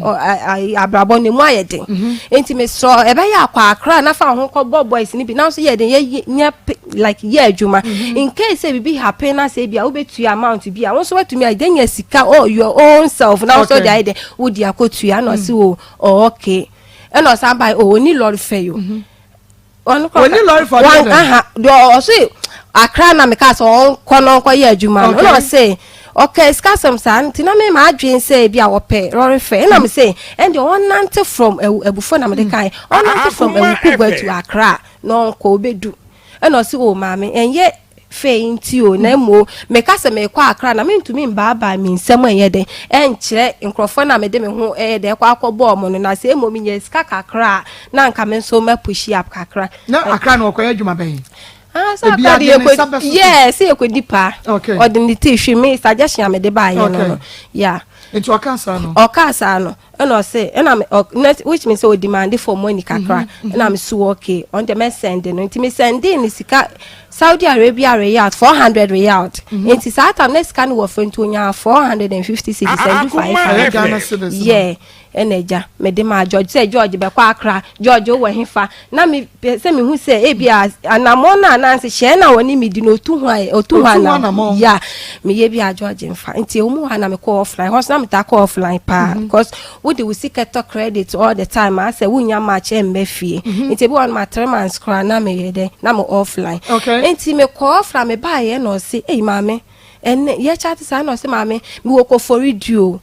abrabo ne mu ayede enti me so e be ya kwa akra na fa ho ko boys ni bi now so ye dey like ye adwuma in case say be happy na say bia obetu amount bia won so wetu me adenya sika your own self now so dey dey wo dia ya no si o okay e no san by o ni lorry fe yo oni lorry for one do o si akra na me ka so kono ko ye adwuma no say okay skasam san tina me ma adwen say bia wo pe lorry fe na me say and the one nante from ebufo na me de kai on nante from ebukugwa to akra no ko obedu e no si o ma me enye fe inti o na mo me ka se me kwa akra na me ntumi mbaaba mi nsem anye de enkyere nkrofo na me de me ho de kwa akọbọ mo no na se mo mi nye ska kakra na nka me so ma push up kakra na akra na okoye adwuma ben so akra de yes e ko dipa ordinary hwe me suggestion me de ba ye no yeah into akasa no and I say and I'm which means so demand for money kakra and I'm so okay on the me sending me sending sika Saudi Arabia riyal 400 riyal into South next can wo for 450 cities and 5 yeah eneja me de ma George say George be kwa akra George wo hefa na me say me hu say ebia anamo na ananse she na woni me di no otu na yeah me ye bia George mfa nti omu ha na me call offline house na me ta call offline pa because we do see credit all the time I say wunya match mbefie nti bi on my 3 months kra na me ye de na me offline nti me call from me buy ye no say eh mama en ye chat say no say mama me wo ko for radio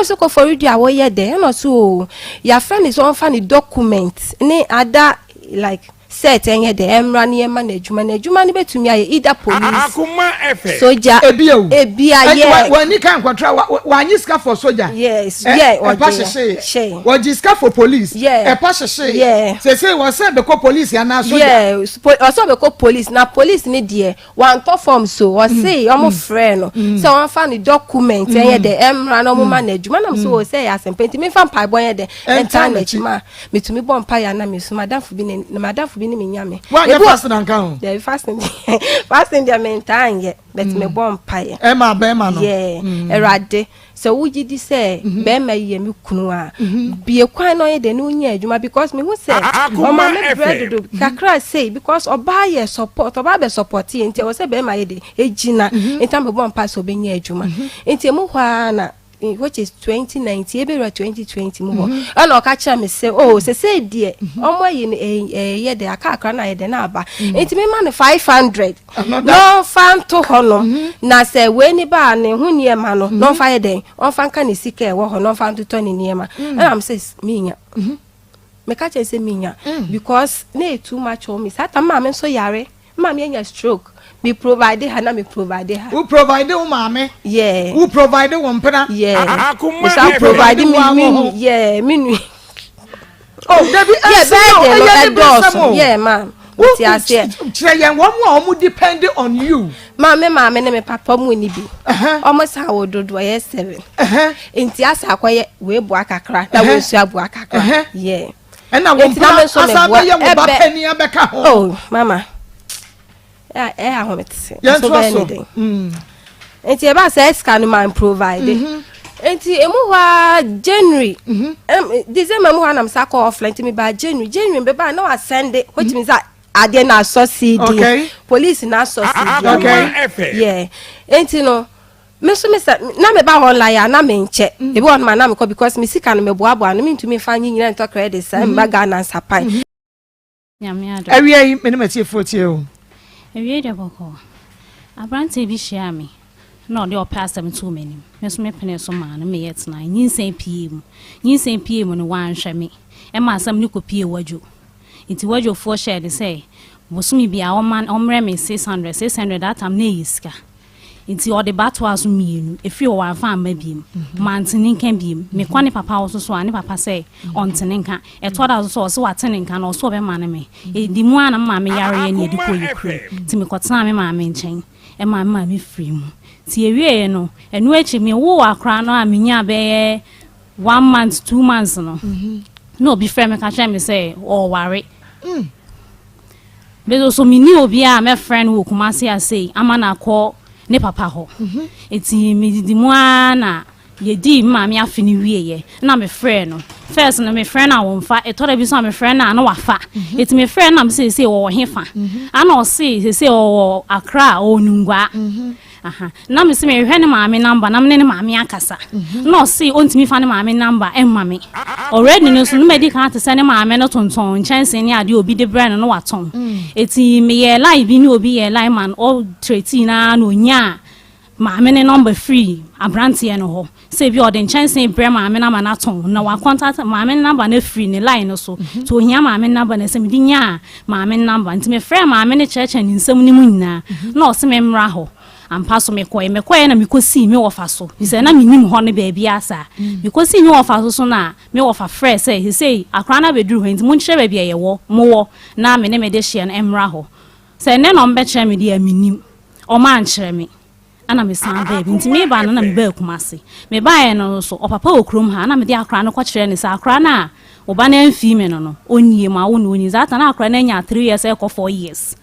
so ko for radio awo ye de no so your friend is on funny document ni other like set enye de emra ni ema na adwuma ni betumi aye either police Akoma FM soja ebia ye wani kan kwatra wanyi ska for soja yes yeah or she waji ska for police e pa she say we say be ko police na soja yeah also be ko police na police ni de one to form so we say omo friend no so one fan document enye de emra no mo na adwuma na so say asempenti me fan pai boy de enta na chima metumi bon pai ya na me so madam fu bi ni me nyame why you fasting and count the fasting the maintain yet but me bon paye e ma be ma no yeah erade so wuji di say be ma ye me kunu a bie kwan no ye de no nya adwuma because me who say o ma me bread do kakra say because oba ye support oba be support ye nti o say be ma ye de ejina nti me bon pass obe nya adwuma nti mu hwa na which is 2019 ebe 2020 mu and o ka kira me say oh say die omo ye de aka na ye de na aba enti me ma no 500 no fan to hono na say we ni ba ne hu nie ma no no fa ye de on fan ka ni sika e wo ho no fan to ni nie ma and am say me nya me ka kira say me nya because na too much on me sata ma me so yare ma me nya stroke me provide her na me provide her who provide o mama yeah who provide o mpena yeah Akoma FM provide me yeah me oh Debbie yeah ma'am what you say chire one more depend on you mama na me papa mu ni bi almost how do 7 enti asa akoye we bu akakra na we su abu akakra yeah and na wo mpena asa be ye wo ba pani abeka ho oh mama ahomete so anything enti e ba say scan man provide enti emu wa January December mu na msa call offline enti me ba January be ba na wa send it which means that ade na so CD police na so CD yeah enti no me so me say na me ba online na me nche e be on man na me call because me sika no me boabo no me ntumi fa nyina nto credit say me ga na sapan nyamiado awia yi me ne matie fotie o awia de boko abrante bi hia me no de opasa me too many me so me pene so ma no me yet na nyinsen pm no wan hwe me e ma asam ni kopie wajo nti wajo fo share de say bosumi bia o man omre me 600 that am na yiska nti o de bato aso mienu efi o wan fa ma biem mantini kan biem me kwani papa wo so ani papa say ontini kan e to da so so watini kan no so be ma ne me e di mu ana ma me yare ne di ko yikre nti me kotena me ma me nchen e ma me free mu ti ewie no enu echi me wo akra no amenya be 1 month 2 months no no be frame ka tell me say o worry bezo so mi ni obi a me friend wo kuma say amana call ne papa ho eti me di mu ana ye di ma me afini wieye na me friend no first no me friend na won fa eto da bi so me friend na wafa eti me friend na me say wo hefa ana o say o Accra o Nungwa na me se me hwe ne maame number na me ne maame akasa no see ontimi fa ne maame number emma me already no so no medical to send maame no tonton chance ni ade obi de brand no waton eti me ye live bi ni obi ye live man all treaty na no nya maame ne number free abrante no ho say bi ode chance brand maame na na ton na wa contact maame number na free ne line no so to hia maame number na se me di nya maame number nti me frɛ maame ne church ni nsam ni mu nyina na o se me mra ho ampaso me koye na me kosi me wofa so he say na me nim ho ne ba bia sa me kosi me wofa so na me wofa fresh say he say akra na beduru ho nti mu nkyere ba bia ye wo mo wo na me ne me de hye na emra ho say ne no mbe kyere me de aminim o ma nkyere me ana me san ba bi nti me ba na me ba kumase me ba ye no so o papa okrom ha na me de akra no ko kyere ne sa akra na o ba na mfi me no onnie ma wo no oni zata na akra na nya 3 years e ko 4 years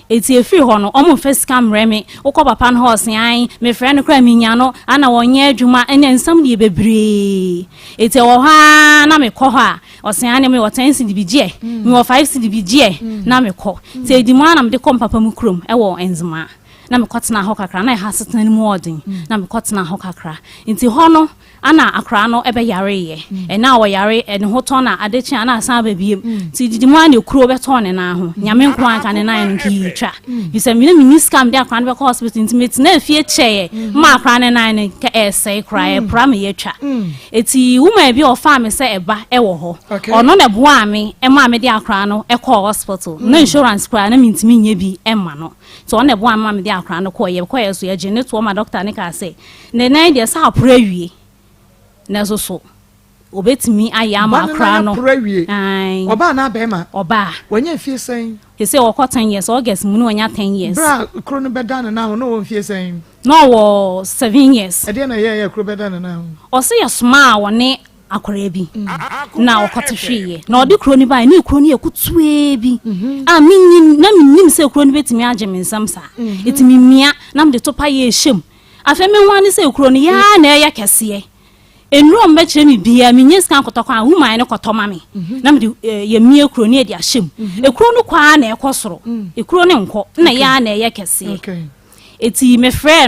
eti efi ho no omo first camera me ukọ papa no horse yan me friend kra mi nya no ana wonye adwuma enya nsam de bebre eti wo ha na me kọ ha osan ne me wo 10 cd bigye me wo 5 cd bigye na me kọ te edi mu ana me de kom papa mu krom e wo enzima na me kọtena ho kakra na ha setena ni mu odin na me kọtena ho kakra enti ho no ana akra no ebe yare ye na wo yare ne ho ton na adechi ana asan ba biem ti didi mu ana kuro be ton ne na ho nyame nko anka ne na nki twa you say me ni scam de akra no be hospital intimate na fie cheye ma akra ne na ne ka essay cry pra me ye twa eti wuma bi o fa me se eba e wo ho ono ne boa me e ma me de akra no e call hospital na insurance cry na mintimi nya bi e ma no so ono ne boa ma me de akra no ko ye so ye gene to ma doctor ne ka say ne na de sa apra wie na so obetimi ayama akra no ai oba na be ma oba wanya fie sen he say okọ 10 years August mu no wanya 10 years bra kro no beda na no won fie sen no wo 7 years e de na ye kro beda na o say ya small woni akora bi na okọ tehwe na odi kro ni ba ni kro ni ekutue bi a minnim na minnim say kro ni betimi age mensam sa etimi mia na mde topa ye ehyem afeme wani say kro ni ya na ya kese enro mbe kire mi bia mi nyesika nkotokwa woman ne kotoma me na me ye mie kro ni e dia hyem ekro no kwa na ekosoro ekro ne nko na ya na ye kese eti me frɛ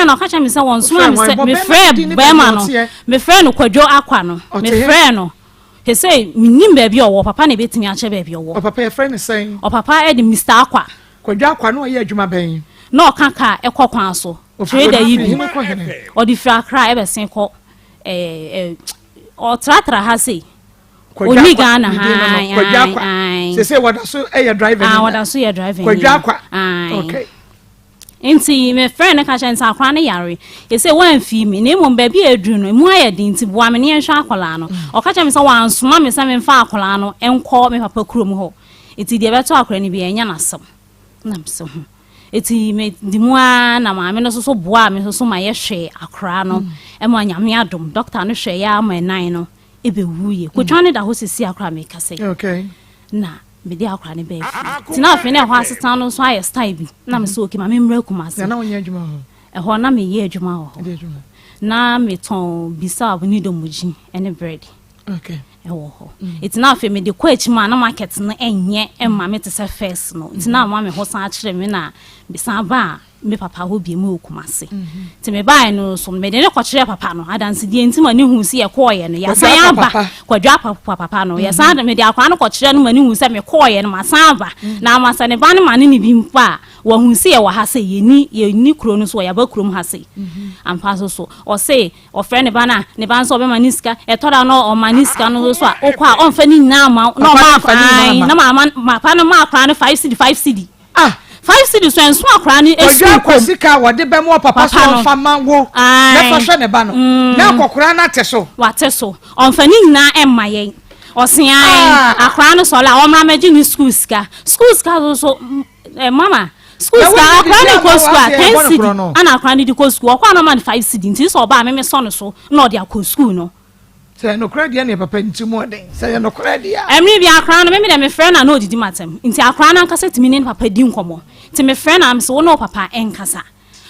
no kacha me se won so am se me frɛ ba ma no me frɛ no kwadwo akwa no me frɛ no he say mi nim ba bia owo papa na betimi ache ba bia owo papa ye frɛ ne sen o papa e de Mr Akwa kwadwo akwa no ye adwuma ben na okaka ekokwan so trader yi bi o di fra kra e be sen ko o tratra ha sei oni Ghana ha se wada so e driving wada so e driving kwadwa okay enti me friend na ka chensa akwa na yare e say wan fi mi na mo ba bi edru no mu aye din ti boa me ne nhwa akola no o ka chem say wan soma me say me fa akola no enko me papa kurom ho enti de beto akola ni bi enya nasam na mso eti me dimua na maame no so boa me so ma ye hwe akra no e mo nyame adom doctor no hwe ya ma nan no e be wuye ko twane da ho sisi akra me kase okay na me di akra ne be fi ti na afi na ho asetan no so aye style bi na me so okay ma me mra kumase na wonya adwuma ho ho na me ye adwuma ho na me ton bisa abuni domuji ene bread okay ho it's now fe me de kwachi ma na market no enye emma me te se first no it's now ma me ho san akire me na bisa ba me papa ho bi mu okumase ti me bai no so me de ne kwakire papa no adanse die nti mani hu se ye koye no ya san aba kwadwa papa no ya san me de akwa no kwakire no mani hu se me koye no ma san aba na ma san ne ba ne mani ni bi mpa wo hu se ye wa ha se ye ni kuro no so ya ba kuro mu ha se ampa so o se o friend ba na ne ba so be maniska e toda no o maniska no so a o kwa on fa ni na ma no ma fa ni na ma pa no ma akra no 5 cd 5 cities when so akra ni esu kwasika wode be mo papa so fa mango na fa hwe ne ba no na akokora na teso wateso onfani na emma yen osian akra no so la o ma meji ni school ska so mama school ska akra ni ko school 10 city ana akra ni di ko school akwa no man 5 city nti so ba me so no so na odi akọ school no say no credit na papa nti mo den say no credit emri bi akra no me dem friend na no didi matem nti akra na nkasa timi ne papa di nkomo nti me friend am so no papa enkasa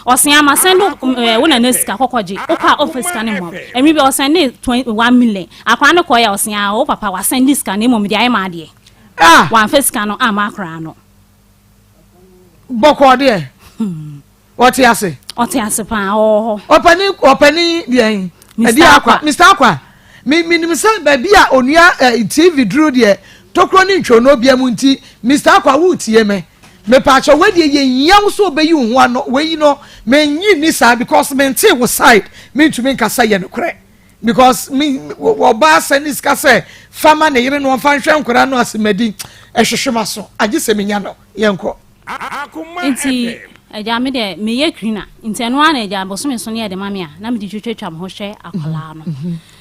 osen ama sendo wona na sika kokoje okwa office ka ne mo emri bi osen ne 1 million akra ne koya osen a o papa wa send sika ne mo me di ai ma de wan face ka no ama akra no boko de oti ase pa opani bien edi akwa Mr. Akwa mi say baby a onua TV duru de tokro ni ntwo no bia mu nti Mr. Akwa wo tie me pa cho we de yeyam so obeyi hu ano we no menyi ni sa because me nte wo side me ntumi nkasa ye no kre because me wo ba send ska say fama ne yire no fa nhwe nkora no asemadi ehwehwema so age se menya no ye nko nti eja me de me ye krina nti eno ana eja boso me so ne de mame a na me di twetwa me ho hwe akola no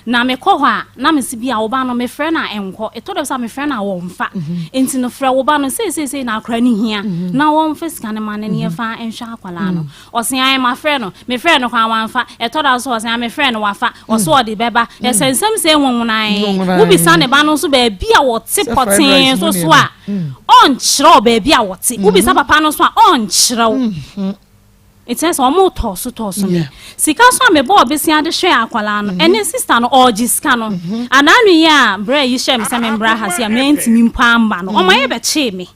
na me kɔ hɔ a na me si bia wo ba no me frɛ na enko eto de sa me frɛ na wo mfa enti no frɛ wo ba no sei na akra ni hia na wo mfa sika ne ma ne ne fa enhwa akwala no ɔsen ayi ma frɛ no me frɛ no kwa wanfa eto da so ɔsen me frɛ no wafa ɔso ɔde bɛba yɛsensɛm sei nwonwunan wo bi sa ne ba no so ba bia wo te poten so a on kyerɛ ba bia wo te wo bi sa papa no so a on kyerɛ it says almost toss me sika so me bo obesia de hwe akwala no ene sister no ogiska no ananu ya bra yi hwe me se me bra ha se mentimi mpamba no o ma ye be che me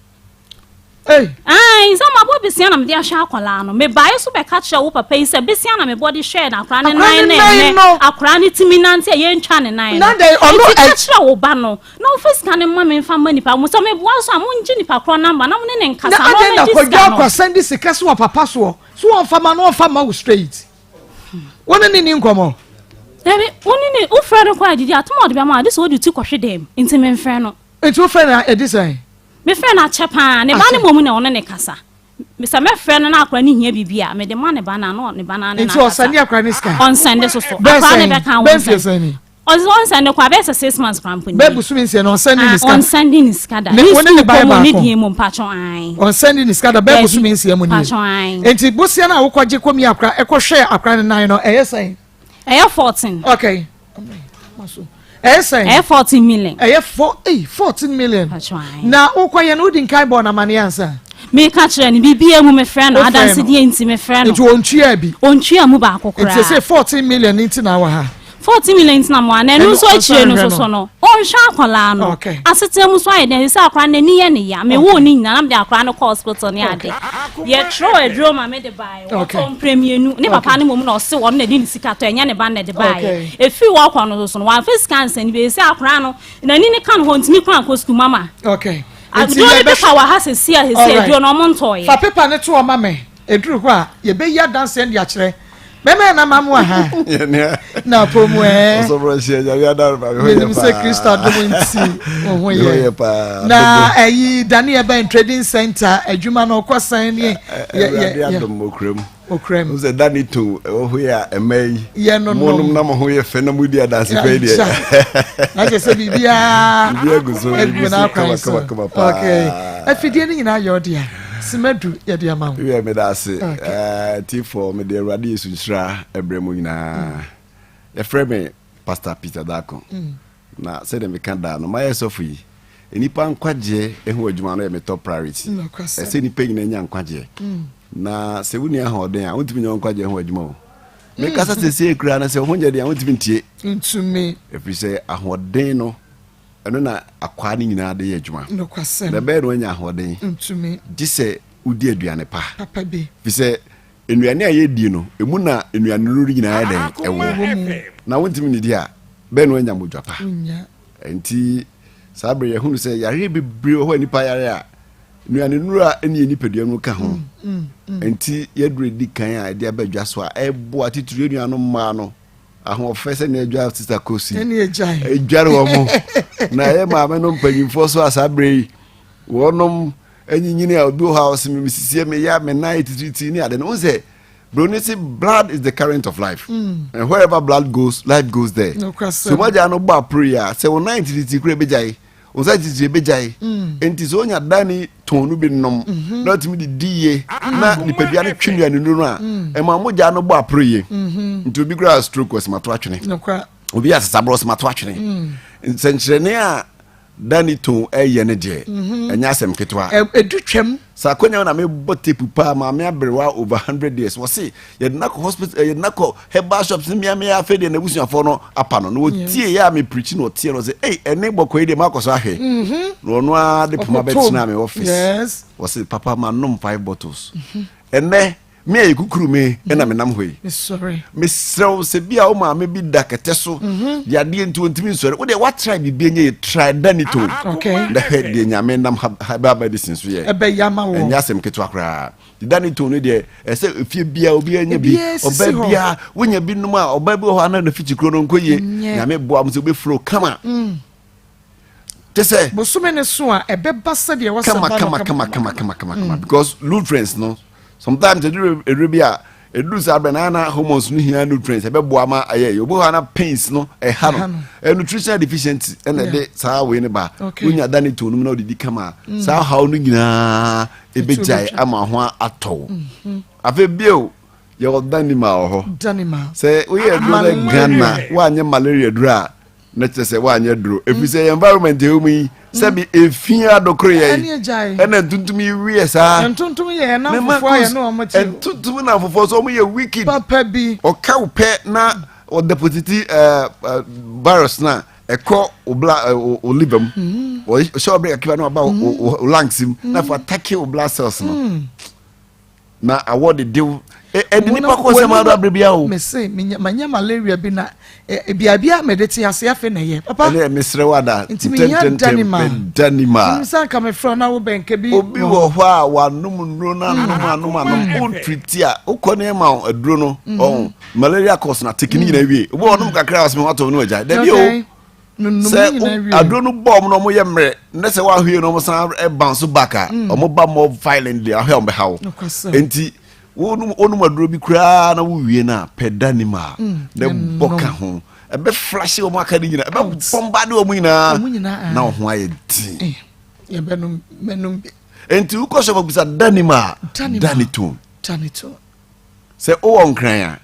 so ma bo besia na me de hwe akwala no me ba so be ka kire wo papa yi se besia na me body hwe na akwala ne nine akwala ne timi nante ye ntwa ne nine na dey ono e kire wo ba no na wo first kan ma me mfa mani pa mo so me bo so a mo nji ni pa kro number na mo ne nkasa no na dey na kwa send sika so papa so on fama no fama wo straight woni ni nkomo Debi woni ni wo frɛ no kwa didi atomo de be ma de so di tu kɔhwe dem nti me frɛ no nti wo frɛ na edisai me frɛ na chepa ne ba ne momu ne ono ne kasa me sa me frɛ no na akwa ni hia bibia me de ma ne ba na no ne ba na ne na nti o sani akwa ni ska on sende so akwa ne be kan wo sani on sende kwa be 6 months company be busu mi se no on sende ni ska on sende ni ska da ni woni ne ba ba ni die mo mpacho an on sende ni ska da be busu mi se mo ni enti busia na wo kwaje komi akra ekohwe akra ne nan no eyesan 14 okay maso eyesan 14 million 14 million na wo kwaye no din kai bo na mane ansa me ka kire ni bibia mu me frɛ no adanse die nti me frɛ no enti ontua bi ontua mu ba akokora enti say 14 million nti na wa ha 40 million na mo ana no so akire no so no on hwa akwala no asete mu so aye den se akra na ni ye ne ya me wo ni nyina na me de akra no hospital ne ade ye tro adro ma me de bai o tom premier nu ne papa ne mom na o se wo na di ni sika to enya ne ba na de bai efi wo kwa no so no wa face cancer ni be se akra no na ni ne kan ho ntimi kwa ko school mama okay adro be pa wa ha se sia he se adro no mo ntoye fa paper ne to o mama eduru ho a ye be ya dance and ya kire meme na mamu ha na pomu so bro she ya dar ba me say Crystal do nti ohun ye na eyi Daniel Ben Trading Center adwuma na okosan ni ya dom okrem ze dani to ohu ya emai monum na mo ho ye fe na mudi adanse fe die na je se bibia guzo okay afidie ni nyina yodia Simadu ya di amam. We me da se T4 me de Awurade Yesu nhyira ebremu nyina. E frɛ me Pastor Peter Dako. Na se de me kan da no my sofu yi. Enipa nkwaje ehu adwuma no e me top priority. E se nipa nyina nya nkwaje. na se woni ahoden a wontimi nyon kwaje ho adwuma o me kasa se kura na se ho nyade a wontimi ntie ntumi efise ahoden no eno na akwa ni nyina de adwuma no kwasem na be no nya ahoden ntumi gise udi aduane pa papa bi fise enuane a yedi no emu na enuane no nyina den ewo na wontimi ni di a be no nya modwa pa enti sabre ye hunu se yare bebre ho nipa yare a nuane nura eni nipadua no ka ho enti yedure di kan a dia badwa so a ebo atituru nuano ma no aho ofese na adwa sister kosi eni ejai edware wo mo na ye ma me no mpanyimfo so asabre wonom enyinyini a obi house me misisie me ya me night titi ni ade no say bronisi blood is the current of life and wherever blood goes life goes there no so maja no ba prayer say wo night titi kure bejai onza titi bejai enti so nya dani tonu bi nom na timi di die na nipadua ne twinua ne nuru a e ma moja no ba prayer nti obi kura stroke was mato atwene no kwa obi asasa bros mato atwene nsenkyerene a dani ton eye ne de enya asem ketwa edutwam sakonya na me botepu pa ma me abrewa over 100 years wo se ye na ko hospital ye na ko herbal shops me afa de na busuafo no apa no wo tie ya me preach no tie no say eh ene bokọ ide makoso ahwe no no a de puma betina me office yes wo se papa ma nom 5 bottles ene me ayikukuru me na me nam hoyi sorry me srew se bia o ma me bi dakete so ya de ntu ntimi nsore wo de what try bi bi enye try danito okay the head de nyame nam ba medicine so ye ebe yama wo enya sem keto akra de danito no de ese efie bia obi enya bi oba bia wonya bi num a oba bi ho na fiti kro no nkoye nyame boa mo se be flow kama tese bosume ne so a ebe basa de wasaba kama because nutrients no sometimes edubia edus abenana hormones no hia nutrients ebeboa ma aye obo ha na pains no ha no nutritional deficiency ene de saa we ne ba unya dani to no na odidi kama saa how no nyina ebejai ama ho atọ afa bio ye odani ma ho se we ye do Ghana wa anye malaria dura na chese wa anye duro efise environment e omi sebi efia dokoro ye ene tuntumi wie sa tuntumi ye na fofo ye na omati tuntumi na fofo so ye wicked papa bi o ka upe na o deposit virus na ekọ obla o liver o show break akiba na ba o lungs na for attack o blood cells no na award deal edini pa ko se ma do abrebia o me say manya malaria bi na biabia medeti ase afa na ye papa ele mesre wada danima nsa ka me fro na wo benke bi obi wo ho a wanum nro na anum on treat a ukone ma aduro no on malaria cause na tekini na wie obo onum kakra was me wato no agya da bi o se aduro no bomb no mo ye mre ne se wa hwie no mo san bounce back a mo ba more violently a hwe on be how enti onu maduro bi kura na wo wie na pedanima de boka ho ebe flash o maka ni nyina ebe bombade o mu nyina na ho aye ti ye menum enti uko so bagusa danima danito se o onkran a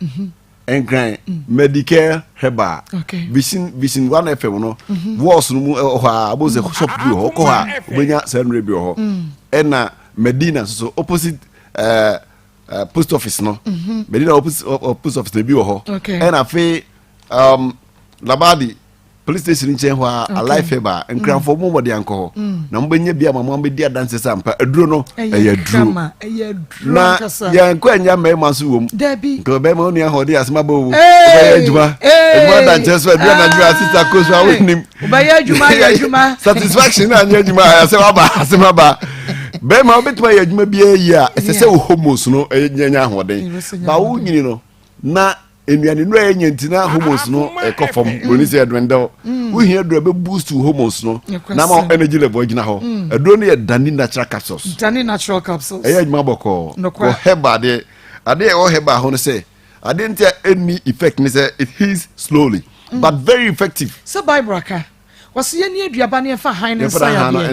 enkran medicare heba vision 1 FM no was no mu ho a boze shop bi ho ko ha obenya 700 bi ho ena medina so opposite post office no medina post office de bi ho and afi labadi police station nchen ho a life eba nkranfo mo body anko na mbenya bia mama mbedi adanse sampa aduro no eyaduro na ya nko anya mema so wom ko be ma onu ahode asema ba wo ba adwuma dan so aduro na aduro asita ko so awonim ba ya adwuma satisfaction na anya adwuma asema ba asema ba be ma obetuma ya adwuma bia yi a esese wo homos no enya ahoden ba wo nyini no na enuane no enya ntina homos no ekofom oni se edwendel wo hia dro be boost homos no na ma energy level gina ho edro no ye dani natural capsules eya adwuma boko ko heba de ade o heba ho no se ade ntia any effect ni se it heals slowly but very effective so bible aka was ye ni aduaba ne fa han ne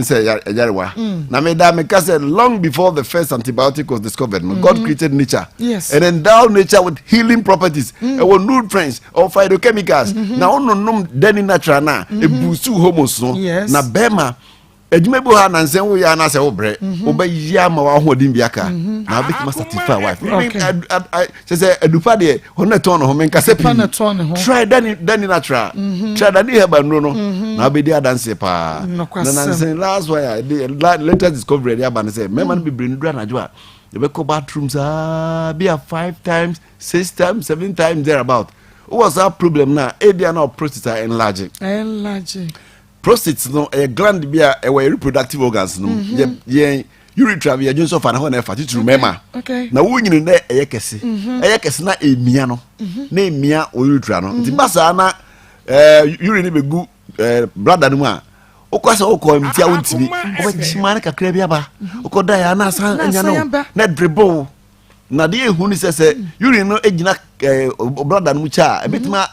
say yarewa na me da me ka say long before the first antibiotic was discovered God created nature and endowed nature with healing properties and nutrients or phytochemicals na onunum dani natural na e boost hormones no na bema edwuma bi ha na nsen wo ya na se wo bre wo ba yia ma wa hodin bi aka na be ma satisfy wife say edupa de hono ton ho men ka se try dani natural try dani heba no na be dia dance pa na nsen last why latest discovery dia ba say me man be bre ndura na jo a you be go bathrooms be 5 times 6 times 7 times there about what's that problem now area now prostate enlarging prostate no a gland be a reproductive organs no ye urethra be just of an ho na fati to remember na wo nyini na eyekese na emia no na emia o urethra no nti basa na urine be gu bladder no mu a okwasa okọ mtia wontimi obachimane kakra bi aba okoda ya na san anya no na dribble na de ehu ni sese urine no egina bladder no mu cha ebetima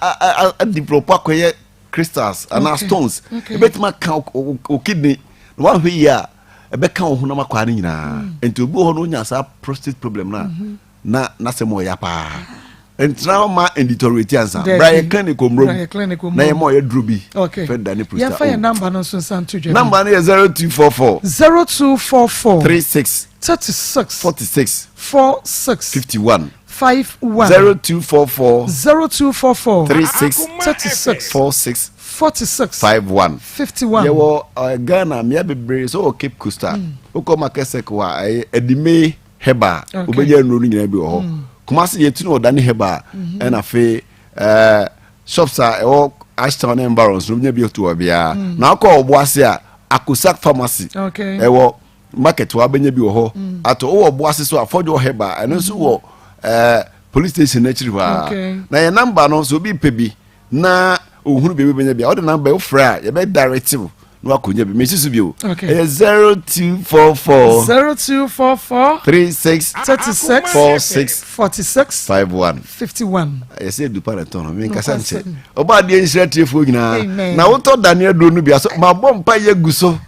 develop akoye crystals and stones ebetima kan o kidney no one hwe ya ebe kan ho na makwa ni nyina enti obi ho no nya sa prostate problem na se mo ya pa entra ma editorate ansa Brian clinical room na ye mo ye drubi fe dani prostate ya fa number no so santo dwe number no 0244 36 46 51 0244 36 46 51 yewo Ghana me bebre so Cape Costa oko makesek wa edime heba obeje nro nyina bi ho kuma se yetu no dani heba na fe shops a o Ashton Embarons no nya bi to obia na akọ oboase a Akosak pharmacy ewo market wa benya bi ho ato wo oboase so afọjo heba eno so wo police station na chiri wa na ye number no so bi pebi na ohunu bebe benya bia o de number o fra ye be directive no akonya bi mesisu bi o 0244 36 46 51 I say du paraton me nkasa nche oba de nhira trefo nyina na wo to Daniel do no bia so ma bom pa ye guso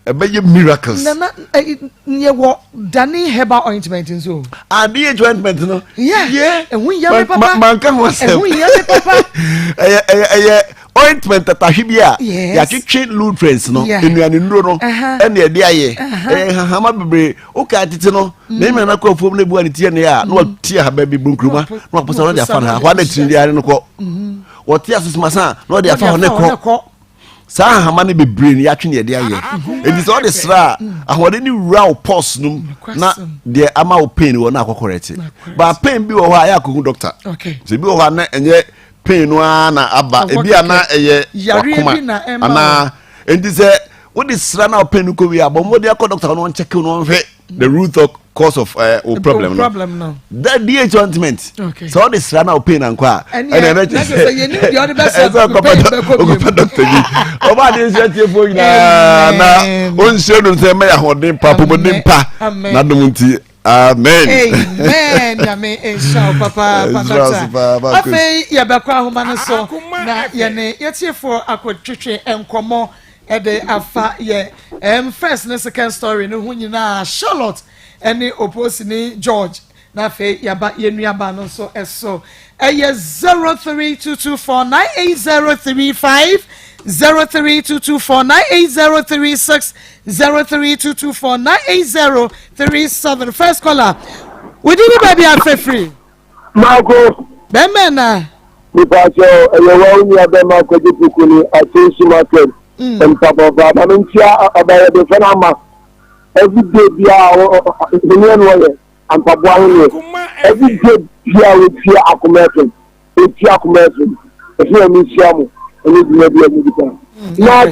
ebe ye miracles na ye wo Dani herbal ointment nso the ointment no ehun ya papa manka ho sem ehun ya papa ointment tatahibia ya kitchen nutrients no enuane nduro no ene e de aye hama bebre o ka tete no na me na kwa fom na bua ne tie ne ya na watia haba bi bunkruma na waposa no de afa na wa na tiri ya ne ko wotia susumasa na de afa ho ne ko sa hama ne bebre ne ya twe ne de aye enti so de sra ahode ni raw pulse num na de ama o pain wo na akokorete ba pain bi wo ha ya ko doctor se bi wo ha na enye pain no na aba ebi ana eye Akoma ana enti se what is sra na pain ko wi abom de akọ doctor no check no hwe the root of cause of problem no that DH ointment so the sra na pain anko and na say you need the other best doctor bi o ba de se tie fo na on se no se me ya hodin pa pomodin pa na dum nti amen yame inshallah papa afei ya bakwa homa no so na ye ne yetiefo akotwetwe enkomo ede afa ye first and second story no hu nyina Charlotte any opposing George na afei yaba yenuaba no so eso eye 0322498035 0322498036 0322498037 first caller we did baby are free Marco Bemena Nipacho eyewa unya be Marco Jipukuni atensi market and papa baba mentia abaya de fenama every day bia the one and papa every day bia we fear Akoma if you miss yamu and you be able to na